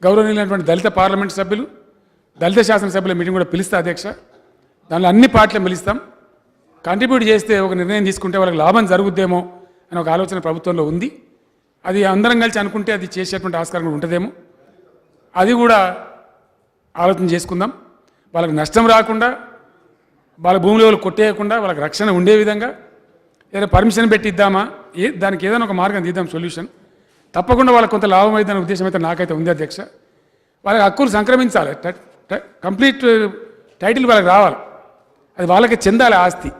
గౌరవనీయులైనటువంటి దళిత పార్లమెంట్ సభ్యులు, దళిత శాసనసభ్యుల మీటింగ్ కూడా పిలుస్తా అధ్యక్ష. దానిలో అన్ని పార్టీలను పిలుస్తాం. కంట్రిబ్యూట్ చేస్తే ఒక నిర్ణయం తీసుకుంటే వాళ్ళకి లాభం జరుగుద్దేమో అని ఒక ఆలోచన ప్రభుత్వంలో ఉంది. అది అందరం కలిసి అనుకుంటే అది చేసేటువంటి ఆస్కారం కూడా ఉంటుందేమో, అది కూడా ఆలోచన చేసుకుందాం. వాళ్ళకి నష్టం రాకుండా, వాళ్ళ భూముల వాళ్ళు కొట్టేయకుండా, వాళ్ళకి రక్షణ ఉండే విధంగా ఏదైనా పర్మిషన్ పెట్టి ఇద్దామా, దానికి ఏదైనా ఒక మార్గం తీద్దాం, సొల్యూషన్. తప్పకుండా వాళ్ళకి కొంత లాభం అవుతుందనే ఉద్దేశం అయితే నాకైతే ఉంది అధ్యక్ష. వాళ్ళకి హక్కులు సంక్రమించాలి, కంప్లీట్ టైటిల్ వాళ్ళకి రావాలి, అది వాళ్ళకి చెందాలి ఆస్తి.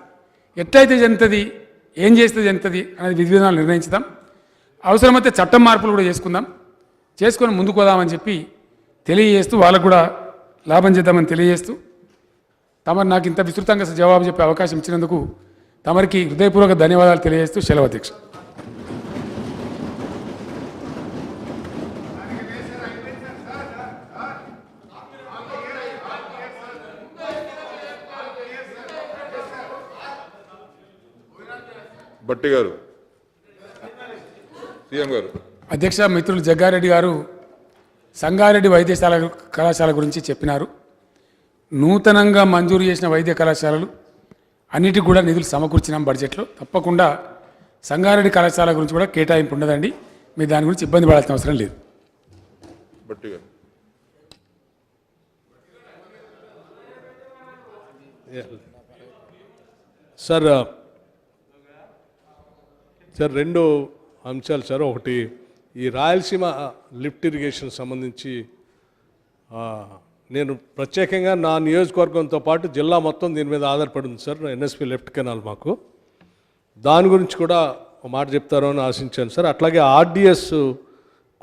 ఎట్లయితే చెందుతుంది, ఏం చేస్తే చెందుతుంది అనేది విధి విధానాలు నిర్ణయించుదాం. అవసరమైతే చట్టం మార్పులు కూడా చేసుకొని ముందుకు పోదామని చెప్పి తెలియజేస్తూ, వాళ్ళకు కూడా లాభం చేద్దామని తెలియజేస్తూ, తమరు నాకు ఇంత విస్తృతంగా జవాబు చెప్పే అవకాశం ఇచ్చినందుకు తమరికి హృదయపూర్వక ధన్యవాదాలు తెలియజేస్తూ సెలవు అధ్యక్ష. బట్టి గారు, సీఎం గారు. అధ్యక్ష, మిత్రులు జగ్గారెడ్డి గారు సంగారెడ్డి వైద్యశాల కళాశాల గురించి చెప్పినారు. నూతనంగా మంజూరు చేసిన వైద్య కళాశాలలు అన్నిటికి కూడా నిధులు సమకూర్చినాం బడ్జెట్లో. తప్పకుండా సంగారెడ్డి కళాశాల గురించి కూడా కేటాయింపు ఉండదండి. మీరు దాని గురించి ఇబ్బంది పడాల్సిన అవసరం లేదు. భట్టి గారు. సార్ సార్ రెండు అంశాలు సార్. ఒకటి ఈ రాయలసీమ లిఫ్ట్ ఇరిగేషన్ సంబంధించి నేను ప్రత్యేకంగా నా నియోజకవర్గంతో పాటు జిల్లా మొత్తం దీని మీద ఆధారపడి ఉంది సార్. ఎన్ఎస్పి లెఫ్ట్ కెనాల్ మాకు దాని గురించి కూడా ఒక మాట చెప్తారో అని ఆశించాను సార్. అట్లాగే ఆర్డిఎస్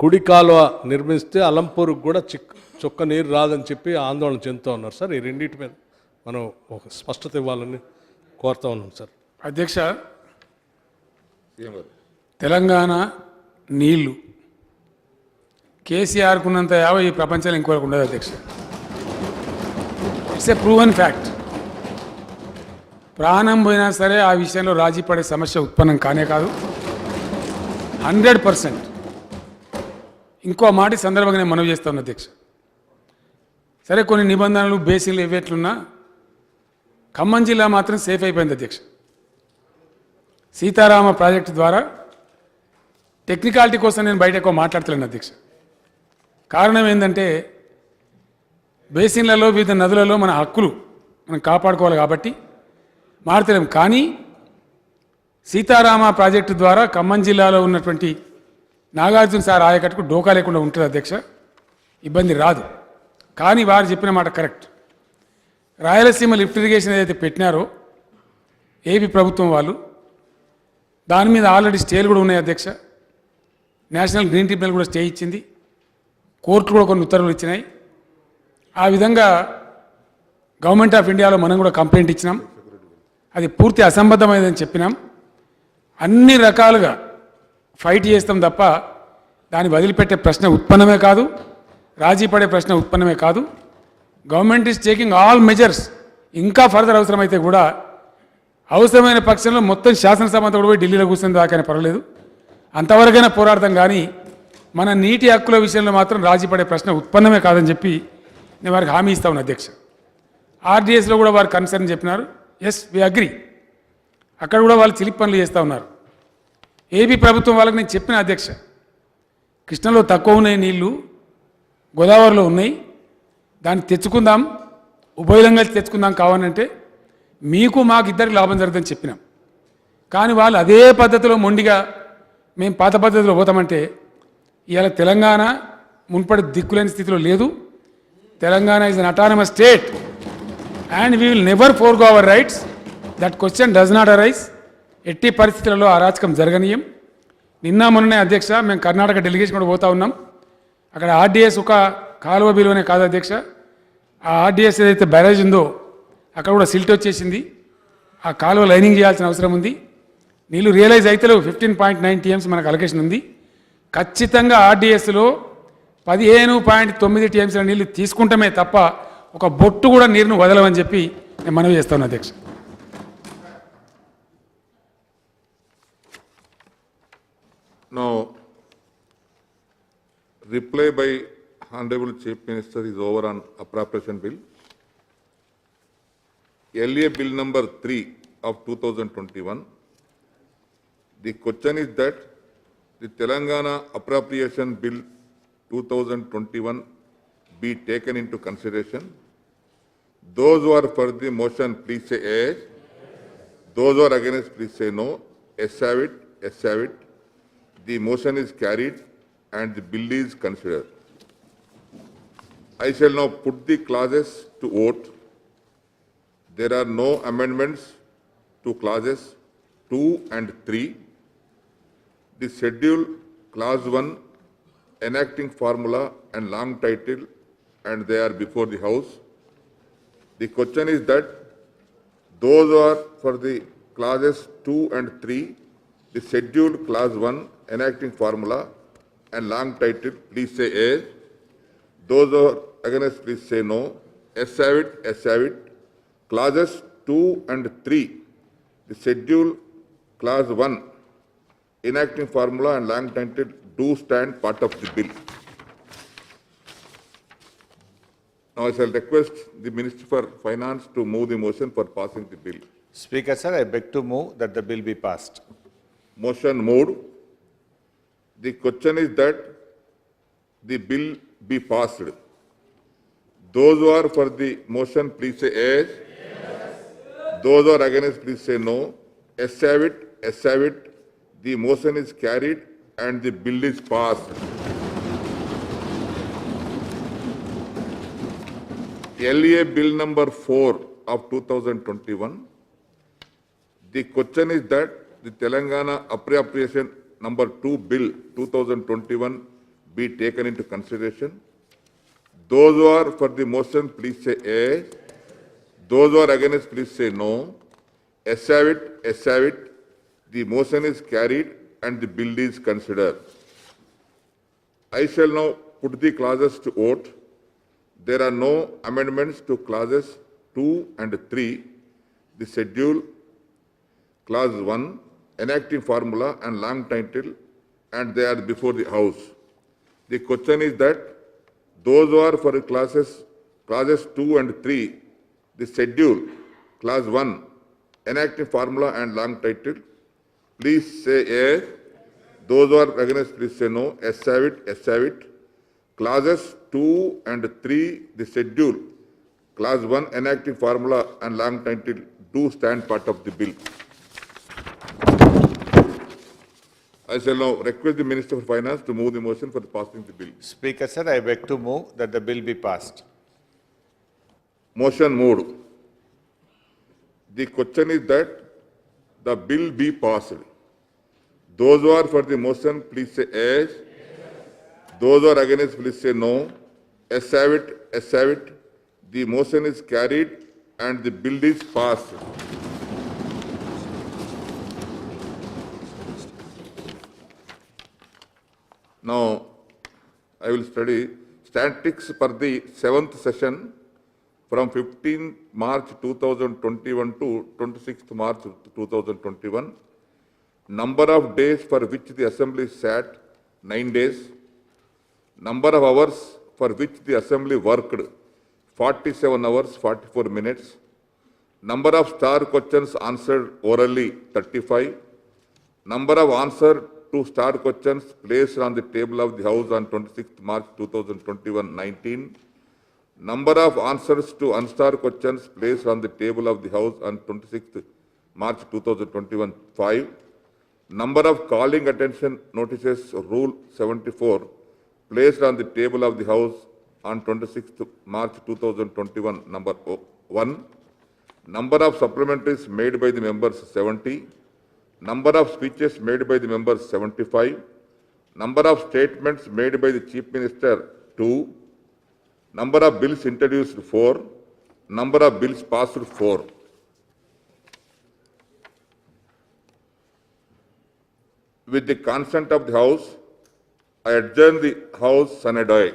కుడి కాలువ నిర్మిస్తే అలంపూర్కి కూడా చుక్క నీరు రాదని చెప్పి ఆందోళన చెందుతూ ఉన్నారు సార్. ఈ రెండింటి మీద మనం ఒక స్పష్టత ఇవ్వాలని కోరుతా ఉన్నాం సార్. అధ్యక్ష, సీఎం గారు. తెలంగాణ నీళ్లు కేసీఆర్కు ఉన్నంత యావ ఈ ప్రపంచంలో ఇంకొకరికి ఉండదు అధ్యక్ష. It's a proven fact. ప్రాణం పోయినా సరే ఆ విషయంలో రాజీ పడే సమస్య ఉత్పన్నం కానే కాదు. 100%. ఇంకో మాట ఈ సందర్భంగా నేను మనవి చేస్తాను అధ్యక్ష. సరే, కొన్ని నిబంధనలు బేసిన్లు ఎవేట్లున్నా ఖమ్మం జిల్లా మాత్రం సేఫ్ అయిపోయింది అధ్యక్ష. సీతారామ ప్రాజెక్టు ద్వారా టెక్నికాలిటీ కోసం నేను బయట ఎక్కువ మాట్లాడతలేను అధ్యక్ష. కారణం ఏంటంటే బేసిన్లలో వివిధ నదులలో మన హక్కులు మనం కాపాడుకోవాలి కాబట్టి మారతలేం. కానీ సీతారామ ప్రాజెక్టు ద్వారా ఖమ్మం జిల్లాలో ఉన్నటువంటి నాగార్జున సార్ ఆయకట్టుకు డోకా లేకుండా ఉంటుంది అధ్యక్ష. ఇబ్బంది రాదు. కానీ వారు చెప్పిన మాట కరెక్ట్. రాయలసీమ లిఫ్ట్ ఇరిగేషన్ ఏదైతే పెట్టినారో ఏపీ ప్రభుత్వం వాళ్ళు, దాని మీద ఆల్రెడీ స్టేలు కూడా ఉన్నాయి అధ్యక్ష. నేషనల్ గ్రీన్ ట్రిబ్యునల్ కూడా స్టే ఇచ్చింది. కోర్టులు కూడా కొన్ని ఉత్తర్వులు ఇచ్చినాయి. ఆ విధంగా గవర్నమెంట్ ఆఫ్ ఇండియాలో మనం కూడా కంప్లైంట్ ఇచ్చినాం. అది పూర్తి అసంబద్ధమైనదని చెప్పినాం. అన్ని రకాలుగా ఫైట్ చేస్తాం తప్ప దాన్ని వదిలిపెట్టే ప్రశ్న ఉత్పన్నమే కాదు, రాజీ పడే ప్రశ్న ఉత్పన్నమే కాదు. Government is taking all measures. ఇంకా ఫర్దర్ అవసరమైతే కూడా అవసరమైన పక్షంలో మొత్తం శాసనసభ అంతా కూడా పోయి ఢిల్లీలో కూర్చొని దాకానే పర్వాలేదు, అంతవరకైనా పోరాడతాం. కానీ మన నీటి హక్కుల విషయంలో మాత్రం రాజీ పడే ప్రశ్న ఉత్పన్నమే కాదని చెప్పి నేను వారికి హామీ ఇస్తా ఉన్నా అధ్యక్ష. ఆర్డీఎస్లో కూడా వారు కన్సర్న్ చెప్పినారు. ఎస్, వి అగ్రి. అక్కడ కూడా వాళ్ళు చిలిపి పనులు చేస్తూ ఉన్నారు. ఏపీ ప్రభుత్వం వాళ్ళకి నేను చెప్పిన అధ్యక్ష, కృష్ణలో తక్కువ ఉన్నాయి నీళ్లు, గోదావరిలో ఉన్నాయి, దాన్ని తెచ్చుకుందాం, ఉభయలంగా తెచ్చుకుందాం కావాలంటే మీకు మాకు ఇద్దరికి లాభం జరుగుతుందని చెప్పినాం. కానీ వాళ్ళు అదే పద్ధతిలో మొండిగా మేము పాత పద్ధతిలో పోతామంటే ఇవాళ తెలంగాణ మున్పటి దిక్కులేని స్థితిలో లేదు. Telangana is an autonomous state and we will never forgo hour rights. That question does not arise. ఎట్టి పరిస్థితులలో అరాచకం జరగనీయం. నిన్న మొన్ననే అధ్యక్ష మేము కర్ణాటక డెలిగేషన్ కూడా పోతా ఉన్నాం. అక్కడ ఆర్డీఎస్ ఒక కాలువ బిలువనే కాదు అధ్యక్ష, ఆ ఆర్డీఎస్ ఏదైతే బ్యారేజ్ ఉందో అక్కడ కూడా సిల్ట్ వచ్చేసింది. ఆ కాలువ లైనింగ్ చేయాల్సిన అవసరం ఉంది. నీళ్ళు రియలైజ్ అయితే 15.9 TMs మనకు అలొకేషన్ ఉంది. ఖచ్చితంగా ఆర్డీఎస్లో 15.9 TMs నీళ్ళు తీసుకుంటామే తప్ప ఒక బొట్టు కూడా నీరును వదలమని చెప్పి నేను మనవి చేస్తాను అధ్యక్ష. Now, reply by Honorable Chief Minister is over on appropriation bill. LA Bill number 3 of 2021. The question is that the Telangana Appropriation Bill 2021 be taken into consideration. Those who are for the motion, please say yes. Those who are against, please say no. Yes, have it. Yes, have it. The motion is carried and the bill is considered. I shall now put the clauses to vote. There are no amendments to clauses 2 and 3. The schedule, clause 1, enacting formula and long title, and they are before the House. The question is that those who are for the clauses 2 and 3, the schedule, clause 1, enacting formula and long title, please say yes. Those who are against, please say no. Yes, have it. Yes, have it. Clauses 2 and 3, the schedule, clause 1, enacting formula and long title do stand part of the bill. Now I shall request the Minister for Finance to move the motion for passing the bill. Speaker, sir, I beg to move that the bill be passed. Motion moved. The question is that the bill be passed. Those who are for the motion, please say yes. Those who are against, please say no. Yes have it, yes have it. The motion is carried and the bill is passed. LA Bill number 4 of 2021. The question is that the Telangana Appropriation number 2 Bill 2021 be taken into consideration. Those who are for the motion, please say yes. Those who are against, please say no. Yes have it, yes have it. The motion is carried and the bill is considered. I shall now put the clauses to vote. There are no amendments to clauses 2 and 3, the schedule, clause 1, enacting formula and long title, and they are before the House. The question is that those who are for clauses 2 and 3, the schedule, clause 1, enacting formula and long title, please say yes. Those who are against, please say no. Yes have it, yes have it. Clauses 2 and 3, the schedule, clause 1, enacting formula and long title do stand part of the bill. I shall now request the Minister for Finance to move the motion for passing the bill. Speaker, sir, I beg to move that the bill be passed. Motion moved. The question is that the bill be passed. Those who are for the motion, please say yes. Those who are against, please say no. Yes have it, yes have it. The motion is carried and the bill is passed. Now, I will study statistics for the 7th session from 15 March 2021 to 26th March 2021. Number of days for which the Assembly sat, 9 days. Number of hours for which the Assembly worked, 47 hours, 44 minutes. Number of star questions answered orally, 35. Number of answers to star questions placed on the table of the House on 26th March 2021, 19. Number of answers to unstar questions placed on the table of the House on 26th March 2021, 5. Number of calling attention notices, Rule 74, placed on the table of the House on 26th March 2021, number 1. Number of supplementaries made by the members, 70. Number of speeches made by the members, 75. Number of statements made by the Chief Minister, 2. Number of bills introduced, 4. Number of bills passed, 4. With the consent of the House, I adjourn the House sine die.